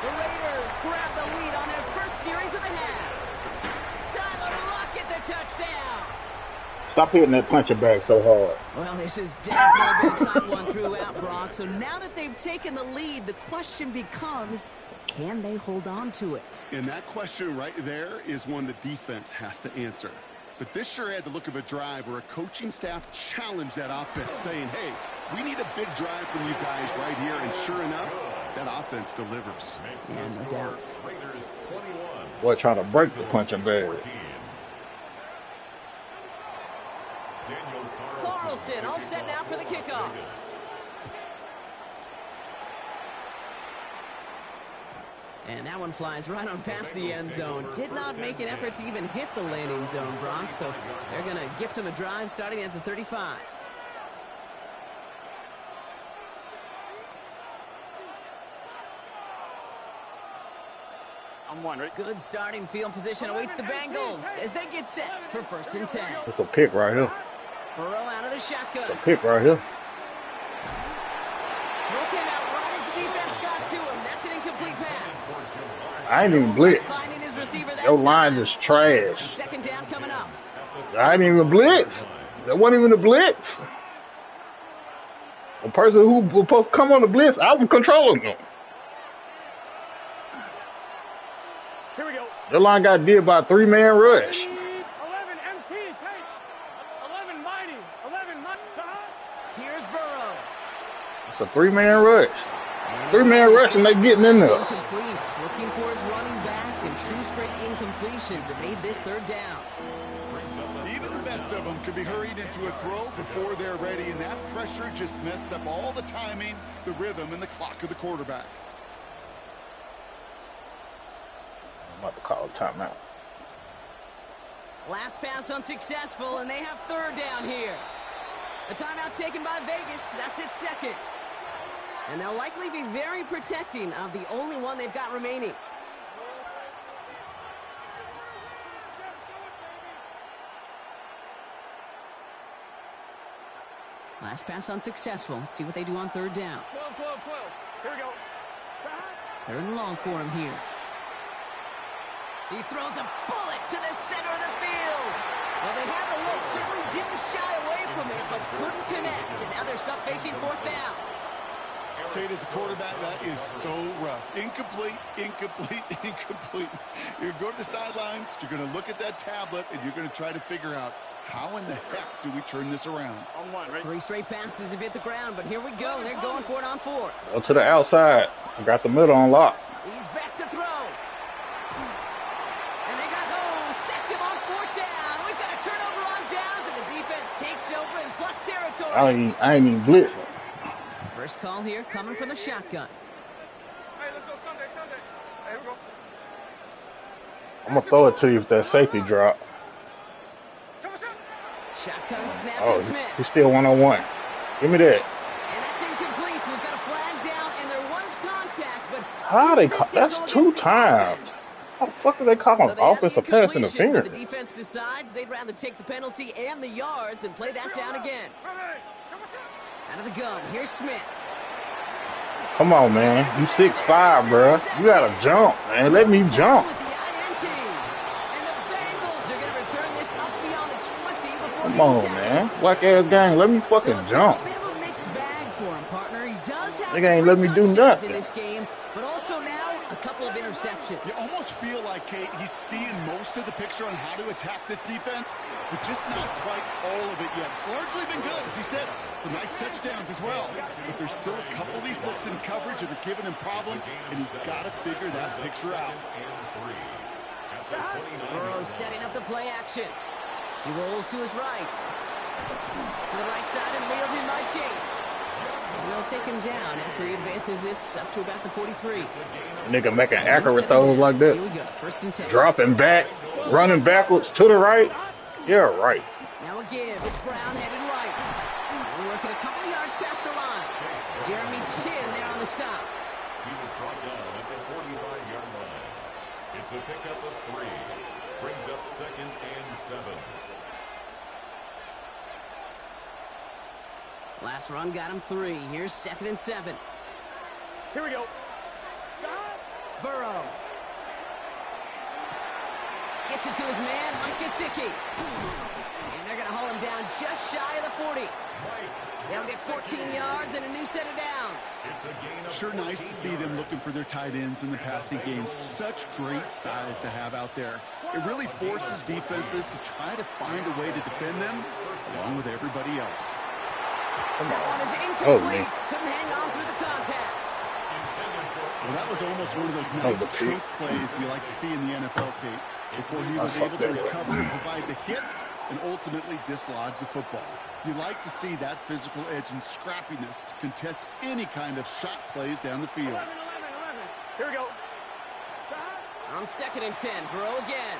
The Raiders grab the lead on their first series of the half. Tyler Lockett, the touchdown. Stop hitting that puncher bag so hard. Well, this is definitely been a tight one throughout, Brock. So now that they've taken the lead, the question becomes, can they hold on to it? And that question right there is one the defense has to answer. But this sure had the look of a drive where a coaching staff challenged that offense, saying, hey, we need a big drive from you guys right here. And sure enough, that offense delivers. Yeah, no doubt. Boy, trying to break the punching bag. Carlson all set now for the kickoff. And that one flies right on past the end zone. Did not make an effort to even hit the landing zone, Brock. So they're going to gift him a drive starting at the 35. I'm one, right? Good starting field position awaits the Bengals as they get set for 1st and 10. It's a pick right here. Burrow out of the shotgun. It's a pick right here. Throw came out right as the defense got to him. That's an incomplete pass. I ain't even blitz. Finding his receiver that Your line time. is trash. Second down coming up. I ain't even blitz. That wasn't even a blitz. The person who was supposed to come on the blitz, I was controlling them. Here we go. Your line got did by a 3-man rush. 11 MT, take. 11 mighty. 11 mighty. Here's Burrow. It's a 3-man rush. 3-man rush and they getting in there. Incompletes. Looking for his running back and true straight incompletions that made this third down. Even the best of them could be hurried into a throw before they're ready, and that pressure just messed up all the timing, the rhythm, and the clock of the quarterback. I'm about to call a timeout. Last pass unsuccessful, and they have third down here. A timeout taken by Vegas. That's its second. And they'll likely be very protecting of the only one they've got remaining. Last pass unsuccessful. Let's see what they do on third down. 12, 12, 12. Here we go. Third and long for him here. He throws a bullet to the center of the field. Well, they had the look, certainly didn't shy away from it, but couldn't connect. And now they're stuck facing fourth down. Kate, as a quarterback, that is so rough. Incomplete, incomplete, incomplete. You're going to go to the sidelines, you're going to look at that tablet, and you're going to try to figure out how in the heck do we turn this around. On one, right? 3 straight passes have hit the ground, but here we go. They're going for it on 4. Go to the outside. I got the middle on lock. He's back to throw. And they got home, sacked him on 4th down. We've got a turnover on downs, and the defense takes over in plus territory. I ain't even blitzing. First call here coming from the shotgun. Hey, let's go Sunday. Hey, here we go. I'm going to throw it to you if that safety drop. Shotgun snap to Oh, Smith. he's still one-on-one. Give me that. And that's incomplete. We've got a flag down, and there was contact, but How they call? That's 2 times. How the fuck do they call him? Offensive pass interference. The defense decides they'd rather take the penalty and the yards and play that down again. Out of the gun, here's Smith. Come on, man. You 6'5", bro. You gotta jump, man. Let me jump. With the INT. And the Bengals are going to return this up beyond the 20 before Come on, man. Black ass gang. Let me fucking jump. A bit of a mixed bag for him, partner. He does have Nigga ain't let me do nothing in this game, but also now a couple of interceptions. You almost feel like, Kate, he's seeing most of the picture on how to attack this defense, but just not quite all of it yet. It's largely been good, as he said. Some nice touchdowns as well. But there's still a couple of these looks in coverage that are giving him problems, and he's got to figure that picture out. Burrow setting up the play action. He rolls to his right. To the right side and wheeled in by Chase. And they'll take him down after he advances this up to about the 43. Nigga making accurate throws like that. Here we go, 1st and 10. Dropping back, running backwards to the right. Yeah, right. Now a give. It's Brown headed right. We're working a couple of yards past the line. Jeremy Chin there on the stop. He was brought down at the 45-yard line. It's a pickup of 3. Brings up 2nd and 7. Last run got him 3. Here's 2nd and 7. Here we go. Burrow. Gets it to his man, Mike Gesicki. And they're going to haul him down just shy of the 40. They'll get 14 yards and a new set of downs. Sure nice to see them looking for their tight ends in the passing game. Such great size to have out there. It really forces defenses to try to find a way to defend them along with everybody else. That one is incomplete. Couldn't hang on through the contact. Well, that was almost one of those nice choke plays you like to see in the NFL, Kate, before he was able to recover and provide the hit and ultimately dislodge the football. You like to see that physical edge and scrappiness to contest any kind of shot plays down the field. 11. Here we go. On 2nd and 10, Burrow again.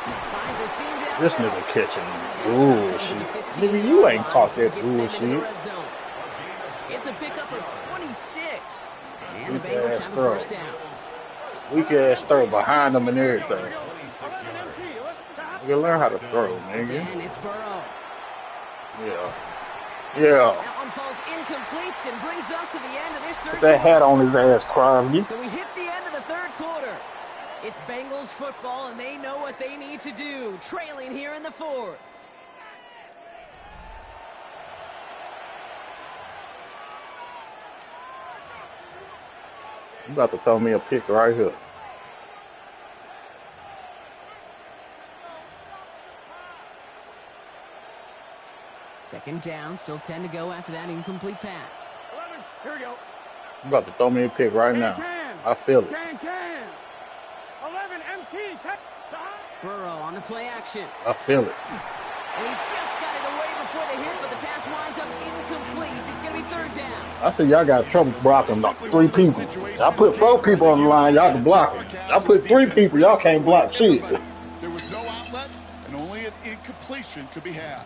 Finds a seam down. This nigga catching bullshit. Nigga, you ain't caught that bullshit. It's a pickup of 26. And the Bengals have a 1st down. Weak ass throw behind them and everything. You learn how to throw, nigga. And it's Burrow. Yeah. That one falls incomplete and brings us to the end of this third Put that quarter. hat on his ass, Crosby. So we hit the end of the 3rd quarter. It's Bengals football, and they know what they need to do, trailing here in the 4th. You about to throw me a pick right here. Second down, still 10 to go after that incomplete pass. 11. Here we go. You about to throw me a pick right now. I feel it. 11 MT. Burrow on the play action. I feel it. And he just got it away before the hit, but the pass winds up incomplete. It's going to be 3rd down. I said y'all got trouble blocking like 3 people. I put 4 people on the line, y'all can block it. I put 3 people, y'all can't block shit. There was no outlet, and only an incompletion could be had.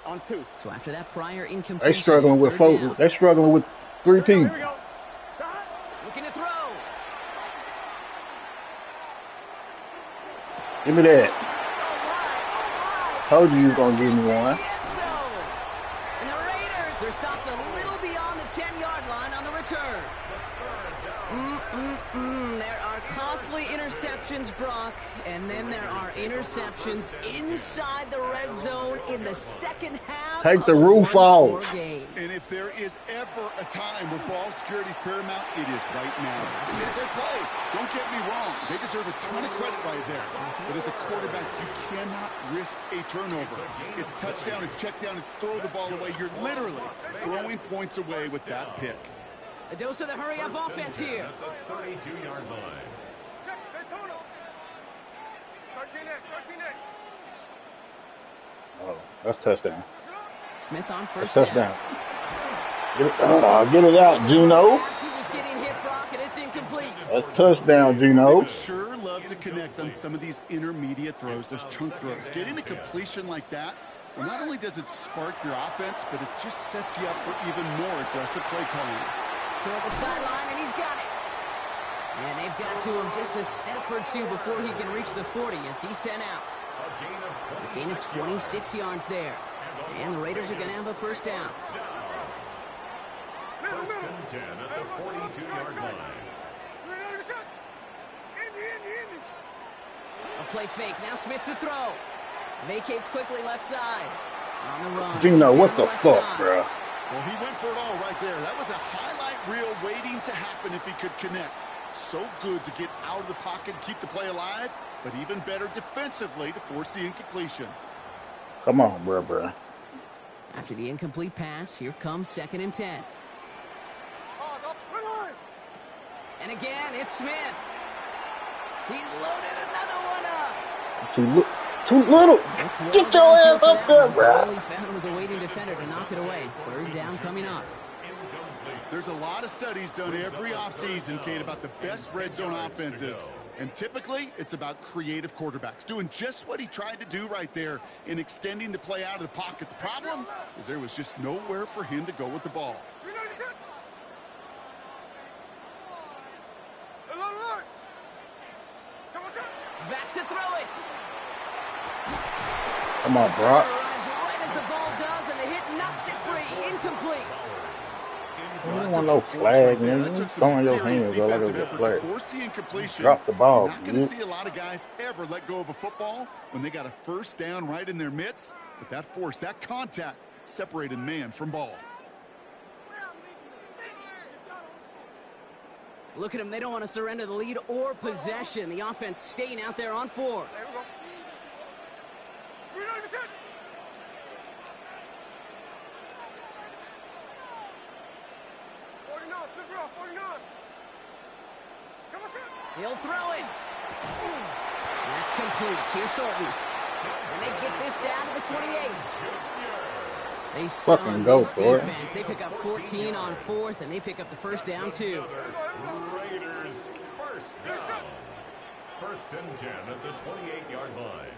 On 2. So after that prior incompletion, They struggling with 4. They struggling with 3 people. Here we go. Looking to throw. Give me that. Oh Told you were going to give me one. And the Raiders are stopped a little beyond the 10-yard line on the return. There are costly interceptions, Brock, and then there are interceptions inside the red zone in the second half. Take the roof off. And if there is ever a time where ball security is paramount, it is right now. It's a great play. Don't get me wrong. They deserve a ton of credit right there. But as a quarterback, you cannot risk a turnover. It's touchdown, it's check down, it's throw the ball away. You're literally throwing points away with that pick. A dose of the hurry-up offense here. At the 32-yard line. Check, total. 13X. Oh, that's touchdown. Smith on first touchdown. Get it out, Gino. He was getting hit, Brock, and it's incomplete. That's touchdown, Gino. They would sure love to connect on some of these intermediate throws, those chunk throws. Getting a completion like that, well, not only does it spark your offense, but it just sets you up for even more aggressive play calling. Toward the sideline, and he's got it. And they've got to him just a step or two before he can reach the 40 as he's sent out. A gain of 26 yards there. And the Raiders are going to have a first down. First and 10 at the 42-yard line. A play fake. Now Smith to throw. Vacates quickly left side. On the run. Gino, what the fuck, bro? Well, he went for it all right there. That was a highlight reel waiting to happen if he could connect. So good to get out of the pocket and keep the play alive, but even better defensively to force the incompletion. Come on, bro. After the incomplete pass, here comes 2nd and 10. And again, it's Smith. He's loaded another one up. Too little. Get your ass up there, bro. All he found was a waiting defender to knock it away. Third down coming up. There's a lot of studies done every offseason, Kate, about the best red zone offenses. And typically, it's about creative quarterbacks doing just what he tried to do right there in extending the play out of the pocket. The problem is there was just nowhere for him to go with the ball. Back to throw it. Come on, Brock. Right as the ball does, and the hit knocks it free. Incomplete. You don't want no flag, man. You throwing your hands like a flag. Drop the ball. You're not going to see a lot of guys ever let go of a football when they got a first down right in their midst. But that force, that contact, separated man from ball. Look at them. They don't want to surrender the lead or possession. The offense staying out there on 4. He'll throw it. That's complete. Here's Thornton. And they get this down to the 28. They fucking go for it. They pick up 14 on 4th, and they pick up the first down, too. Raiders first down. First and 10 at the 28-yard line.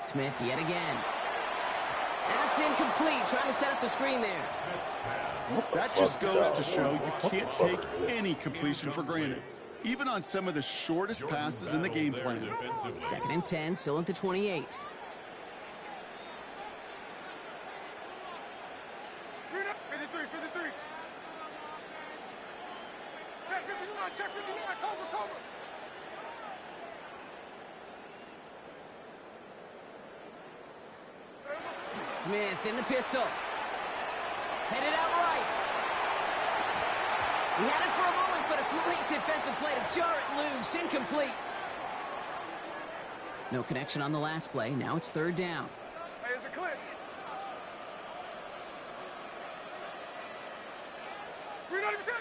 Smith yet again. That's incomplete. Trying to set up the screen there. That just goes to show you can't take any completion for granted, even on some of the shortest passes in the game plan. 2nd and 10, still at the 28. Check 59, cover. Smith in the pistol. Headed out right. He had it for a moment, but a great defensive play to jar it loose. Incomplete. No connection on the last play. Now it's 3rd down. Hey, there's a clip. We're not even set.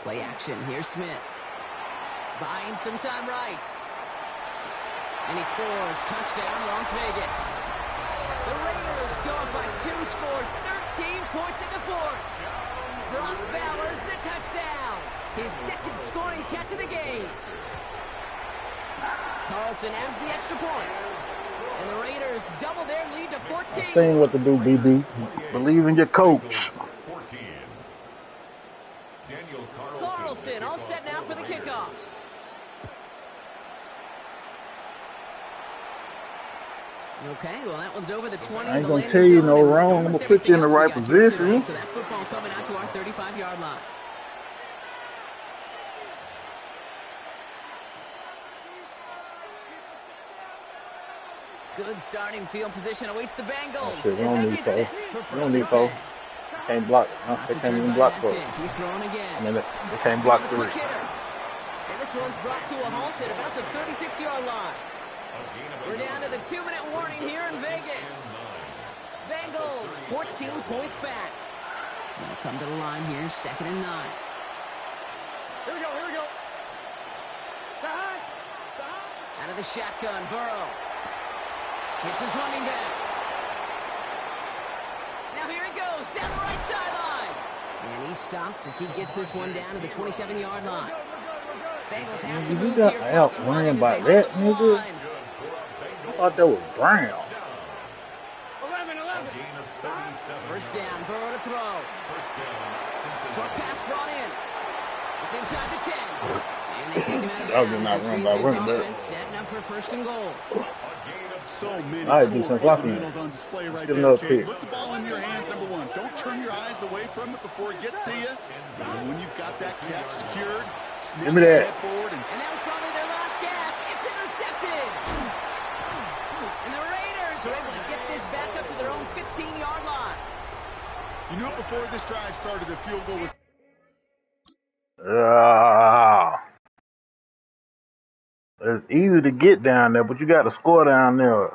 Play action. Here's Smith. Buying some time right. And he scores. Touchdown, Las Vegas. The Raiders go up by 2 scores. 13 points in the 4th. Brock Bowers the touchdown. His 2nd scoring catch of the game. Carlson adds the extra point. And the Raiders double their lead to 14. I'm saying what to do, BB. Believe in your coach. Carlson all set now for the kickoff. Okay, well, that one's over the 20. I ain't going to tell you no wrong. I'm going to put you in the right position. So that football coming out to our 35-yard line. Good starting field position awaits the Bengals. We don't need Cole. We don't need Cole. They can't block. They can't even block for it. He's throwing again. I mean, they can't block the reach. And this one's brought to a halt at about the 36-yard line. We're down to the 2-minute warning here in Vegas. Bengals, 14 points back. They'll come to the line here, 2nd and 9. Here we go, here we go. Out of the shotgun, Burrow. Hits his running back. Now here he goes, down the right sideline. And he's stopped as he gets this one down to the 27-yard line. Bengals have to move here. You got out worrying about that, nigga? I thought that was Brown. 11. First down, Burrow to throw. Short pass brought in. It's inside the 10. And they take him out of bounds. Not run by running back. Setting up for 1st and goal. So many cool fundamentals on display right there, kid. Put the ball in your hands, number one. Don't turn your eyes away from it before it gets to you. And when you've got that catch secured, snap me that. head forward. And that was probably their last gasp. It's intercepted. And the Raiders are able to get this back up to their own 15-yard line. You knew it before this drive started. The field goal was... It's easy to get down there, but you got to score down there.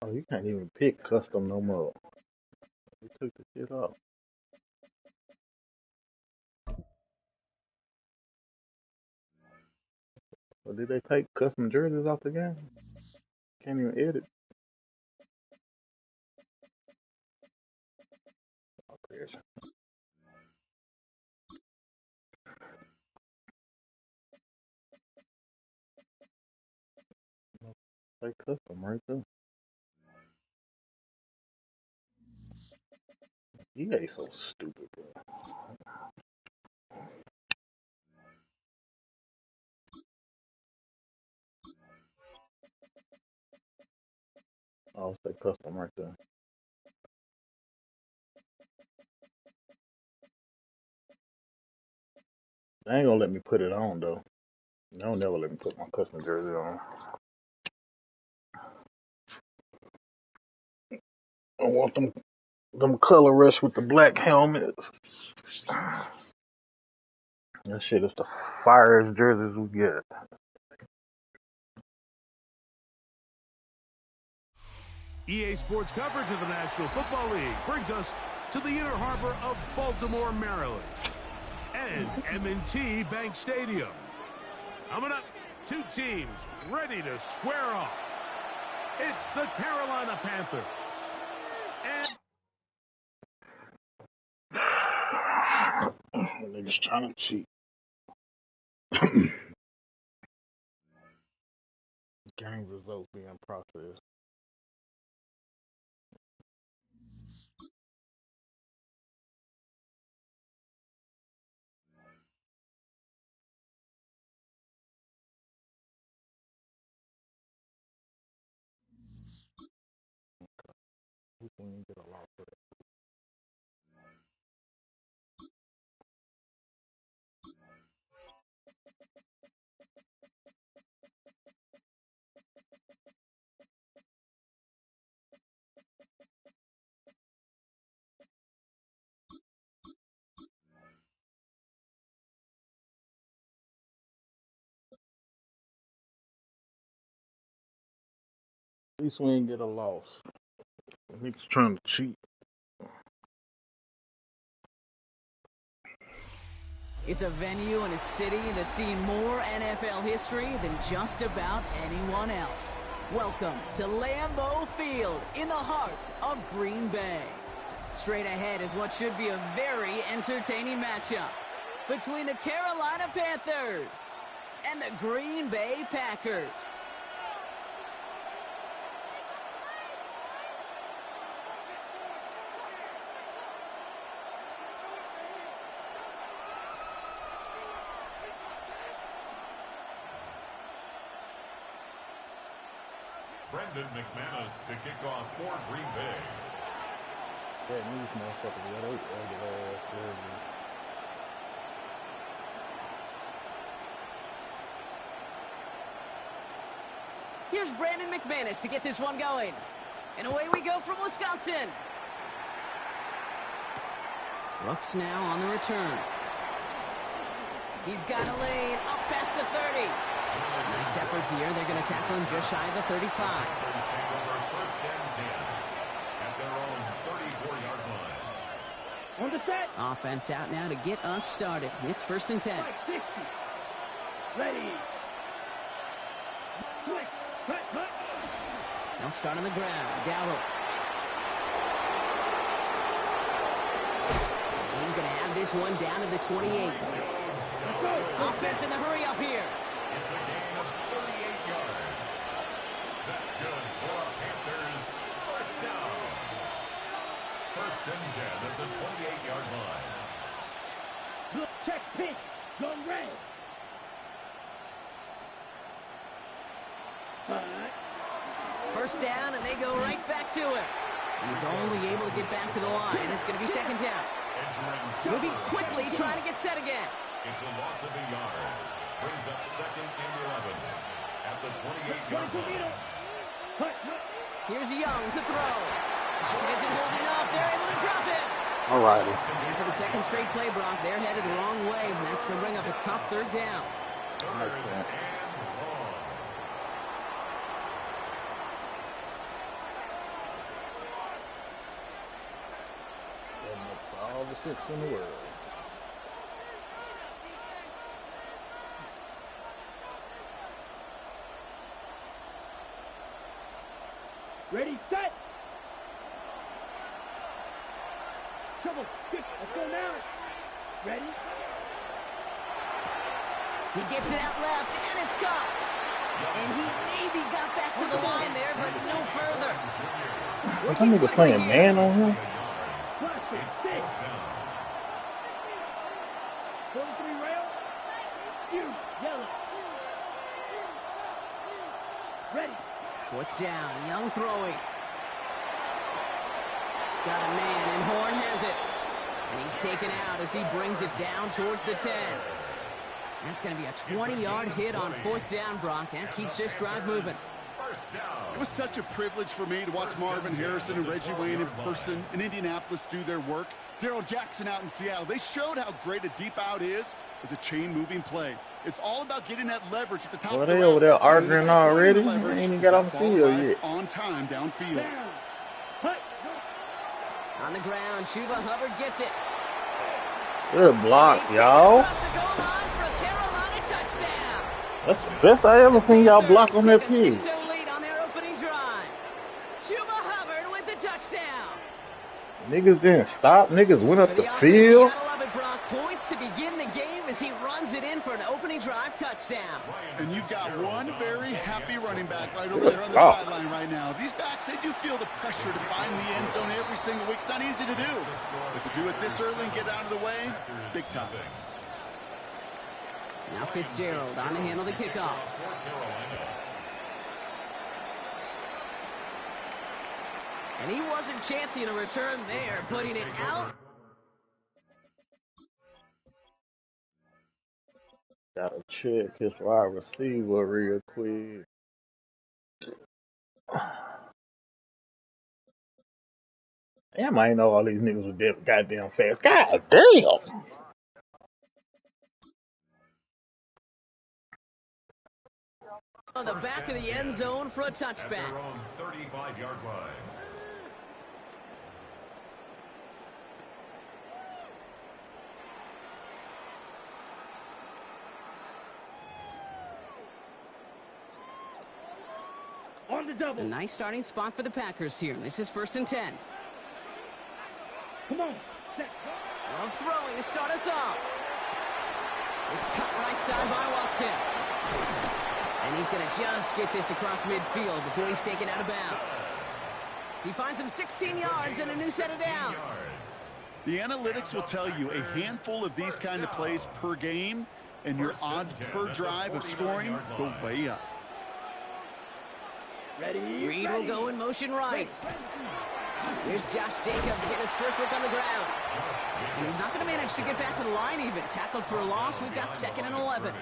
Oh, you can't even pick custom no more. They took the shit off. Or did they take custom jerseys off the game? Can't even edit. Oh, Chris. They custom right there. EA so stupid, bro. I'll say custom right there. They ain't gonna let me put it on though. They'll never let me put my custom jersey on. I want them color rush with the black helmet. That shit is the firest jerseys we get. EA Sports coverage of the National Football League brings us to the inner harbor of Baltimore, Maryland, and M&T Bank Stadium. Coming up, two teams ready to square off. It's the Carolina Panthers and they're just trying to cheat. Game results being processed. We can get a lot for that. At least we ain't get a loss. Niggas trying to cheat. It's a venue in a city that's seen more NFL history than just about anyone else. Welcome to Lambeau Field in the heart of Green Bay. Straight ahead is what should be a very entertaining matchup between the Carolina Panthers and the Green Bay Packers. Brendan McManus to kick off for Green Bay. That news motherfucker, yeah, they ugly ass. Here's Brandon McManus to get this one going. And away we go from Wisconsin. Brooks now on the return. He's got a lane up past the 30. Nice effort here. They're going to tackle him just shy of the 35. First and 10 at their own 34-yard line. On the set. Offense out now to get us started. It's 1st and 10. 60. Ready. Quick. Cut. They'll start on the ground. Gallo. He's going to have this one down to the 28. Offense in the hurry up here. It's a gain of 38 yards. That's good for our Panthers. First down. 1st and 10 at the 28-yard line. Look, check pitch. Gun red. First down, and they go right back to him. He's only able to get back to the line. It's going to be 2nd down. Moving quickly, trying to get set again. It's a loss of a yard. Brings up 2nd and 11 at the 28-yard line. Here's Young to throw. Pocket isn't holding up. They're able to drop it. All righty. And for the 2nd straight play, Brock, they're headed the wrong way, and that's going to bring up a tough 3rd down. Third and long. That makes all the sense in the world. Ready, set. Trouble. Quick. Let's go now. Ready. He gets it out left, and it's caught. And he maybe got back to the line there, but no further. What that nigga playing man on him? Plastic stick. 43 rail. You. Yellow. Ready. 4th down, Young throwing. Got a man, and Horn has it. And he's taken out as he brings it down towards the 10. That's going to be a 20-yard hit on 4th down, Brock. That keeps this drive moving. It was such a privilege for me to watch Marvin Harrison and Reggie Wayne in person in Indianapolis do their work. Darrell Jackson out in Seattle. They showed how great a deep out is as a chain-moving play. It's all about getting that leverage at the top of the They route. over there arguing already? The They ain't even got on the field yet. On time downfield. On the ground, Chuba Hubbard gets it. Good block, y'all. Across the goal line for a Carolina touchdown. That's the best I ever seen y'all block on that pig. 6-0 lead on their opening drive. Chuba Hubbard with the touchdown. Niggas didn't stop. Niggas went up For the offense, field. You gotta love it, Brock. Points to begin the game as he runs it in for an opening drive touchdown. And you've got one very happy running back right over there on the sideline right now. These backs, they do feel the pressure to find the end zone every single week. It's not easy to do. But to do it this early and get out of the way, big time. Now Fitzgerald on to handle the kickoff. And he wasn't chancing a return there, putting it out. Gotta check his wide receiver real quick. Damn, I ain't know all these niggas were that goddamn fast. God damn! On the back of the end zone for a touchback. At their own 35-yard line. On the double. A nice starting spot for the Packers here. This is 1st and 10. Come on. Set. Love throwing to start us off. It's cut right side by Watson. And he's going to just get this across midfield before he's taken out of bounds. He finds him 16 yards and a new set of downs. The analytics will tell you a handful of these kind of plays per game, and your odds per drive of scoring go way up. Reed will go in motion right. Here's Josh Jacobs getting his first look on the ground. And he's not going to manage to get back to the line even. Tackled for a loss. We've got 2nd and 11.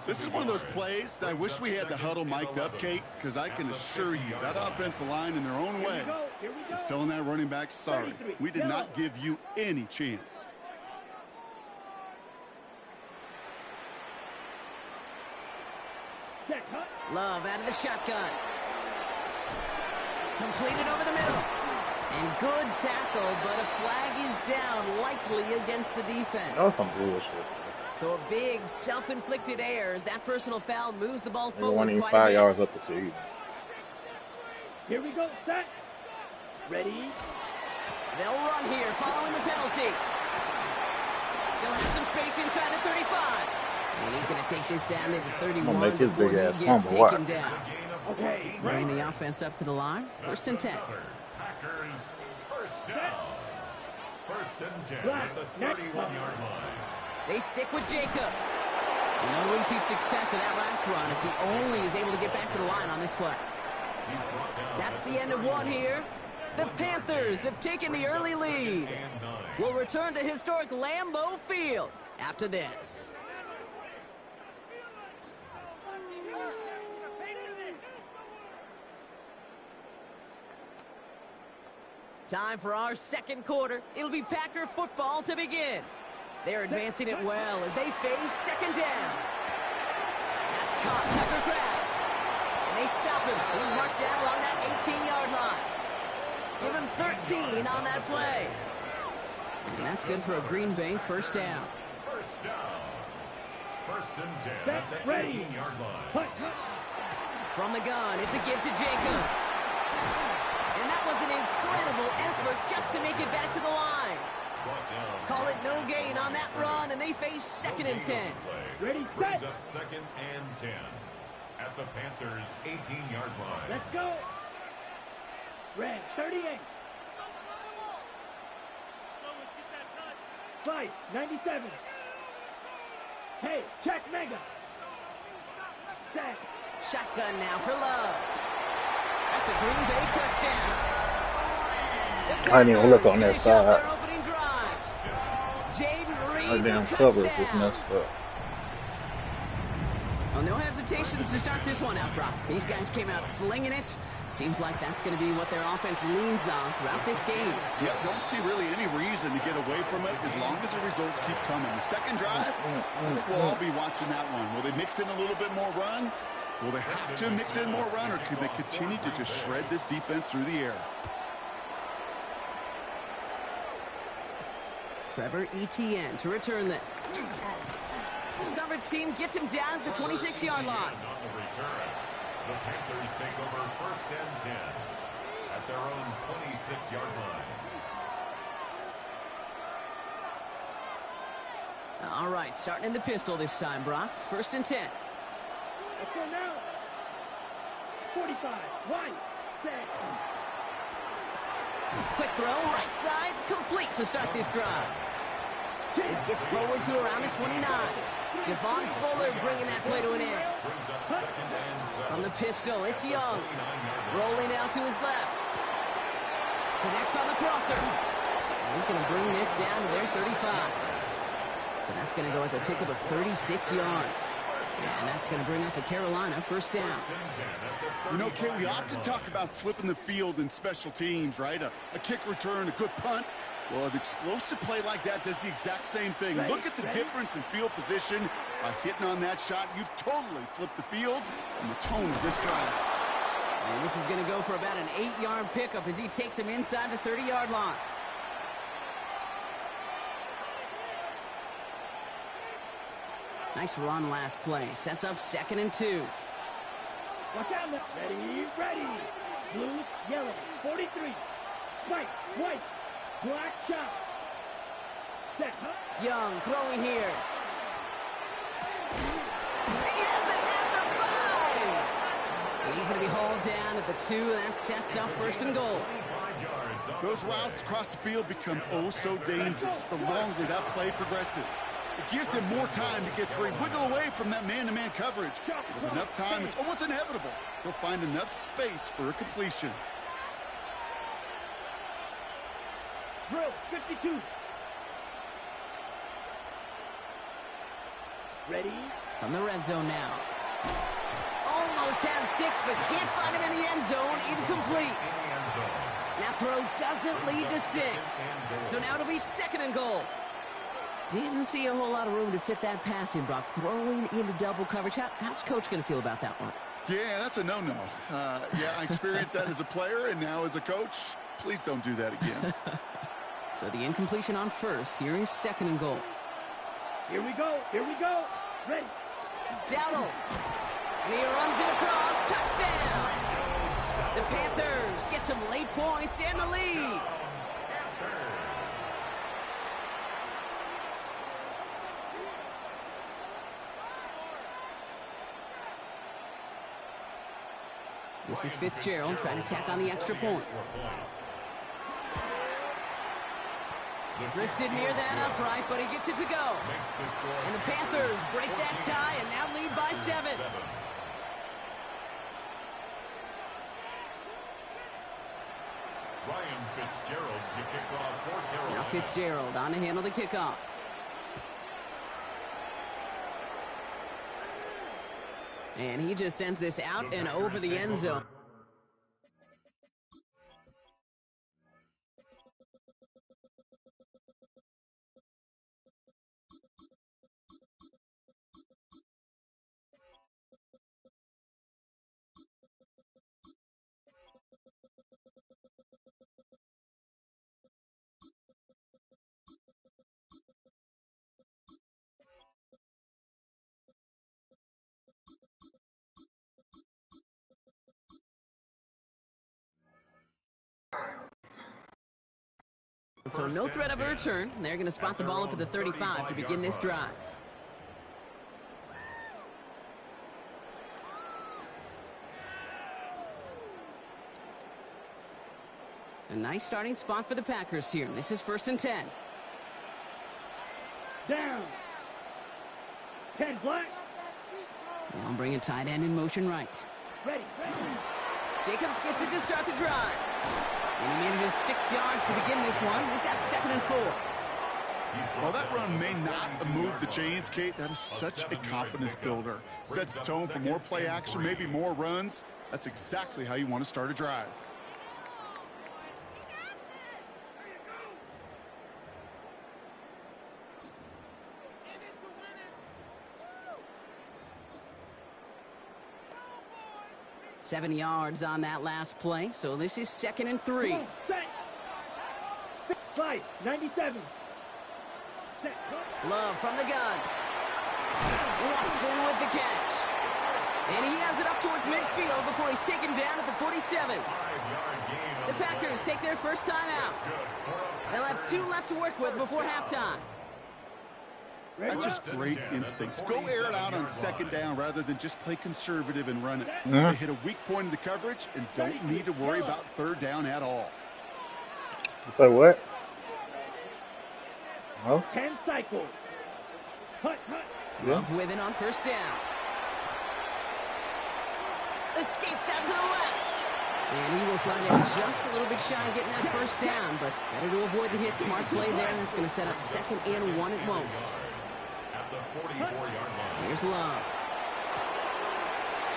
This is one of those plays that I wish we had the huddle mic'd up, Kate, because I can assure you that offensive line in their own way is telling that running back, sorry, we did not give you any chance. Love out of the shotgun. Completed over the middle. And good tackle, but a flag is down, likely against the defense. That was some bullshit. So a big self-inflicted error as that personal foul moves the ball They forward weren't even quite 5 a bit. yards up the field. Here we go. Set. Ready. They'll run here following the penalty. Still has some space inside the 35. And he's going to take this down to the 31 make his before big he ass gets fumble. taken down. Okay. Bringing the offense up to the line. 1st and 10. Packers first down. 1st and 10 at the 31-yard line. They stick with Jacobs. No repeat success of that last run as he only is able to get back to the line on this play. That's the end of one here. The Panthers have taken the early lead. We'll return to historic Lambeau Field after this. Time for our 2nd quarter. It'll be Packer football to begin. They're advancing it well as they face 2nd down. That's caught Tucker Kraft. And they stop him. He's marked down along that 18-yard line. Give him 13 on that play. And that's good for a Green Bay 1st down. First down. 1st and 10 at the 18-yard line. From the gun, it's a give to Jacobs. And that was an incredible effort just to make it back to the line. Call it no gain on that run, and they face 2nd and 10. Ready, Brings set. up 2nd and 10 at the Panthers' 18-yard line. Let's go. Red 38. Bryce 97. Hey, check Mega. Set. Shotgun now for Love. That's a Green Bay touchdown. I didn't even look on that side. Our damn cover is just messed up. Well, no hesitations to start this one out, Brock. These guys came out slinging it. Seems like that's going to be what their offense leans on throughout this game. Yeah, don't see really any reason to get away from it as long as the results keep coming. The 2nd drive, I think we'll all be watching that one. Will they mix in a little bit more run? Will they have to mix in more run, or could they continue to just shred this defense through the air? Trevor Etienne to return this. The coverage team gets him down at the 26-yard line. On the return, the Panthers take over 1st and 10 at their own 26-yard line. All right, starting in the pistol this time, Brock. 1st and 10. Let's go now. 45. Right. Set. Quick throw, right side, complete to start this drive. This gets forward to around the 29. Javon Fuller bringing that play to an end. From the pistol, it's Young. Rolling out to his left. Connects on the crosser. And he's going to bring this down to their 35. So that's going to go as a pickup of 36 yards. And that's going to bring up a Carolina 1st down. You know, Kate, we often talk about flipping the field in special teams, right? A kick return, a good punt. Well, an explosive play like that does the exact same thing. Look at the difference in field position By hitting on that shot, you've totally flipped the field and the tone of this drive. And this is going to go for about an 8-yard pickup as he takes him inside the 30-yard line. Nice run last play. Sets up 2nd and 2. Watch out now. Ready. Blue, yellow, 43. White, black shot. Set. Young throwing here. He has it at the 5. And he's going to be hauled down at the 2. That sets up 1st and goal. Those routes across the field become oh so dangerous the longer that play progresses. It gives him more time to get free, wiggle away from that man-to-man coverage. With enough time, it's almost inevitable. He'll find enough space for a completion. Drill, 52. Ready? From the red zone now. Almost had 6, but can't find him in the end zone. Incomplete. That throw doesn't lead to 6. So now it'll be 2nd and goal. Didn't see a whole lot of room to fit that pass in, Brock. Throwing into double coverage. How's Coach going to feel about that one? Yeah, that's a no-no. Yeah, I experienced that as a player and now as a coach. Please don't do that again. So the incompletion on 1st. Here is 2nd and goal. Here we go. Ready. Dowdle. And he runs it across. Touchdown. The Panthers get some late points and the lead. This is Fitzgerald trying to tack on the extra point. Drifted near that upright, but he gets it to go. And the Panthers break that tie and now lead by 7. Ryan Fitzgerald to kick off for Carolina. Now Fitzgerald on to handle the kickoff. And he just sends this out and over the end zone. So no threat of a return. They're going to spot the ball up at the 35 to begin this drive. A nice starting spot for the Packers here. This is 1st and 10. Down. 10 black. They'll bring a tight end in motion right. Ready. Jacobs gets it to start the drive. And he made it 6 yards to begin this one. We've got 2nd and 4. While that run may not move the chains, Kate, that is such a confidence builder. Sets the tone for more play action, maybe more runs. That's exactly how you want to start a drive. Seven yards on that last play, so this is 2nd and 3. Bryce, 97. Love from the gun. Watson with the catch. And he has it up towards midfield before he's taken down at the 47. The Packers take their first time out. They'll have 2 left to work with before halftime. That's just great instincts. Go air it out on 2nd down rather than just play conservative and run it. They hit a weak point in the coverage and don't need to worry about 3rd down at all. Say what? Oh. 10 cycles. Hut. Love with it on 1st down. Escapes out to the left. And he will slide in just a little bit shy of getting that 1st down, but better to avoid the hit. Smart play there, and it's going to set up 2nd and 1 at most. Here's Love.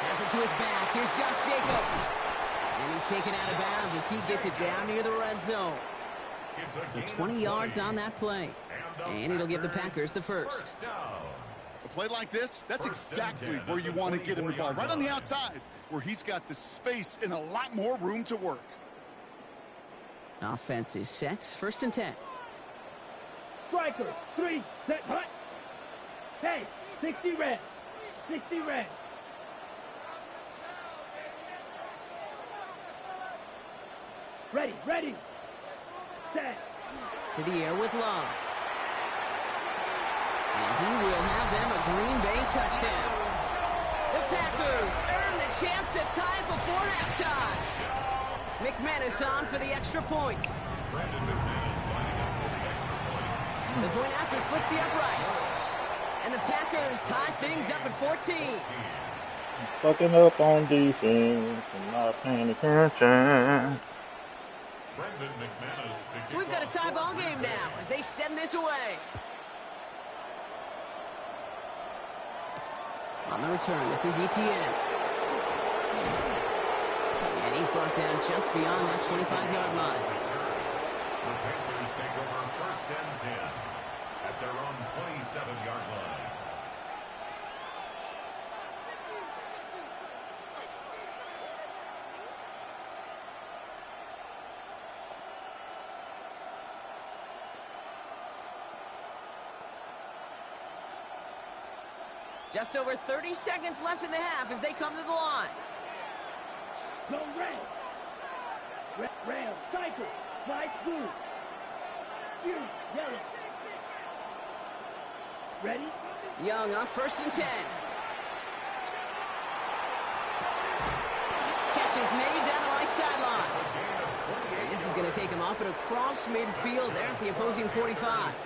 Has it to his back. Here's Josh Jacobs. And he's taken out of bounds as he gets it down near the red zone. So 20 yards on that play. And it'll give the Packers the first. A play like this, that's exactly where you want to get him the ball, right on the outside, where he's got the space and a lot more room to work. Offense is set. 1st and 10. Striker, 3, set, hut. Hey, 60 red. 60 red. Ready, ready. Set. To the air with Love. And he will have them a Green Bay touchdown. The Packers earn the chance to tie it before halftime. McManus on for the extra point. The point after splits the uprights. And the Packers tie things up at 14. Fucking up on defense and not paying attention. So we've got a tie ball game now as they send this away. On the return, this is ETN. And he's brought down just beyond that 25-yard line. The Panthers take over 1st and 10 at their own 27-yard line. Just over 30 seconds left in the half as they come to the line. Go red. Red, cycle. Slice blue. Blue, yellow. Ready? Young on 1st and 10. Catch is made down the right sideline. And this is going to take him up and across midfield there at the opposing 45.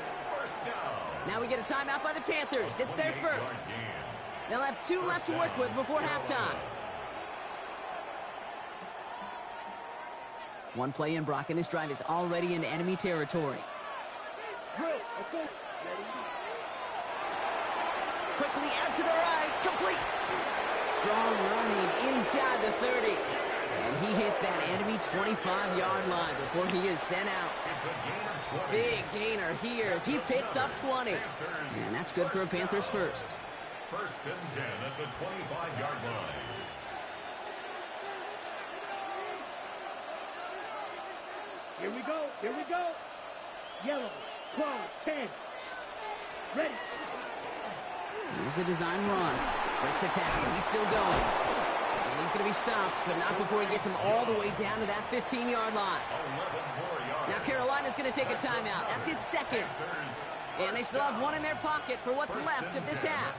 Now we get a timeout by the Panthers. It's their first. They'll have 2 left to work with before halftime. One play in, Brock, and this drive is already in enemy territory. Quickly out to the right. Complete. Strong running inside the 30. And he hits that enemy 25-yard line before he is sent out. Big gainer here as he picks up 20. And that's good for a Panthers first. 1st and 10 at the 25-yard line. Here we go, here we go. Yellow, close, 10. Ready. Here's a design run. Breaks a tackle. He's still going. And he's going to be stopped, but not before he gets him all the way down to that 15-yard line. Now Carolina's going to take a timeout. That's its second. And they still have 1 in their pocket for what's left of this half.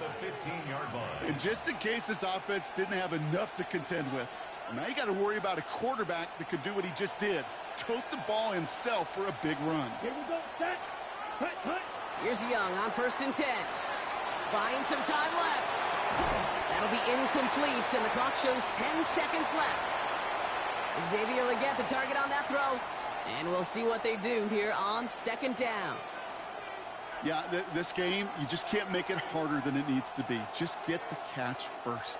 And just in case this offense didn't have enough to contend with, now you got to worry about a quarterback that could do what he just did. Tote the ball himself for a big run. Here we go, set. Cut. Here's Young on 1st and 10. Buying some time left. That'll be incomplete, and the clock shows 10 seconds left. Xavier Legette, the target on that throw. And we'll see what they do here on 2nd down. Yeah, this game, you just can't make it harder than it needs to be. Just get the catch first.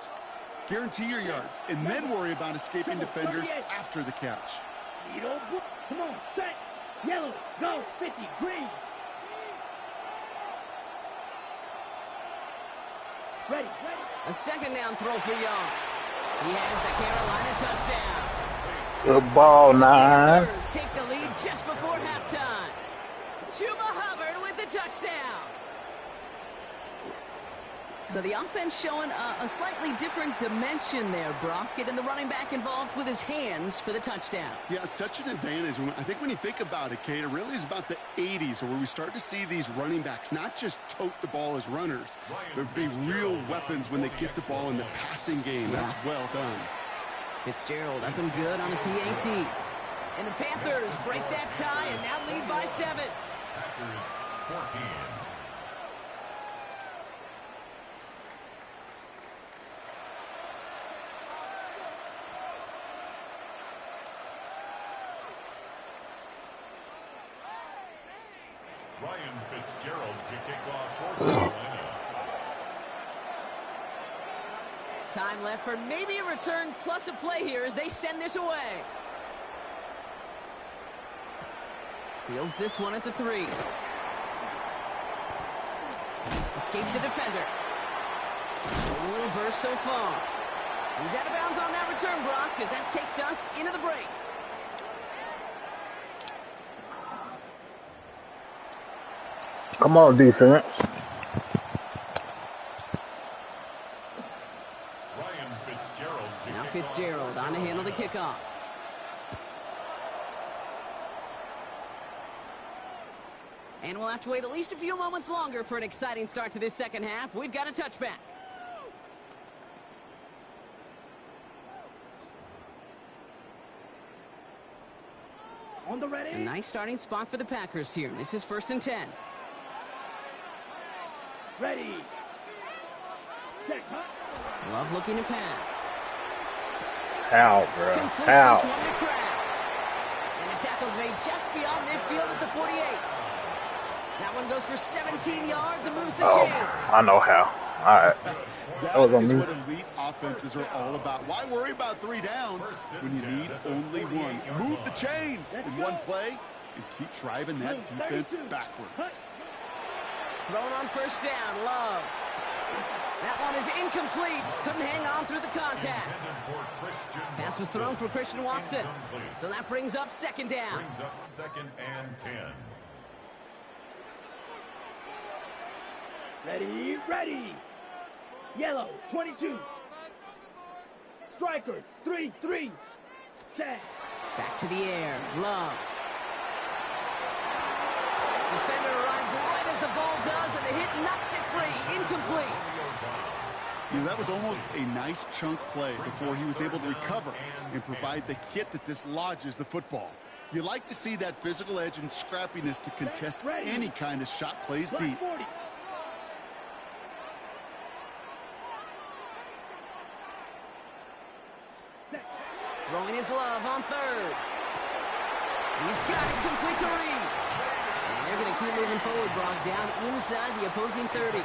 Guarantee your yards, and then worry about escaping defenders after the catch. Come on, set. Yellow, go, 50, green. Ready. A 2nd down throw for Young. He has the Carolina touchdown. Good ball, 9. Take the lead just before halftime. Chuba Hubbard with the touchdown. So the offense showing a slightly different dimension there, Brock. Getting the running back involved with his hands for the touchdown. Yeah, such an advantage. I think when you think about it, Kate, it really is about the 80s where we start to see these running backs not just tote the ball as runners. They'll be real weapons when they get the ball in the passing game. Yeah. That's well done. Fitzgerald up and good on the PAT. And the Panthers break that tie and now lead by 7. Packers 14. Ryan Fitzgerald to kick off for Carolina. Time left for maybe a return plus a play here as they send this away. Fields this one at the 3. Escapes the defender. A little burst so far. He's out of bounds on that return, Brock, because that takes us into the break. Come on, defense. Now Fitzgerald on to handle the kickoff. And we'll have to wait at least a few moments longer for an exciting start to this second half. We've got a touchback. On the ready. A nice starting spot for the Packers here. This is 1st and 10. Ready. Set. Love looking to pass. How, bro? Completes How? this one to Kraft. And the tackle's made just beyond midfield at the 48. That one goes for 17 yards and moves the chains. I know how. All right. That is what elite offenses are all about. Why worry about 3 downs when you need only one? Move the chains in one play and keep driving that defense backwards. Thrown on 1st down, Love. That one is incomplete. Couldn't hang on through the contact. Pass was thrown for Christian Watson. So that brings up 2nd down. Brings up 2nd and 10. Ready, ready. Yellow, 22. Striker, 3-3. Set. Back to the air, Love. Defender arrives right as the ball does, and the hit knocks it free. Incomplete. You know, that was almost a nice chunk play before he was able to recover and provide the hit that dislodges the football. You like to see that physical edge and scrappiness to contest any kind of shot plays deep. Throwing his Love on 3rd. He's got it complete to Reed. And they're going to keep moving forward, Brock, down inside the opposing 30.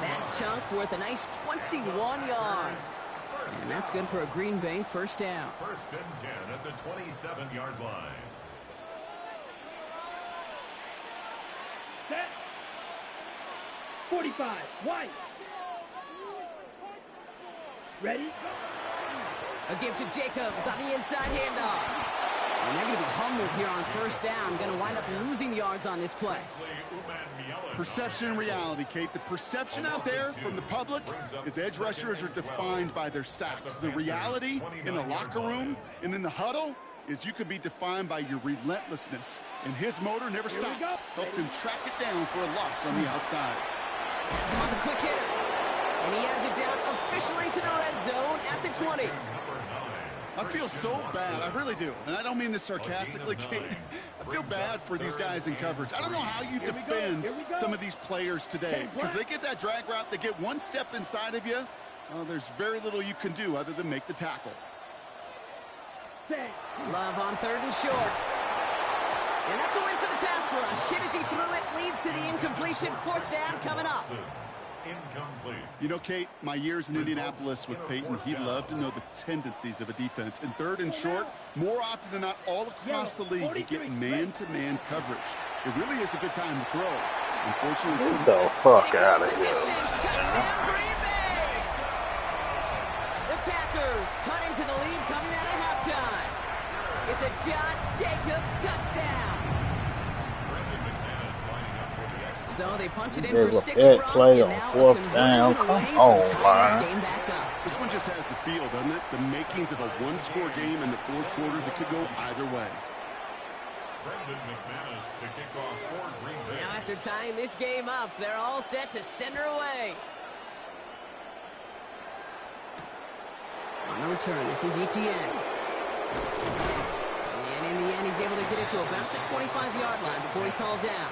That chunk worth a nice 21 yards. And that's good for a Green Bay 1st down. 1st and 10 at the 27-yard line. Set. 45. White. Ready? A give to Jacobs on the inside handoff. And they're going to be humbled here on 1st down. Going to wind up losing yards on this play. Perception and reality, Kate. The perception out there from the public is edge rushers are defined by their sacks. The reality in the locker room and in the huddle is you could be defined by your relentlessness. And his motor never stopped. Helped him track it down for a loss on the outside. That's him on the quick hitter. And he has it down officially to the red zone at the 20. I feel so bad. I really do. And I don't mean this sarcastically, Kate. I feel bad for these guys in coverage. I don't know how you defend some of these players today. Because they get that drag route, they get one step inside of you. Well, there's very little you can do other than make the tackle. Love on 3rd and short. And that's a win for the pass rush. Hit as he threw it, leads to the incompletion. 4th down coming up. Incomplete. You know, Kate, my years in Indianapolis with Peyton, he loved to know the tendencies of a defense. In 3rd and short, more often than not, all across the league, you get man-to-man coverage. It really is a good time to throw. Unfortunately, get the fuck out of here. Touchdown, Green Bay! The Packers cut into the lead coming out of halftime. It's a Josh Jacobs touchdown. So they punch it in for 6, play on 4th down. Come on, man. This one just has the feel, doesn't it? The makings of a one-score game in the 4th quarter that could go either way. Now after tying this game up, they're all set to send her away. On the return, this is ETN. And in the end, he's able to get it to about the 25-yard line before he's hauled down.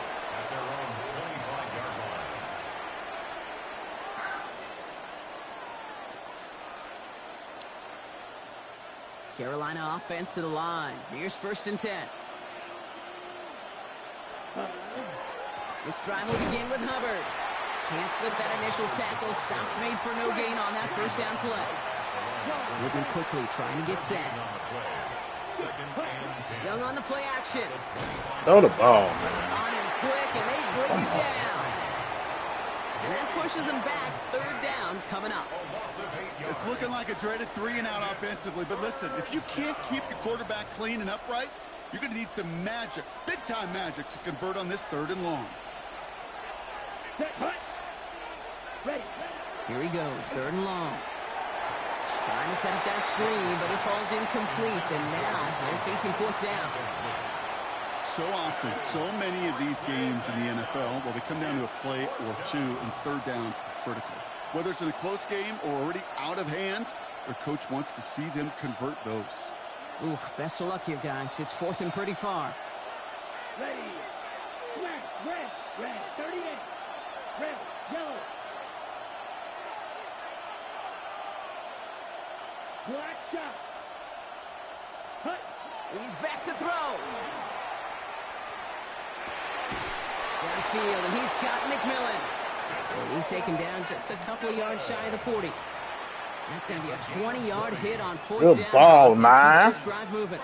Carolina offense to the line. Here's 1st and 10. This drive will begin with Hubbard. Can't slip that initial tackle. Stops made for no gain on that 1st down play. Moving quickly, trying to get set. Young on the play action. Throw the ball, man. On him quick, and they bring it down. And that pushes them back. Third down coming up. It's looking like a dreaded 3-and-out offensively. But listen, if you can't keep your quarterback clean and upright, you're going to need some magic, big-time magic, to convert on this 3rd and long. Here he goes, 3rd and long. Trying to set up that screen, but it falls incomplete. And now they're facing 4th down. So often, so many of these games in the NFL, well, they come down to a play or two, and 3rd downs are critical. Whether it's in a close game or already out of hand, their coach wants to see them convert those. Oof, best of luck here, guys. It's 4th and pretty far. Ready. Red, 38. Red, yellow. Black shot. Cut. He's back to throw. Downfield, and he's got McMillan. And he's taken down just a couple of yards shy of the 40. That's going to be a 20-yard hit on 4th down. Good ball, man. Drive moving.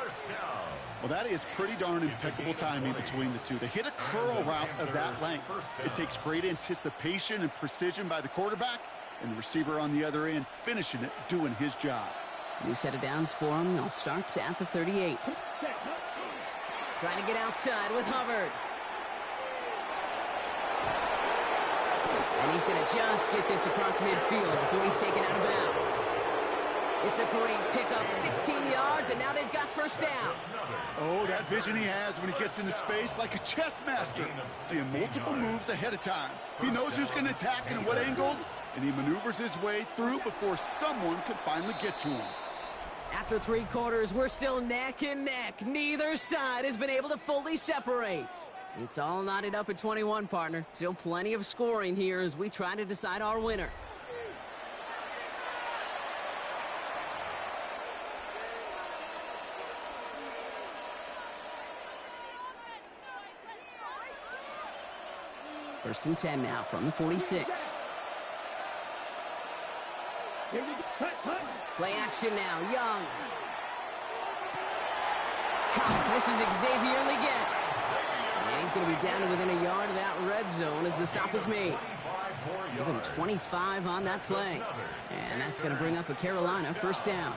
Well, that is pretty darn impeccable timing between the two. They hit a curl route of that length. It takes great anticipation and precision by the quarterback, and the receiver on the other end finishing it, doing his job. New set of downs for him. They'll start at the 38. Trying to get outside with Hubbard. And he's going to just get this across midfield before he's taken out of bounds. It's a great pickup, 16 yards, and now they've got 1st down. Oh, that vision he has when he gets into space, like a chess master, seeing multiple moves ahead of time. He knows who's going to attack and at what angles, and he maneuvers his way through before someone can finally get to him. After 3 quarters, we're still neck and neck. Neither side has been able to fully separate. It's all knotted up at 21, partner. Still plenty of scoring here as we try to decide our winner. First and 10 now from the 46. Play action now. Young. Cox, this is Xavier Leggett. And he's going to be down to within a yard of that red zone as the stop is made. Give him 25 on that play. And that's going to bring up a Carolina 1st down.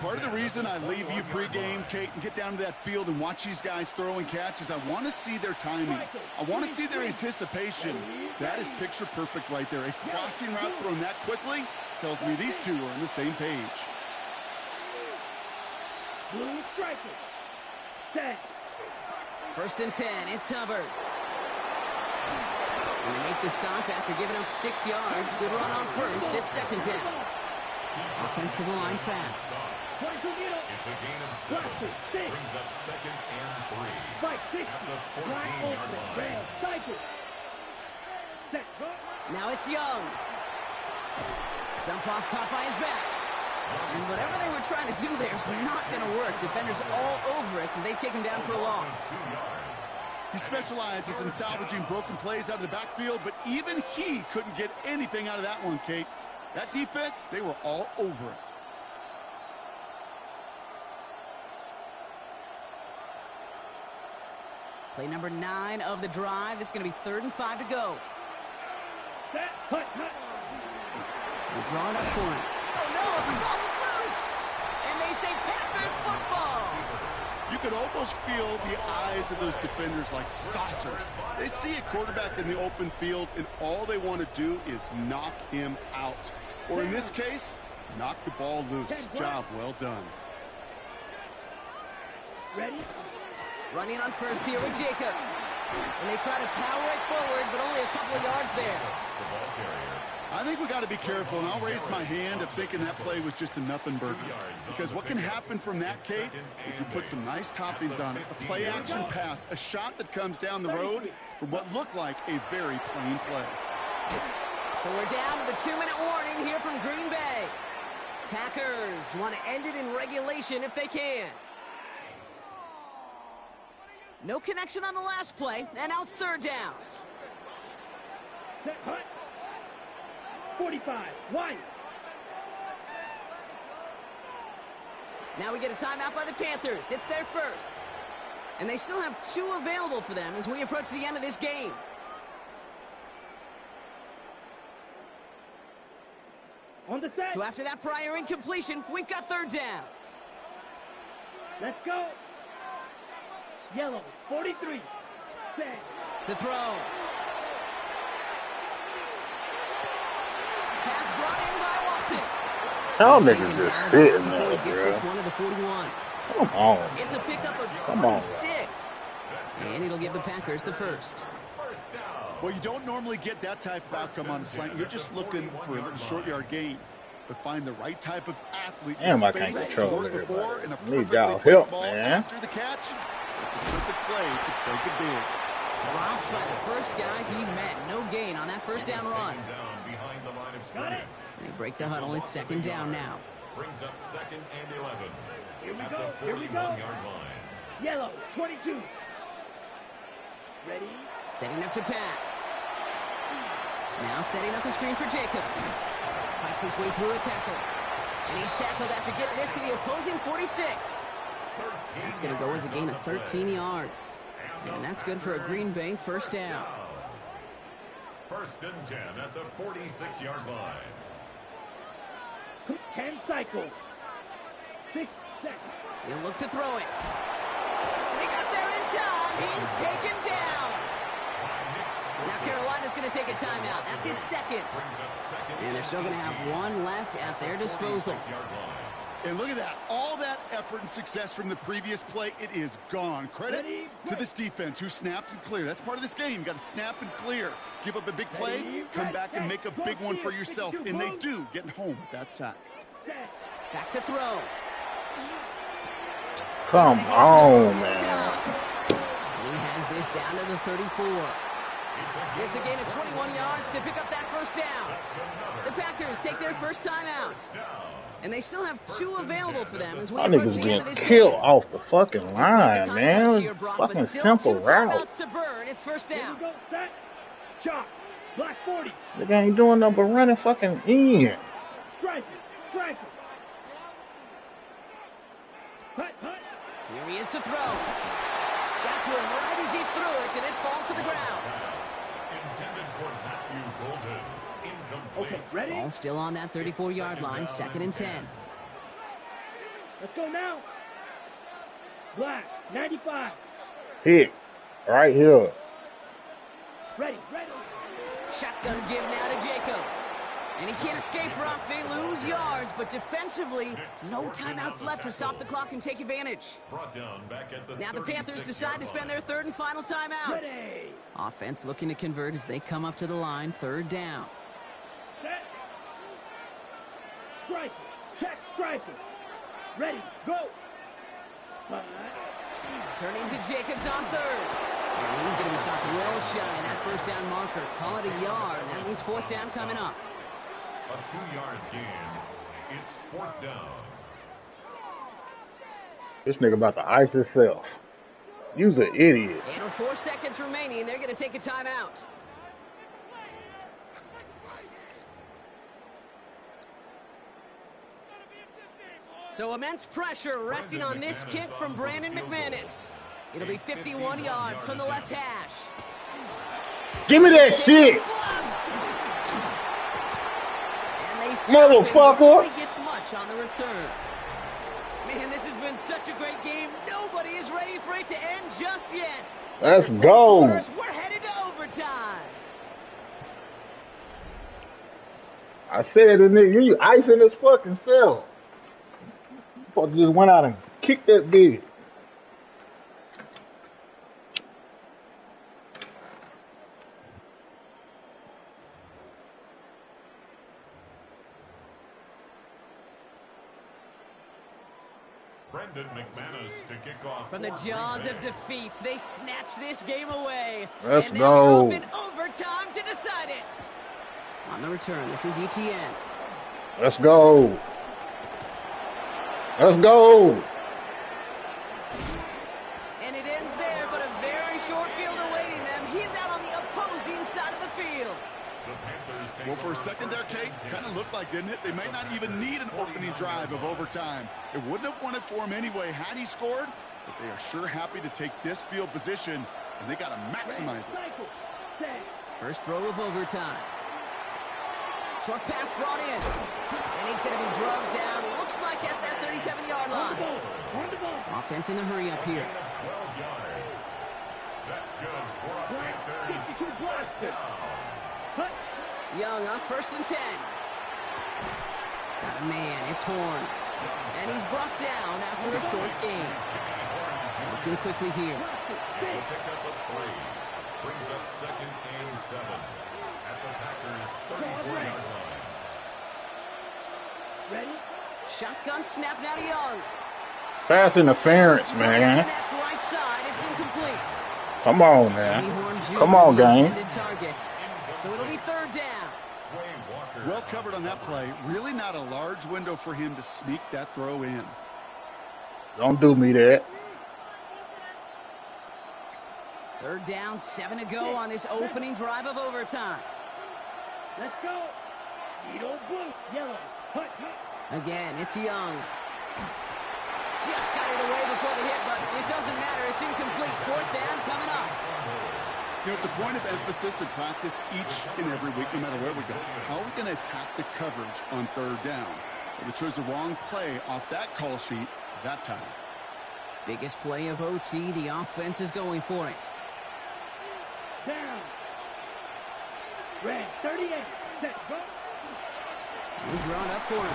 Part of the reason I leave you pregame, Kate, and get down to that field and watch these guys throw and catch is I want to see their timing. I want to see their anticipation. That is picture perfect right there. A crossing route thrown that quickly tells me these two are on the same page. Blue striker. Set. 1st and 10, it's Hubbard. And they make the stop after giving up 6 yards. Good run on 1st. It's 2nd down. Offensive line fast. It's a gain of 7. Brings up 2nd and 3. At the 14-yard line. Now it's Young. Dump off caught by his back. And whatever they were trying to do there is not going to work. Defenders all over it, so they take him down for a loss. He specializes in salvaging broken plays out of the backfield, but even he couldn't get anything out of that one, Kate. That defense, they were all over it. Play number 9 of the drive. It's going to be 3rd and 5 to go. We're drawing up for him. Oh no, the ball is loose! And they say Packers football! You could almost feel the eyes of those defenders like saucers. They see a quarterback in the open field, and all they want to do is knock him out. Or in this case, knock the ball loose. Job well done. Ready? Running on 1st here with Jacobs. And they try to power it forward, but only a couple of yards there. I think we got to be careful, and I'll raise my hand of thinking that play was just a nothing burger. Because what can happen from that, Kate, is you put some nice toppings on it. A play-action pass, a shot that comes down the road from what looked like a very plain play. So we're down to the 2-minute warning here from Green Bay. Packers want to end it in regulation if they can. No connection on the last play, and now it's 3rd down. 45, wide. Now we get a timeout by the Panthers. It's their first. And they still have 2 available for them as we approach the end of this game. So after that prior incompletion, we've got third down. Let's go. Yellow, 43. Set. To throw. Pass brought in by Watson. Y'all niggas just sitting there, Gets this bro. one to the 41. Come on. It's a pickup of Come on. 26. And it'll give the Packers the first. Well, you don't normally get that type of outcome on a slant. You're just looking for a little short yard gain. But find the right type of athlete Damn, with I can't space control to work everybody. before and a Need perfectly y'all placed help, ball man. after the catch. It's a perfect play to break it big. Drops by the first guy he met. No gain on that first down run. They break the huddle. It's second down now. Brings up 2nd and 11. Here we At go. the Here we go. 41-yard line. Yellow, 22. Ready? Setting up to pass. Now setting up the screen for Jacobs. Fights his way through a tackle. And he's tackled after getting this to the opposing 46. That's going to go as a gain of 13 yards. And that's good for a Green Bay first down. 1st and 10 at the 46-yard line. 10 cycles. 6 seconds. He'll look to throw it. And he got there in time. He's taken down. Now Carolina's going to take a timeout. That's its second. And they're still going to have one left at their disposal. And look at that. All that effort and success from the previous play, it is gone. Credit to this defense who snapped and cleared. That's part of this game. You got to snap and clear. Give up a big play, come back and make a big one for yourself. And they do, getting home with that sack. Back to throw. Come on, man. He has this down to the 34. It's a gain of 21 yards to pick up that first down. The Packers take their first time out. And they still have 2 available for them as we Y'all approach niggas the end of getting this killed game. off the fucking line, man. Brock, Fucking but still simple 2 route. timeouts to burn. It's first Here down. we go. Set. Chop. Black 40. Nigga ain't doing nothing but running fucking in. Strike it. Strike it. Hut, hut. Here he is to throw. Got to him right as he threw it, and it falls to the ground. Intended for Matthew Golden. Incomplete. Okay, ready? Ball still on that 34-yard line, 2nd and 10. Let's go now. Black, 95. Hit. Right here. Ready, ready. Shotgun give now to Jacobs. And he can't escape, Brock. They lose yards, but defensively, no timeouts left to stop the clock and take advantage. Brought down back at the Now the Panthers decide to spend their 3rd and final timeout. Ready. Offense looking to convert as they come up to the line, 3rd down. Set. Strike it. Check strike it. Ready, go. Turning to Jacobs on 3rd. And he's going to be stopped well shy of that first down marker. Call it a yard. That means 4th down coming up. A 2-yard gain. It's 4th down. This nigga about to ice himself. You's an idiot. And with 4 seconds remaining, they're going to take a timeout. So immense pressure resting on this kick from Brandon McManus. It'll be 51 yards from the left hash. Give me that shit, And they motherfucker. He gets much on the return. Man, this has been such a great game. Nobody is ready for it to end just yet. Let's After 4 go. quarters, we're headed to overtime. I said it, nigga. You icing his fucking self. You supposed to just went out and kicked that bitch. Brendan McManus to kick off. From the jaws of defeat, they snatch this game away. Let's and go. now you're off in overtime to decide it. On the return, this is ETN. Let's go. Let's go. And it ends there, but a very short field awaiting them. He's out on the opposing side of the field. Well, for a second there, Kate, kind of looked like, didn't it? They may not even need an opening drive of overtime. It wouldn't have won it for him anyway had he scored, but they are sure happy to take this field position, and they got to maximize it. First throw of overtime. Short pass brought in. And he's going to be drugged down. Looks like at that 37-yard line. Offense in the hurry up here. 12 yards. That's good for a Panthers first down. Young up 1st and 10. Got a man. It's Horn. And he's brought down after a short gain. Looking quickly here. It's a pickup of 3. Brings up 2nd and 7 at the Packers' 34-yard line. Ready? Shotgun snap now to Young. Pass interference, man. That's right side. It's incomplete. Come on, man. Come on, gang. Target. So it'll be 3rd down. Well covered on that play. Really not a large window for him to sneak that throw in. Don't do me that. 3rd down, 7 to go on this opening drive of overtime. Let's go. Needle blue. Yellows. Hut. Again, it's Young. Just got it away before the hit, but it doesn't matter. It's incomplete. 4th down coming up. You know, it's a point of emphasis in practice each and every week, no matter where we go. How are we going to attack the coverage on 3rd down? Well, they chose the wrong play off that call sheet that time. Biggest play of OT. The offense is going for it. Down. Red 38. Set. Go. He's drawn up for him.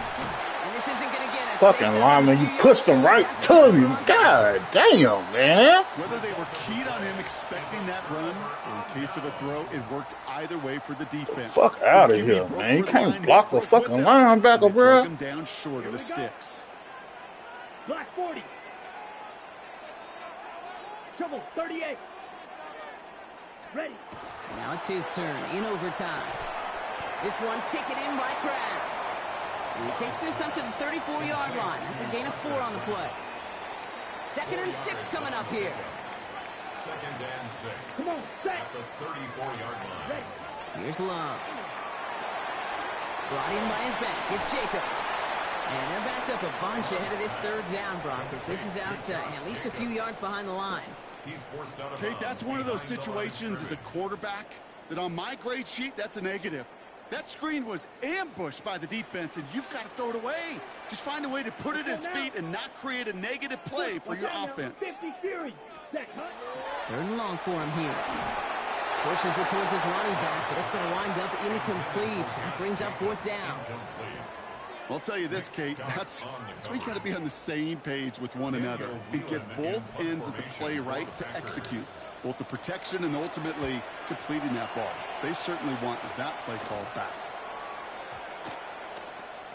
And this isn't going to get it. Fucking lineman, you pushed him right to me. God damn, man. Whether they were keyed on him expecting that run, or in case of a throw, it worked either way for the defense. Fuck out of here, man. You can't block the fucking linebacker, bro. Him down short of the sticks. Black 40. Trouble 38. Ready. Now it's his turn in overtime. This one taken in by Kraft. And he takes this up to the 34-yard line. That's a gain of 4 on the play. 2nd and 6 coming up here. 2nd and 6. Come on, set. At the 34-yard line. Here's Love. Brought in by his back. It's Jacobs. And they're backed up a bunch ahead of this 3rd down, Brock, because this is out at least a few yards behind the line. Kate, that's one of those situations as a quarterback that on my grade sheet, that's a negative. That screen was ambushed by the defense, and you've got to throw it away. Just find a way to put it at his feet and not create a negative play for your offense. 50 Fury. Set. 3rd and long for him here. Pushes it towards his running back, but it's going to wind up incomplete. That brings up 4th down. I'll tell you this, Kate, that's we got to be on the same page with one another and get both ends of the play right to execute, both the protection and ultimately completing that ball. They certainly want that play called back.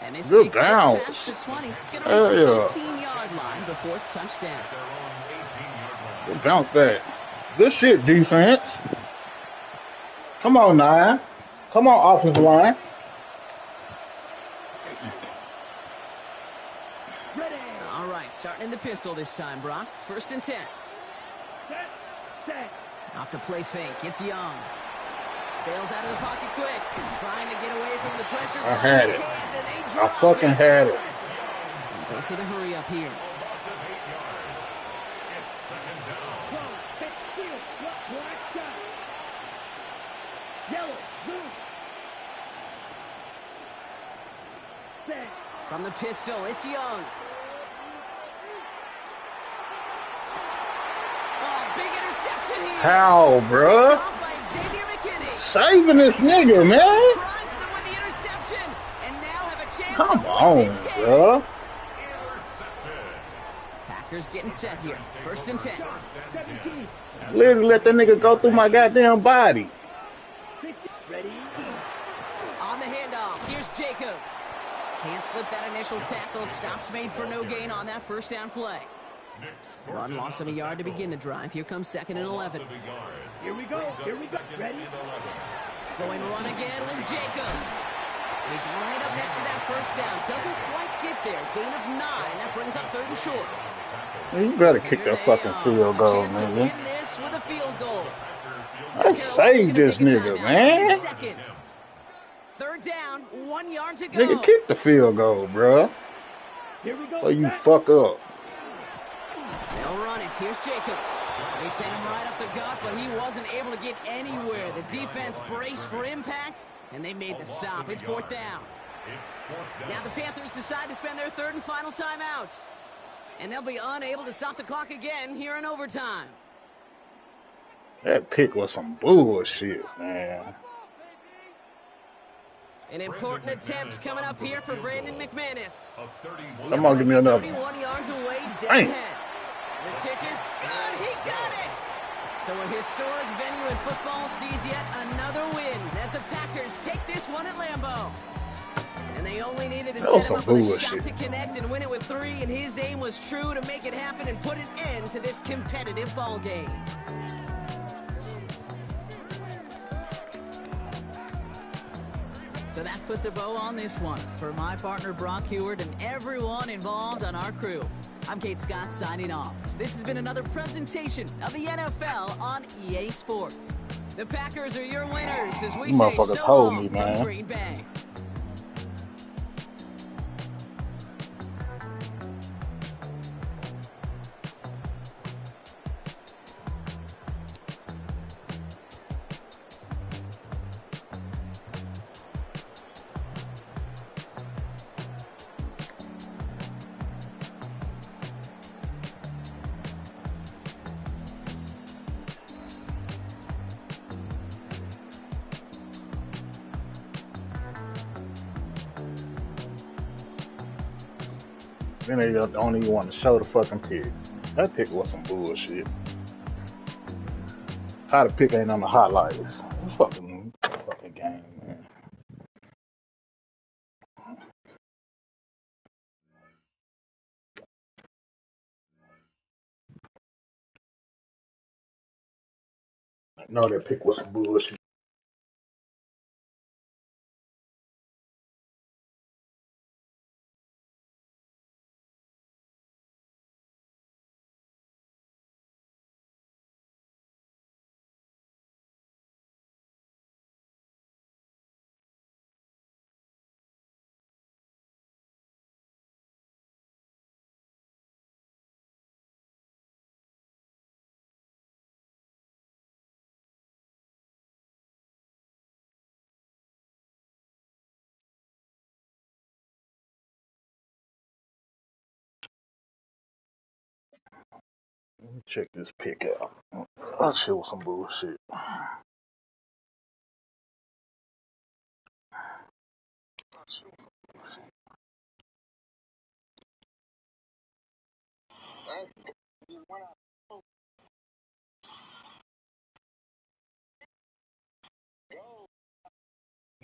And this good bounce. Past the 20. It's going to reach the 18-yard line before it's touchdown. Good bounce back. Good shit, defense. Come on, 9. Come on, offensive line. All right, starting in the pistol this time, Brock. 1st and 10. Set. Off the play fake. It's Young. Bails out of the pocket quick. Trying to get away from the pressure. I had it. I fucking had it. Goes to the hurry up here. Yellow. Blue. Set. From the pistol, it's Young. Oh, big interception here. How, bruh? Saving this nigga, man. Come on, bruh. Packers getting set here. 1st and 10. Literally let that nigga go through my goddamn body. Ready. On the handoff, here's Jacobs. Can't slip that initial tackle. Stops made for no gain on that 1st down play. Run loss of a yard to begin the drive. Here comes 2nd and 11. Here we go. Here we go. Ready. Going run again with Jacobs. He's right up next to that 1st down. Doesn't quite get there. Gain of 9. That brings up 3rd and short. You better kick that fucking field goal, nigga. man. Win this with a field goal. I saved this nigga, man. 3rd down, 1 yard to go. Nigga, kick the field goal, bro. Here we go. Or you fuck up. They'll run it. Here's Jacobs. They sent him right up the gut, but he wasn't able to get anywhere. The defense braced for impact, and they made the stop. It's fourth down. Now the Panthers decide to spend their third and final timeout. And they'll be unable to stop the clock again here in overtime. That pick was some bullshit, man. An important attempt coming up here for Brandon McManus. Come on, give me another. 31 yards away, dead ahead. The kick is good. He got it. So a historic venue in football sees yet another win as the Packers take this one at Lambeau. And they only needed to set him up with a shot to connect and win it with 3, and his aim was true to make it happen and put an end to this competitive ball game. So that puts a bow on this one. For my partner Brock Heward and everyone involved on our crew, I'm Kate Scott signing off. This has been another presentation of the NFL on EA Sports. The Packers are your winners as we say so long from Green Bay. Then they don't even want to show the fucking pick. That pick was some bullshit. How the pick ain't on the highlights? Fucking game, man. I know that pick was some bullshit. Let me check this pick out. That shit was some bullshit.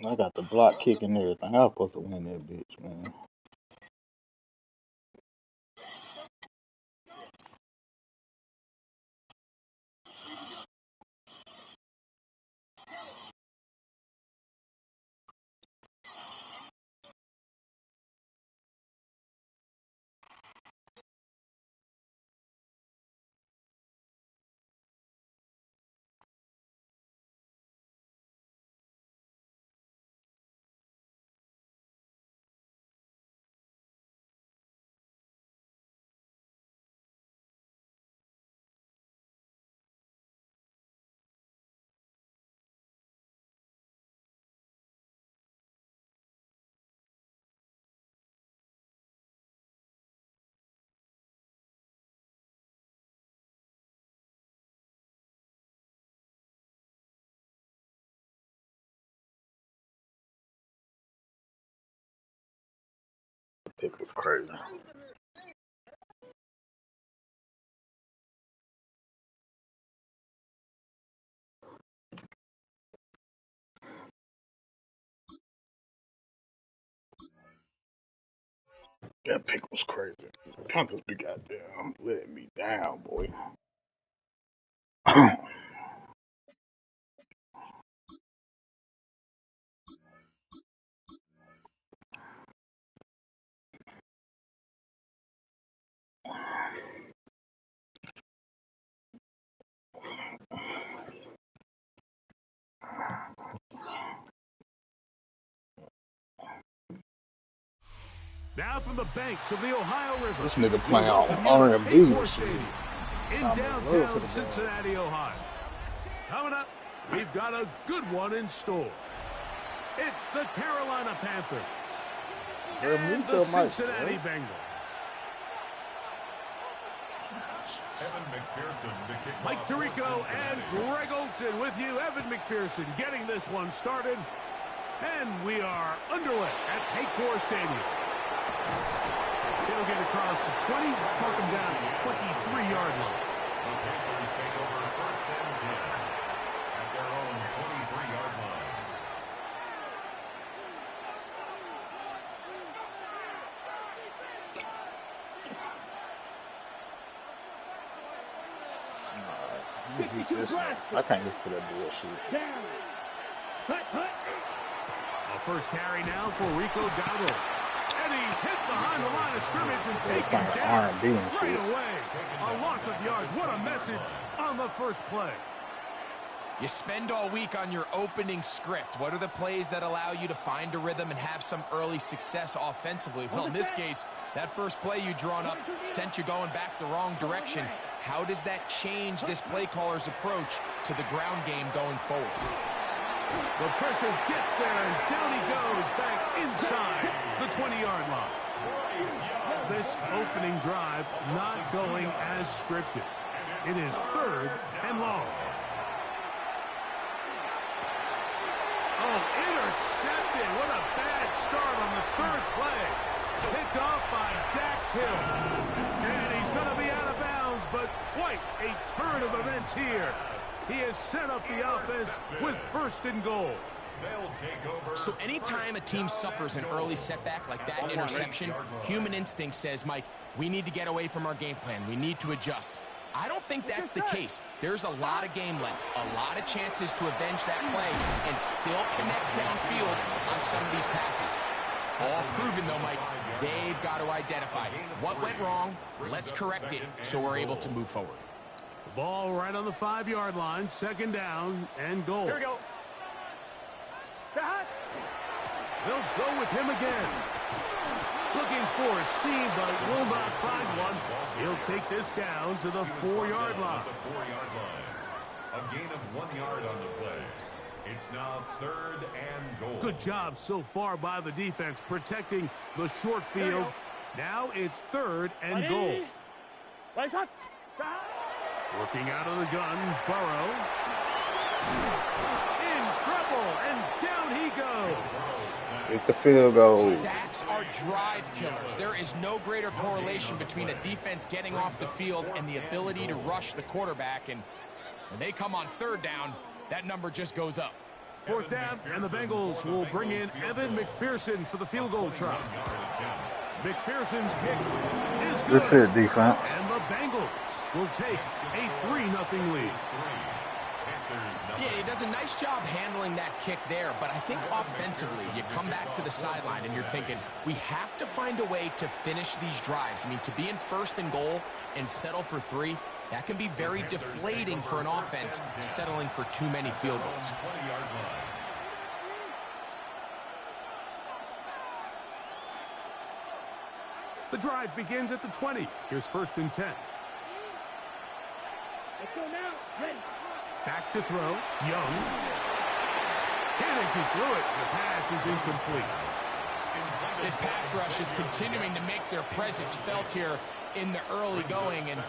I got the block kick and everything. I was supposed to win that bitch, man. The pick was crazy. That pick was crazy. The Panthers be goddamn letting me down, boy. Now from the banks of the Ohio River. This nigga playing on R&B. in downtown Cincinnati, Ohio. Coming up, we've got a good one in store. It's the Carolina Panthers and the Cincinnati Bengals. Mike Tirico and Greg Olson with you. Evan McPherson getting this one started. And we are underway at Paycor Stadium. He'll get across the 20, mark him down at the 23-yard line. The Panthers take over first and 10 at their own 23-yard line. I can't look for that bullshit. A first carry now for Rico Dowdle. And he's hit behind the line of scrimmage and taken down right away. A loss of yards. What a message on the first play. You spend all week on your opening script. What are the plays that allow you to find a rhythm and have some early success offensively? Well, in this case, that first play you drawn up sent you going back the wrong direction. How does that change this play caller's approach to the ground game going forward? The pressure gets there, and down he goes back inside the 20-yard line. This opening drive not going as scripted. It is 3rd and long. Oh, intercepted. What a bad start on the 3rd play. Picked off by Dax Hill. And he's going to be out of bounds, but quite a turn of events here. He has set up the offense with 1st and goal. So anytime a team suffers an early setback like that interception, human instinct says, Mike, we need to get away from our game plan. We need to adjust. I don't think that's the case. There's a lot of game left, a lot of chances to avenge that play and still connect downfield on some of these passes. All proven, though, Mike, they've got to identify what went wrong. Let's correct it so we're able to move forward. The ball right on the 5-yard line, 2nd down and goal. Here we go. They'll go with him again. Looking for a seam, but will not find one. He'll take this down to the 4-yard line. A gain of 1 yard on the play. It's now 3rd and goal. Good job so far by the defense protecting the short field. Now it's 3rd and goal. Working out of the gun, Burrow. In trouble, and down he goes. Get the field goal. Sacks are drive killers. There is no greater correlation between a defense getting off the field and the ability to rush the quarterback. And when they come on 3rd down, that number just goes up. 4th down, and the Bengals will bring in Evan McPherson for the field goal try. McPherson's kick is good. This is defense. And the Bengals will take a 3-0 lead. Yeah, he does a nice job handling that kick there, but I think offensively, you come back to the sideline and you're thinking, we have to find a way to finish these drives. I mean, to be in 1st and goal and settle for 3, that can be very deflating for an offense settling for too many field goals. The drive begins at the 20. Here's 1st and 10. Let's go now. Ready. Back to throw. Young. And as he threw it, the pass is incomplete. This pass rush is continuing to make their presence felt here in the early going. And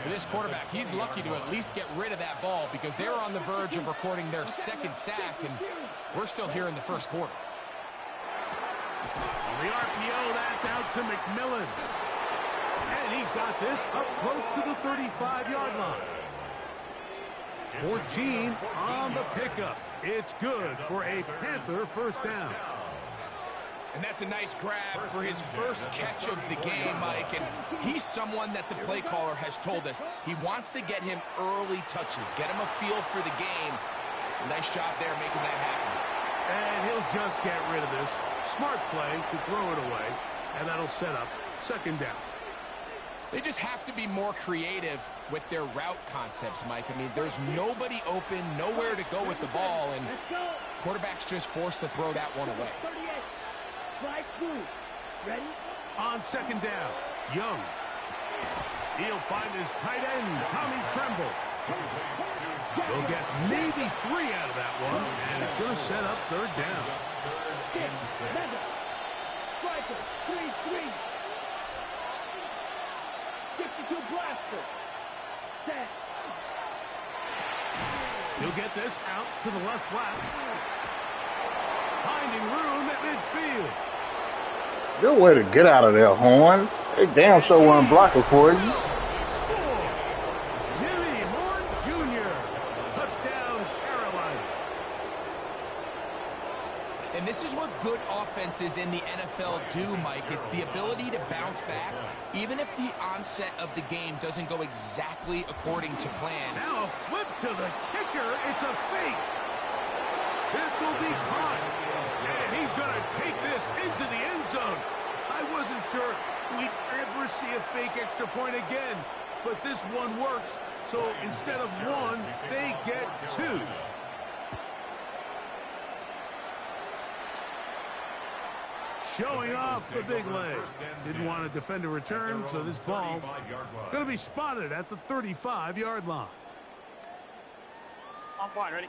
for this quarterback, he's lucky to at least get rid of that ball because they're on the verge of recording their 2nd sack, and we're still here in the 1st quarter. On the RPO, that's out to McMillan. And he's got this up close to the 35-yard line. 14 on the pickup. It's good for a Panther 1st down. And that's a nice grab for his first catch of the game, Mike. And he's someone that the play caller has told us he wants to get him early touches, get him a feel for the game. Nice job there making that happen. And he'll just get rid of this. Smart play to throw it away. And that'll set up 2nd down. They just have to be more creative with their route concepts, Mike. I mean, there's nobody open, nowhere to go with the ball, and quarterback's just forced to throw that one away. Ready? On 2nd down, Young. He'll find his tight end, Tommy Tremble. He'll get maybe 3 out of that one, and it's going to set up third down. Striker, 3-3. 52 blaster. Set. He'll get this out to the left flat. Finding room at midfield. Good way to get out of there, Horn. They damn sure weren't blocking for you. Score! Jimmy Horn Jr. Touchdown, Carolina. And this is what good offenses in the NFL do, Mike. It's the ability to bounce back, even if the onset of the game doesn't go exactly according to plan. Now a flip to the kicker. It's a fake. This will be caught. And he's going to take this into the end zone. I wasn't sure we'd ever see a fake extra point again, but this one works. So instead of 1, they get 2. Showing off the big leg. Didn't want to defend a return, so this ball going to be spotted at the 35-yard line. I'm fine, ready?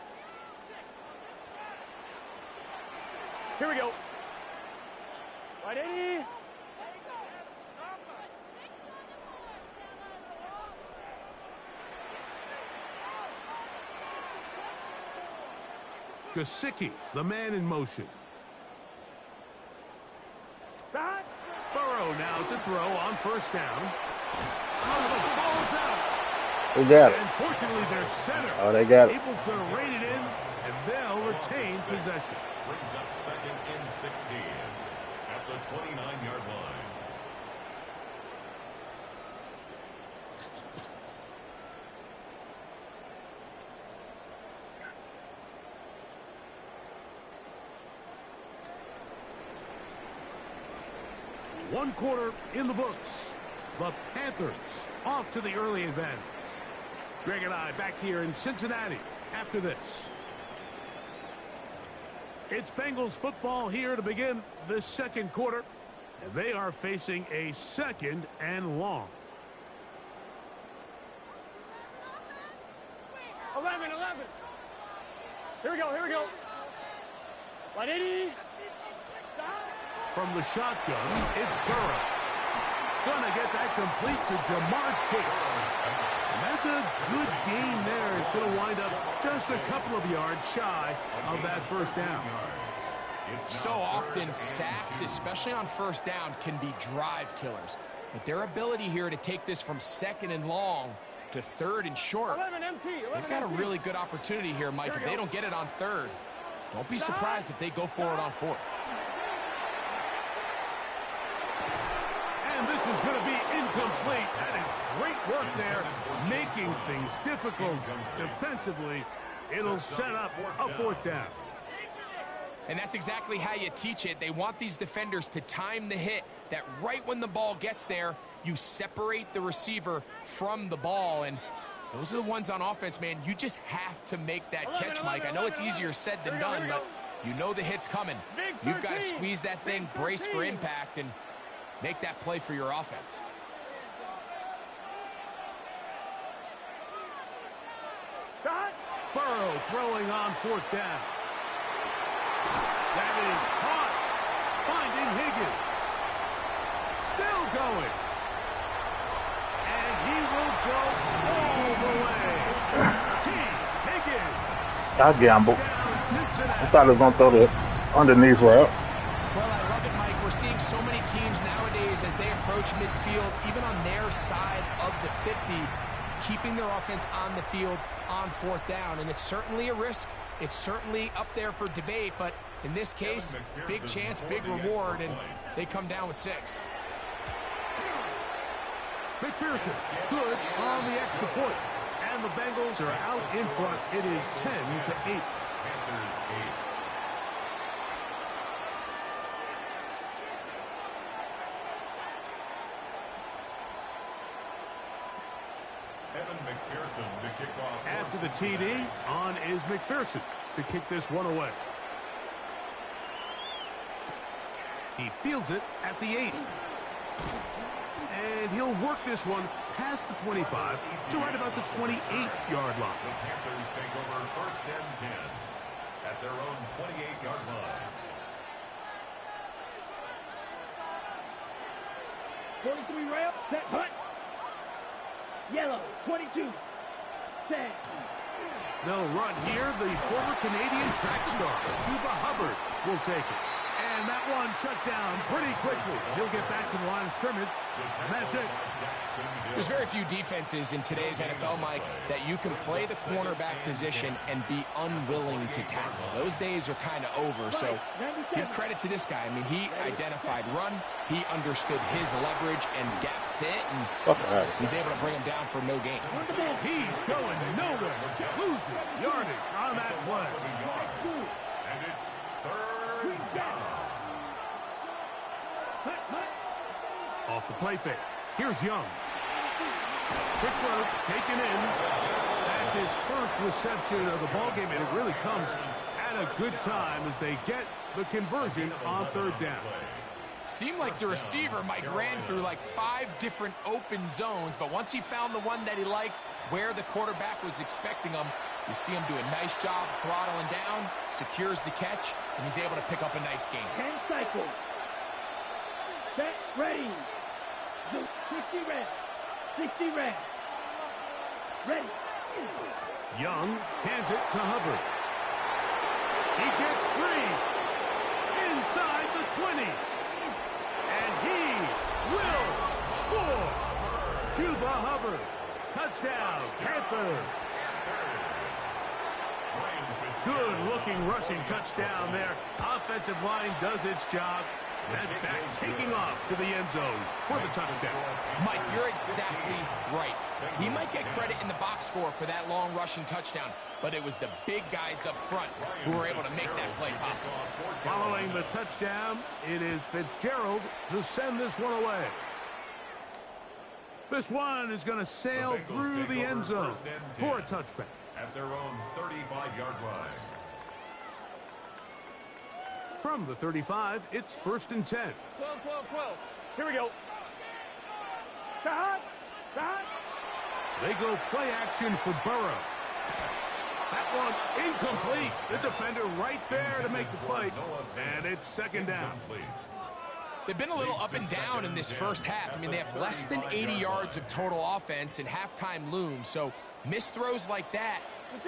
Here we go. Right, 80. Gesicki, the man in motion. Burrow now to throw on first down. Oh, the ball's out. They got it. And fortunately, their center They got it. able to rein it in, and they'll retain possession. Brings up 2nd and 16 at the 29-yard line. One quarter in the books. The Panthers off to the early advantage. Greg and I back here in Cincinnati after this. It's Bengals football here to begin the second quarter, and they are facing a 2nd and long. 11. Here we go. Right, 80. From the shotgun, it's Burrow. Gonna get that complete to Jamar Chase. And that's a good gain there. It's going to wind up just a couple of yards shy of that first down. So often, sacks, especially on first down, can be drive killers. But their ability here to take this from 2nd and long to 3rd and short, they've got a really good opportunity here, Mike. If they don't get it on 3rd, don't be surprised if they go for it on 4th. And this is going to be incomplete. That is great work there, making things difficult defensively. It'll set up a 4th down. And that's exactly how you teach it. They want these defenders to time the hit, that right when the ball gets there, you separate the receiver from the ball. And those are the ones on offense, man. You just have to make that catch, Mike. I know it's easier said than done, but you know the hit's coming. You've got to squeeze that thing, brace for impact, and make that play for your offense. Burrow throwing on 4th down. That is caught. Finding Higgins. Still going. And he will go all the way. T. Higgins. I gambled. I thought he was going to throw the underneath route. Well, I love it, Mike. We're seeing so many teams nowadays as they approach midfield, even on their side of the 50, keeping their offense on the field on 4th down. And it's certainly a risk. It's certainly up there for debate, but in this case, big chance, big reward, and they come down with 6. McPherson, good on the extra point. And the Bengals are out in front. It is 10-8. Panthers 8. Evan McPherson to kick off. After the TD, on is McPherson to kick this one away. He fields it at the 8. And And he'll work this one past the 25 to right about the 28-yard line. The Panthers take over 1st and 10 at their own 28-yard line. 43 rail, set, hut. Yellow, 22, set. They'll run here. The former Canadian track star, Chuba Hubbard, will take it. And that one shut down pretty quickly. He'll get back to the line of scrimmage, and that's it. There's very few defenses in today's NFL, Mike, that you can play the cornerback position and be unwilling to tackle. Those days are kind of over, so give credit to this guy. I mean, he identified run, he understood his leverage and gap fit, and he's able to bring him down for no gain. He's going nowhere, losing yardage on that play. And it's 3rd down. Off the play fake. Here's Young. Quick throw, taken in. That's his first reception of the ballgame, and it really comes at a good time as they get the conversion on 3rd down. Seemed like the receiver, Mike, ran through like 5 different open zones, but once he found the one that he liked, where the quarterback was expecting him, you see him do a nice job throttling down, secures the catch, and he's able to pick up a nice gain. 10 cycles. Set, ready. 60 red. 60 red. Ready. Young hands it to Hubbard. He gets free inside the 20. And he will score. Chuba Hubbard. Touchdown, Panthers. Good-looking rushing touchdown there. Offensive line does its job. And back taking off to the end zone for the touchdown. Mike, you're exactly right. He might get credit in the box score for that long rushing touchdown, but it was the big guys up front who were able to make that play possible. Following the touchdown, it is Fitzgerald to send this one away. This one is going to sail through the end zone for a touchback. At their own 35-yard line. From the 35, it's 1st and 10. 12, 12, 12. Here we go. Cut. They go play action for Burrow. That one incomplete. The defender right there to make the play. And it's 2nd down. They've been a little up and down in this first half. I mean, they have less than 80 yards of total offense and halftime looms. So missed throws like that,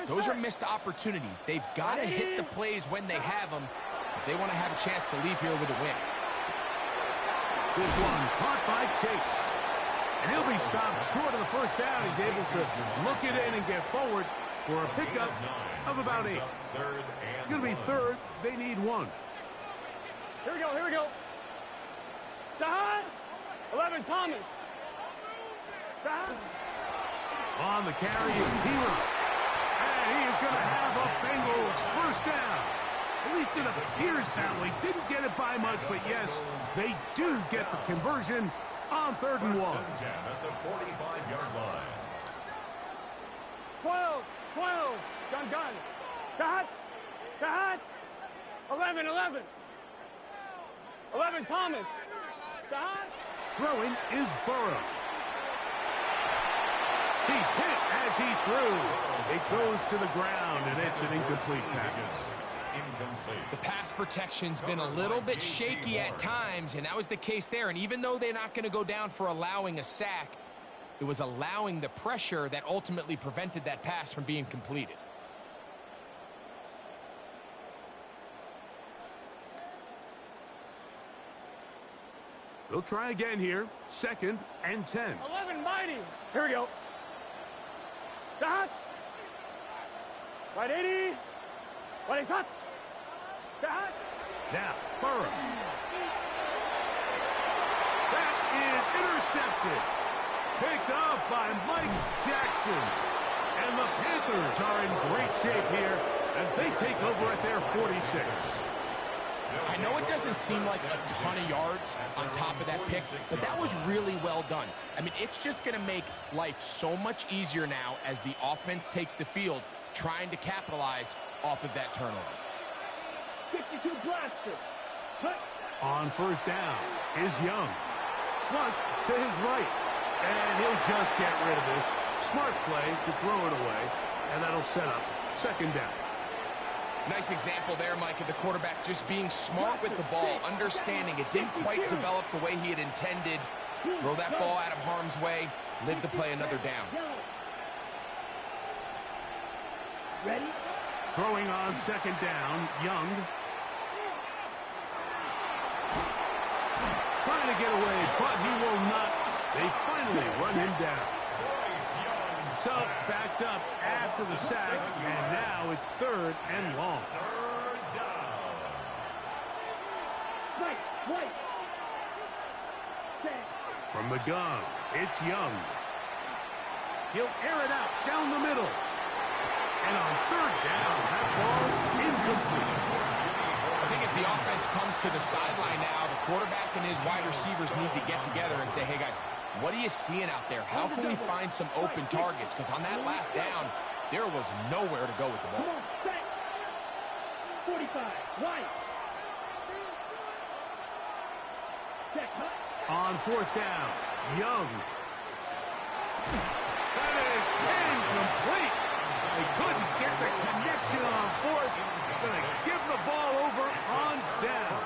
those are missed opportunities. They've got to hit the plays when they have them if they want to have a chance to leave here with a win. This one caught by Chase. And he'll be stopped short of the 1st down. He's able to look it in and get forward for a pickup of about 8. It's going to be 3rd. They need 1. Here we go. Jahan. 11, Thomas. Jahan. On the carry is Keia. And he is going to have a Bengals 1st down. At least it appears that way. Didn't get it by much, but yes, they do get the conversion on 3rd and 1. At the 45-yard line. 12, gun. Jahan. 11, Thomas. Jahan. Throwing is Burrow. He's hit as he threw. It goes to the ground, and it's an incomplete pass. The pass protection's been a little bit shaky at times, and that was the case there. And even though they're not going to go down for allowing a sack, it was allowing the pressure that ultimately prevented that pass from being completed. They'll try again here. 2nd and 10. 11, mighty. Here we go. Jahan. Right 80. Right hot. Jahan. Now, Burrow. That is intercepted. Picked off by Mike Jackson. And the Panthers are in great shape here as they take over at their 46. I know it doesn't seem like a ton of yards on top of that pick, but that was really well done. I mean, it's just going to make life so much easier now as the offense takes the field, trying to capitalize off of that turnover. 52 blaster. On 1st down is Young. Flush to his right. And he'll just get rid of this. Smart play to throw it away, and that'll set up second down. Nice example there, Mike, of the quarterback just being smart with the ball, understanding it didn't quite develop the way he had intended. Throw that ball out of harm's way, live to play another down. Ready? Throwing on second down, Young. Trying to get away, but he will not. They finally run him down. So backed up after the sack, and now it's third and long. Right. From the gun, it's Young. He'll air it out down the middle. And on third down, that ball incomplete. I think as the offense comes to the sideline now, the quarterback and his wide receivers need to get together and say, hey, guys, what are you seeing out there? How can we find some open targets? Because on that last down, there was nowhere to go with the ball. 45, right. On fourth down, Young. That is incomplete. They couldn't get the connection on fourth. Going to give the ball over on down.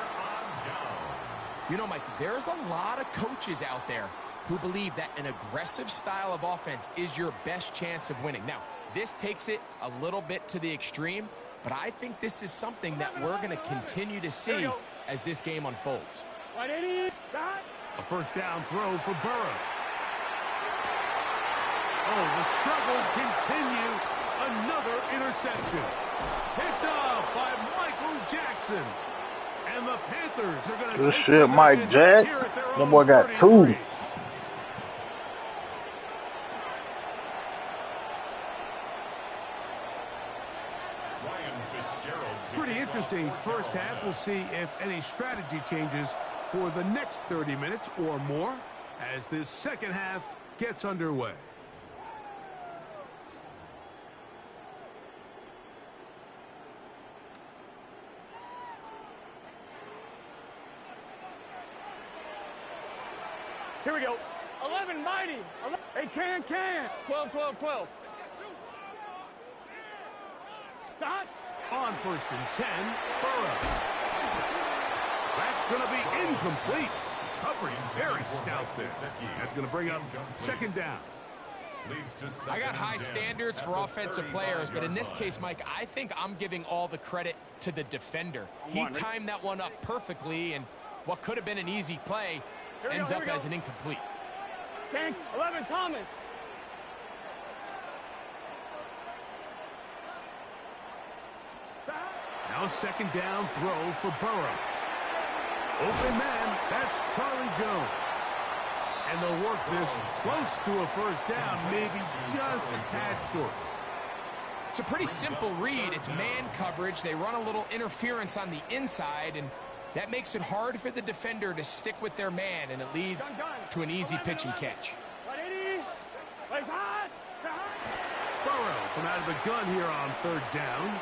You know, Mike, there's a lot of coaches out there who believe that an aggressive style of offense is your best chance of winning. Now, this takes it a little bit to the extreme, but I think this is something that we're going to continue to see as this game unfolds. A first down throw for Burrow. Oh, the struggles continue. Another interception. Picked up by Michael Jackson. And the Panthers are going to good shit, Mike Jack. That boy got two. Pretty interesting first half. We'll see if any strategy changes for the next 30 minutes or more as this second half gets underway. Here we go. 11 mighty. Hey, can. 12. Stop. On first and 10, Burrow. That's going to be incomplete. Coverage very stout there. That's going to bring up second down. I got high standards for offensive players, but in this case, Mike, I think I'm giving all the credit to the defender. He timed that one up perfectly, and what could have been an easy play ends up as an incomplete. 11, Thomas. Now second down throw for Burrow. Open man, that's Charlie Jones. And they'll work this close to a first down, maybe just a tad short. It's a pretty simple read. It's man coverage. They run a little interference on the inside, and that makes it hard for the defender to stick with their man, and it leads to an easy pitch and catch. Burrow from out of the gun here on third down.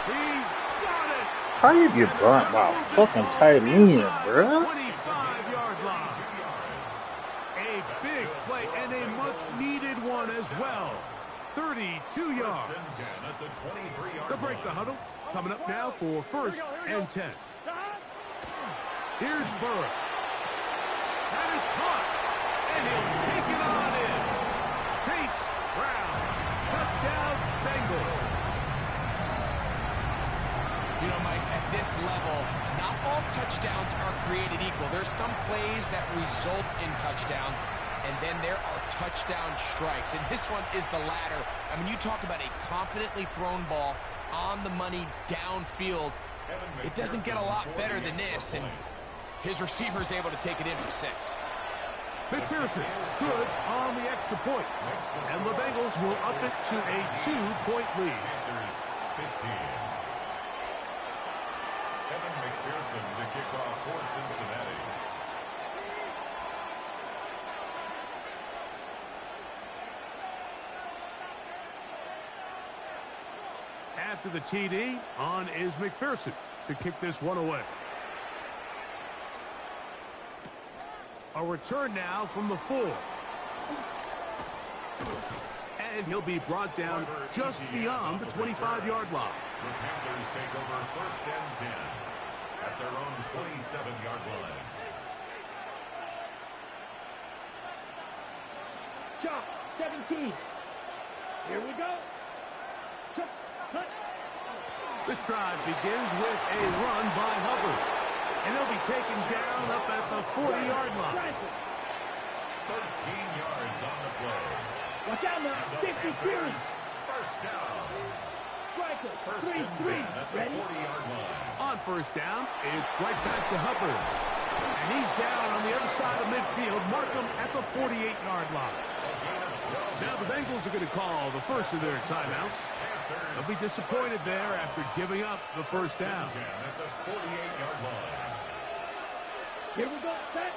He's got it. How you get burnt by a fucking tight end, bro? 25-yard line. A big play and a much-needed one as well. 32 yards. To break the huddle. Coming up now for first and 10. Here's Burrow. That is caught. And he'll take it on in. Chase Brown. Touchdown, Bengals. You know, Mike, at this level, not all touchdowns are created equal. There's some plays that result in touchdowns, and then there are touchdown strikes. And this one is the latter. I mean, you talk about a confidently thrown ball on the money downfield. It doesn't get a lot better than this, and his receiver is able to take it in for 6. McPherson, good on the extra point. And the Bengals will up it to a 2-point lead. 15. Kevin McPherson to kick off for Cincinnati. After the TD, on is McPherson to kick this one away. A return now from the 4. And he'll be brought down just beyond the 25-yard line. The Panthers take over 1st and 10 at their own 27-yard line. Chop, 17. Here we go. Chop, cut. This drive begins with a run by Hubbard. And he'll be taken down up at the 40-yard line. 13 yards on the play. Watch out now. 52. First down. Striker, First and 10 at the 40-yard line. On first down, it's right back to Hubbard. And he's down on the other side of midfield. Mark him at the 48-yard line. Now the Bengals are going to call the first of their timeouts. They'll be disappointed there after giving up the first down. At the 48-yard line. Here we go. Set.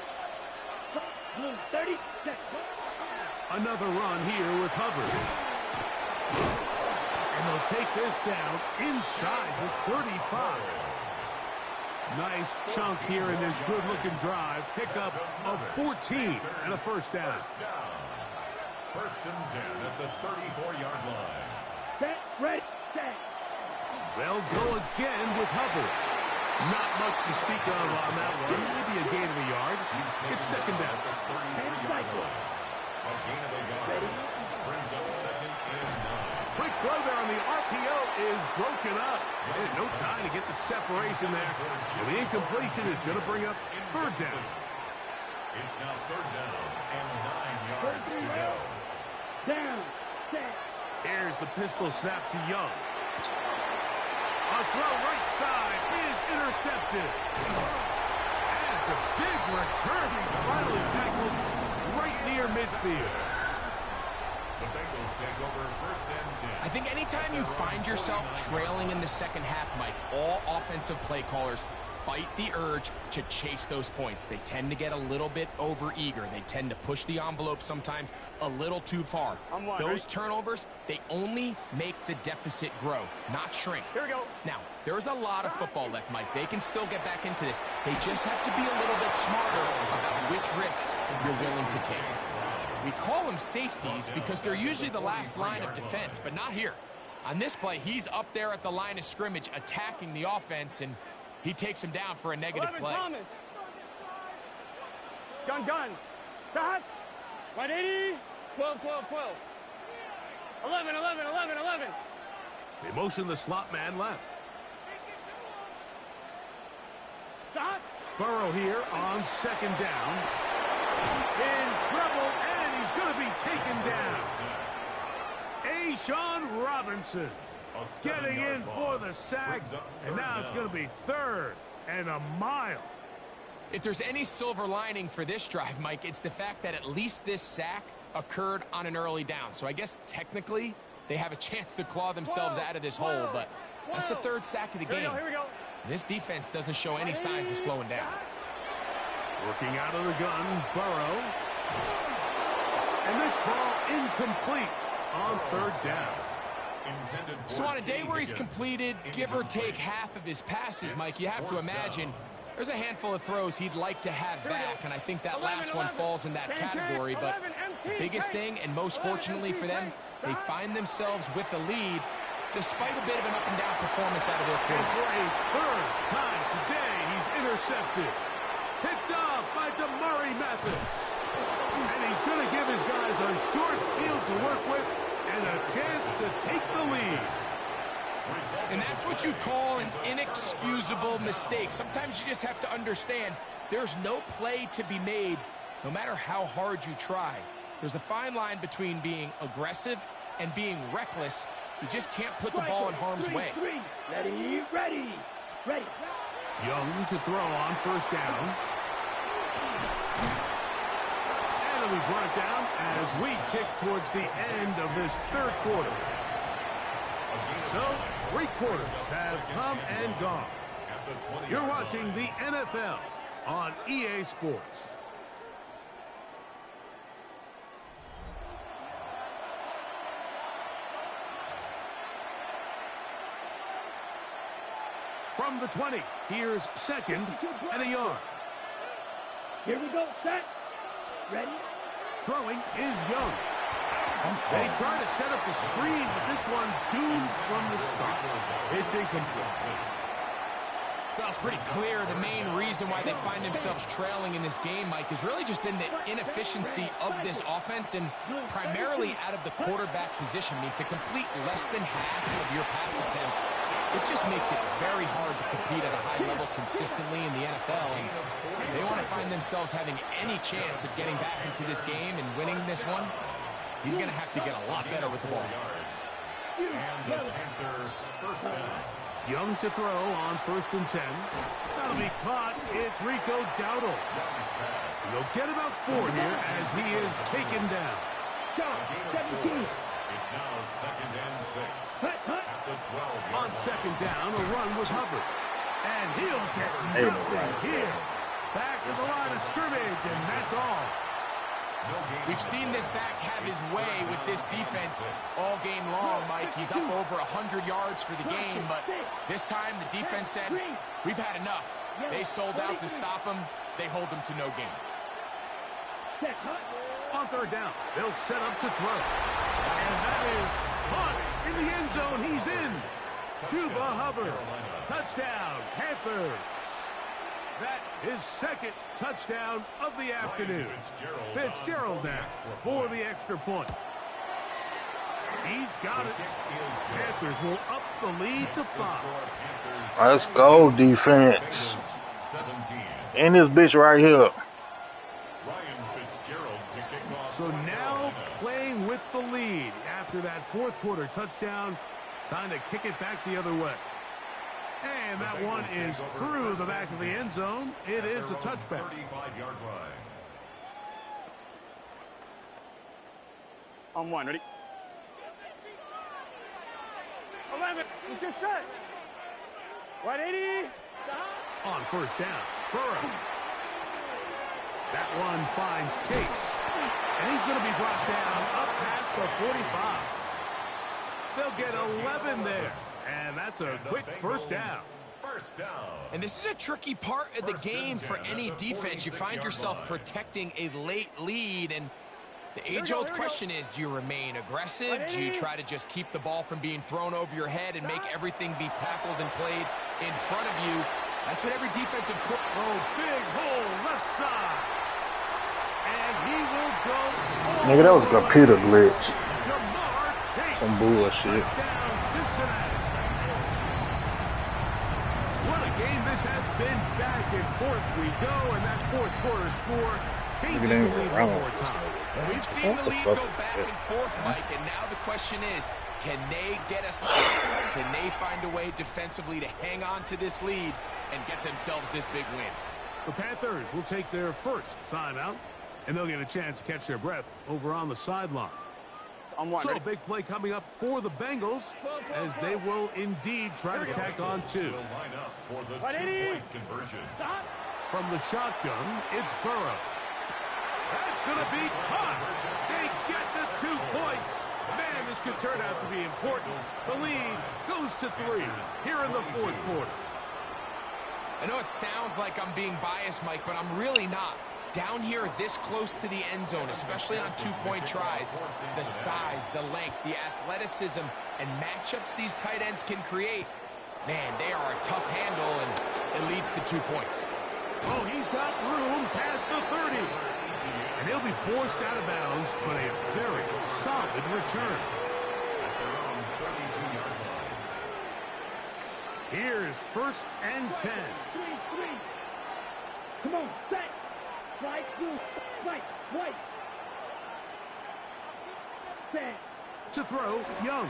30 seconds. Another run here with Hubbard. And they'll take this down inside the 35. Nice chunk here in this good-looking drive. Pickup of 14 and a first down. First and 10 at the 34-yard line. Set, ready, set. They'll go again with Hubbard. Not much to speak of on that one. Maybe a gain of a yard. It's second down. A gain of a yard. Brings up 2nd and 9. Quick throw there on the RPO is broken up. And no time to get the separation there. And the incompletion is going to bring up 3rd down. It's now 3rd down and 9 yards to go. Down, set. Here's the pistol snap to Young. A throw right side is intercepted. And it's a big return. He's finally tackled right near midfield. The Bengals take over 1st and 10. I think anytime you find yourself trailing in the second half, Mike, all offensive play callers fight the urge to chase those points. They tend to get a little bit overeager. They tend to push the envelope sometimes a little too far. Those turnovers, they only make the deficit grow, not shrink. Here we go. Now, there's a lot of football left, Mike. They can still get back into this. They just have to be a little bit smarter about which risks you're willing to take. We call them safeties because they're usually the last line of defense, but not here. On this play, he's up there at the line of scrimmage attacking the offense, and he takes him down for a negative play. Thomas. Gun. Stop. 180. 12. 11. They motion the slot man left. Stop. Burrow here on 2nd down. In trouble, and he's going to be taken down. A'Shawn Robinson getting in for the sack, and now it's going to be 3rd and a mile. If there's any silver lining for this drive, Mike, it's the fact that at least this sack occurred on an early down. So I guess technically they have a chance to claw themselves out of this hole, but that's the 3rd sack of the game. Here we go. This defense doesn't show any signs of slowing down. Working out of the gun, Burrow. And this ball incomplete on 3rd down. So on a day where he's completed, give or take half of his passes, Mike, you have to imagine there's a handful of throws he'd like to have back, and I think that last one falls in that category. But the biggest thing, and most fortunately for them, they find themselves with the lead despite a bit of an up-and-down performance out of their And quarterback. for a 3rd time today, he's intercepted. Picked off by Damari Mathis. And he's going to give his guys a short field to work with and a chance to take the lead. And that's what you call an inexcusable mistake. Sometimes you just have to understand there's no play to be made, no matter how hard you try. There's a fine line between being aggressive and being reckless. You just can't put the ball in harm's way. Ready. Young to throw on 1st down. And it'll be brought down as we tick towards the end of this 3rd quarter. So, 3 quarters have come and gone. You're watching the NFL on EA Sports. From the 20, here's 2nd and a yard. Here we go. Set. Ready? Throwing is Young. They try to set up the screen, but this one doomed from the start. It's incomplete. Well, it's pretty clear the main reason why they find themselves trailing in this game, Mike, has really just been the inefficiency of this offense and primarily out of the quarterback position. I mean, to complete less than half of your pass attempts, it just makes it very hard to compete at a high level consistently in the NFL. And they want to find themselves having any chance of getting back into this game and winning this one. He's going to have to get a lot better with the ball. And the Panther first down. Young to throw on 1st and 10. That'll be caught. It's Rico Dowdle. They'll get about 4 here as he is taken down. 17. It's now 2nd and 6. At the 12. On 2nd down, a run was Hubbard. And he'll get nothing here. Back to the line of scrimmage, and that's all. We've seen this back have his way with this defense all game long, Mike. He's up over 100 yards for the game, but this time the defense said, we've had enough. They sold out to stop him. They hold him to no gain. On 3rd down, they'll set up to throw. And that is caught in the end zone. He's in. Chuba Hubbard. Touchdown, Panthers. That is 2nd touchdown of the afternoon. Fitzgerald now for the extra point. He's got it. Panthers will up the lead to 5. Let's go, defense. And this bitch right here. So now playing with the lead after that 4th quarter touchdown. Time to kick it back the other way. And that one is through the back of the end zone. It is a touchback. 35-yard line. On 1, ready? 11, let's get set. 180. On 1st down, Burrow. That one finds Chase. And he's going to be brought down up past the 45. They'll get 11 there. And that's a quick 1st down. First down. And this is a tricky part of the game for any defense. You find yourself protecting a late lead, and the age-old question is, do you remain aggressive? Do you try to just keep the ball from being thrown over your head and make everything be tackled and played in front of you? That's what every defensive coach... Oh, big hole left side. And he will go... Nigga, that was a computer glitch. Some bullshit. Down Cincinnati. What a game this has been. Back and forth we go, and that 4th quarter score changes the lead one more time. We've seen the lead go back and forth, Mike, and now the question is, can they get a stop? Can they find a way defensively to hang on to this lead and get themselves this big win? The Panthers will take their 1st timeout, and they'll get a chance to catch their breath over on the sideline. So a big play coming up for the Bengals as they will indeed try to tack on 2. Line up for the 2-point conversion. From the shotgun, it's Burrow. That's going to be caught. They get the 2 points. Man, this could turn out to be important. The lead goes to 3 here in the 4th quarter. I know it sounds like I'm being biased, Mike, but I'm really not. Down here this close to the end zone, especially on 2-point tries, the size, the length, the athleticism, and matchups these tight ends can create, man, they are a tough handle, and it leads to 2 points. Oh, he's got room past the 30. And he'll be forced out of bounds, but a very solid return. Here's 1st and 10. 3. Come on, set. Right, blue, right. Set. To throw, Young.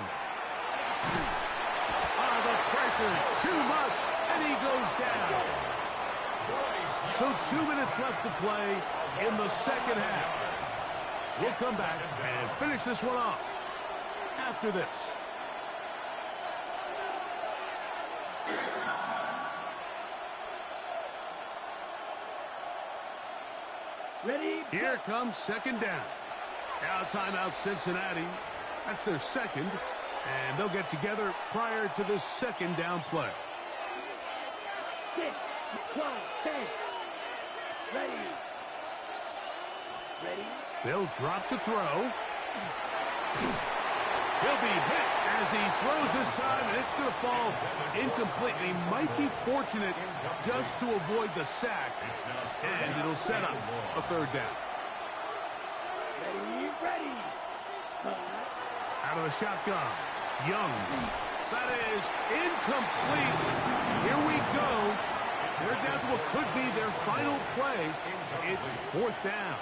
The pressure, too much, and he goes down. So 2 minutes left to play in the 2nd half. We'll come back and finish this one off after this. Ready? Here comes 2nd down. Now timeout Cincinnati. That's their 2nd, and they'll get together prior to this 2nd down play. 6, 12, 10. Ready. They'll drop to throw. He'll be hit as he throws this time, and it's going to fall incomplete. He might be fortunate just to avoid the sack, and it'll set up a third down. Ready. Out of the shotgun, Young. That is incomplete. Here we go. They're down to what could be their final play. It's fourth down.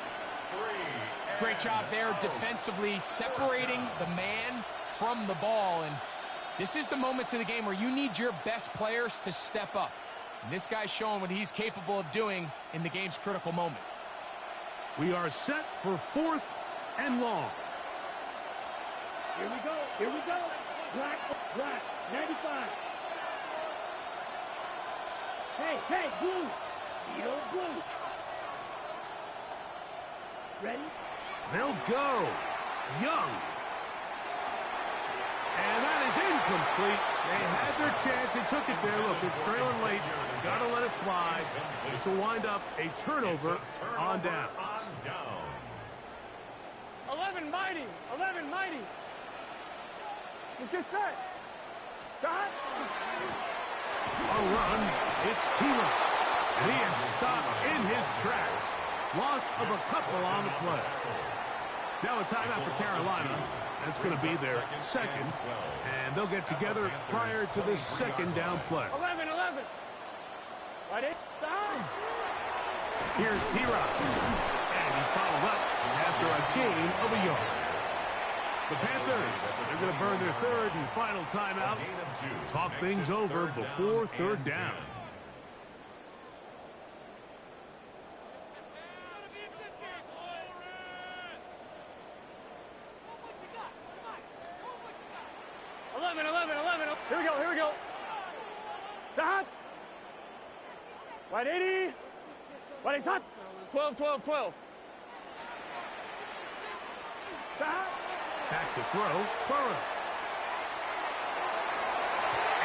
Great job there defensively, separating the man from the ball. And this is the moments of the game where you need your best players to step up. And this guy's showing what he's capable of doing in the game's critical moment. We are set for fourth and long. Here we go. Black, 95. Hey, blue. Yo, blue. Ready? They'll go. Young. And that is incomplete. They had their chance. They took it there. Look, they're trailing late. Got to let it fly. This will wind up a turnover on downs. 11 mighty. Let's get set. Stop. A run. It's Keia. And he is stopped in his tracks. Loss of a couple on the play. Now a timeout for Carolina. That's going to be their second. And they'll get together prior to this second down play. 11. Right in. Stop. Here's Keia. And he's followed up after a gain of a yard. The Panthers, they're going to burn their third and final timeout. Talk things over before third down. Here we go. Stop. Right 80. Right hot. 12. Stop. Back to throw. Burrow.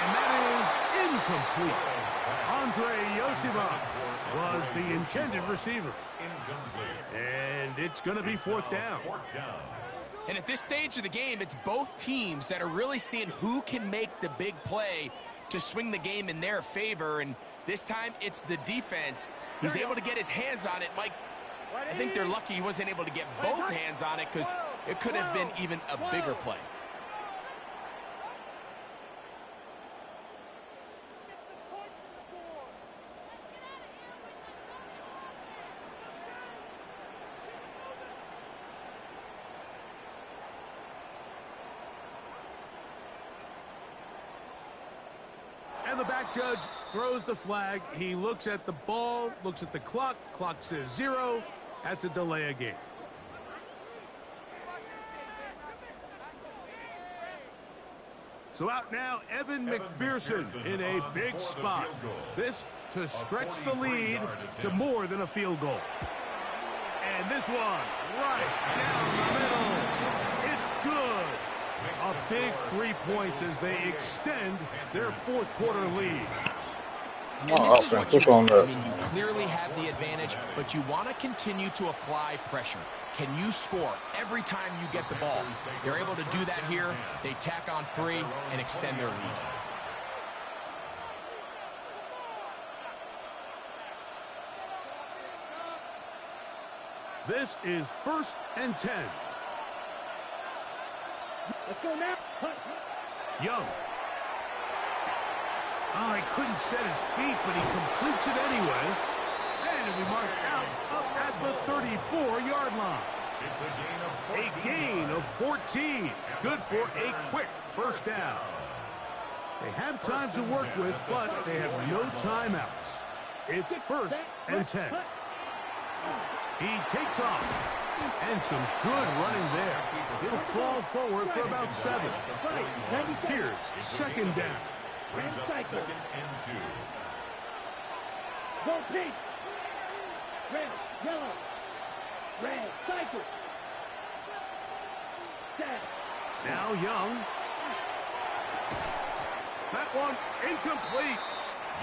And that is incomplete. Andre Yosivas was the intended receiver. And it's going to be fourth down. And at this stage of the game, it's both teams that are really seeing who can make the big play to swing the game in their favor. And this time, it's the defense. He's able to get his hands on it. Mike, I think they're lucky he wasn't able to get both hands on it because it could have been even a bigger play. And the back judge throws the flag. He looks at the ball, looks at the clock. Clock says 0. That's a delay of game. So out now, Evan McPherson in a big spot. This to stretch the lead to more than a field goal. And this one right down the middle. It's good. A big 3 points as they extend their fourth quarter lead. And this is what you want. I mean, you clearly have the advantage, but you want to continue to apply pressure. Can you score every time you get the ball? They're able to do that here. They tack on 3 and extend their lead. This is 1st and 10. Let's go now. Young. Oh, he couldn't set his feet, but he completes it anyway. And it'll be marked out up at the 34-yard line. It's A gain of 14. Good for a quick first down. They have time to work with, but they have no timeouts. It's 1st and 10. He takes off. And some good running there. He'll fall forward for about 7. Here's second down. Brings up 2nd and 2. Go pink. Red, yellow. Red, cycle. Set. Now Young. That one incomplete.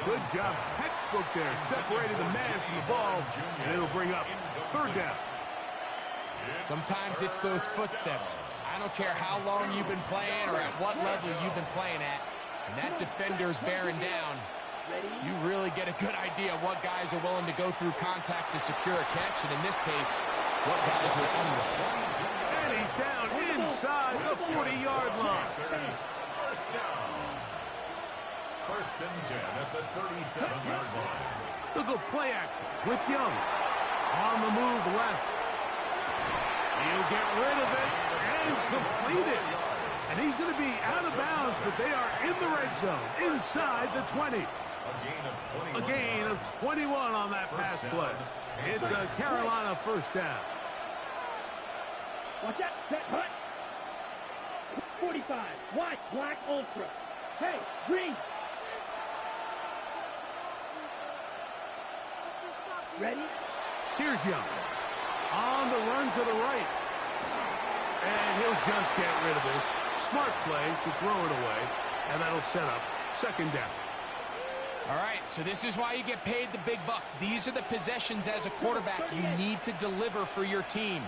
Good job. Textbook there. Separated the man from the ball. And it'll bring up third down. Sometimes it's those footsteps. I don't care how long you've been playing or at what level you've been playing at. And that defender's bearing down. You really get a good idea of what guys are willing to go through contact to secure a catch. And in this case, what guys are unwilling. And he's down inside the 40-yard line. First down. First and 10 at the 37-yard line. They'll go play action with Young. On the move left. He'll get rid of it and complete it. And he's going to be out of bounds, but they are in the red zone, inside the 20. A gain of 21 on that pass play. It's a Carolina first down. Watch out, set, hut. 45, white, black, ultra. Hey, green. Ready? Here's Young. On the run to the right. And he'll just get rid of this. Smart play to throw it away. And that'll set up second down. All right, so this is why you get paid the big bucks. These are the possessions as a quarterback you need to deliver for your team.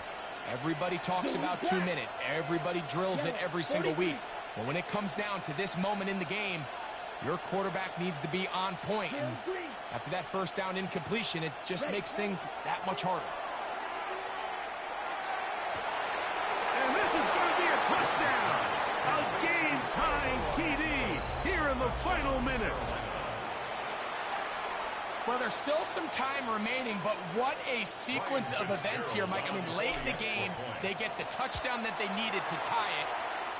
Everybody talks about 2 minutes. Everybody drills it every single week. But when it comes down to this moment in the game, your quarterback needs to be on point. And after that first down incompletion, it just makes things that much harder. And this is going to be a touchdown. A game-tying TD here in the final minute. Well, there's still some time remaining, but what a sequence of events here, Mike. I mean, late in the game, they get the touchdown that they needed to tie it,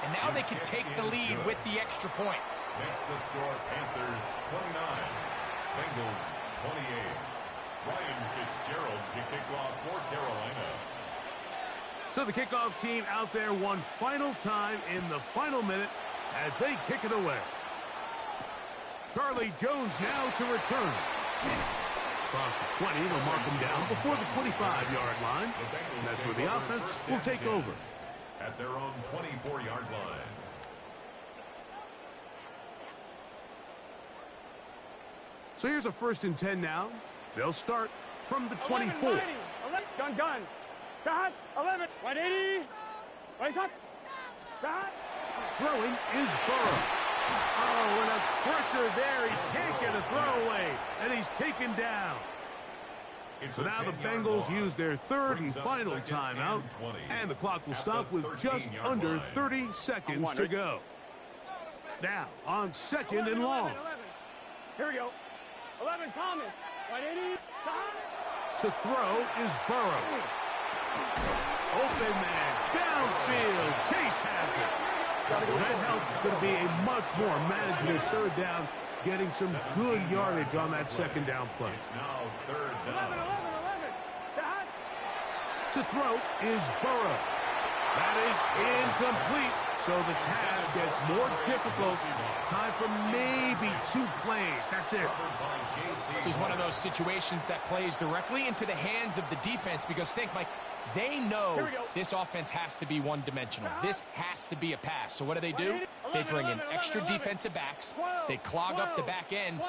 and now they can take the lead with the extra point. Makes the score Panthers 29, Bengals 28. Ryan Fitzgerald to kick off for Carolina. So the kickoff team out there one final time in the final minute as they kick it away. Charlie Jones now to return. Across the 20, they'll mark him down before the 25-yard line. And that's where the offense will take over. At their own 24-yard line. So here's a 1st and 10 now. They'll start from the 24. Gun. Got 11. 180. Raise up. Got. Throwing is Burrow. Oh, and a pressure there. He can't get a throwaway, and he's taken down. So now the Bengals use their third and final timeout, and the clock will stop with just under 30 seconds to go. Now, on 2nd and long. Here we go. 11, Thomas. 180. To throw is Burrow. Open man, downfield. Chase has it. That helps. It's going to be a much more manageable third down, getting some good yardage on that second down play. It's now 3rd down. 11. To throw is Burrow. That is incomplete, so the task gets more difficult. Time for maybe 2 plays. That's it. This is one of those situations that plays directly into the hands of the defense because think, Mike, they know this offense has to be one-dimensional. This has to be a pass. So what do? They bring in extra defensive backs. They clog up the back end.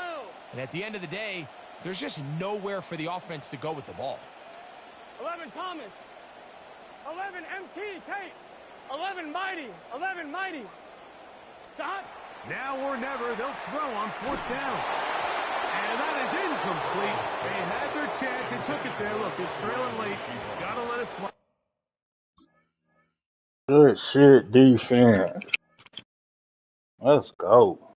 And at the end of the day, there's just nowhere for the offense to go with the ball. 11, Thomas. 11, MT, Tate. 11, Mighty. 11, Mighty. Stop. Now or never, they'll throw on 4th down. And that is incomplete. They had their chance and took it there. Look, they're trailing late. Gotta let it fly. Good shit, defense. Let's go.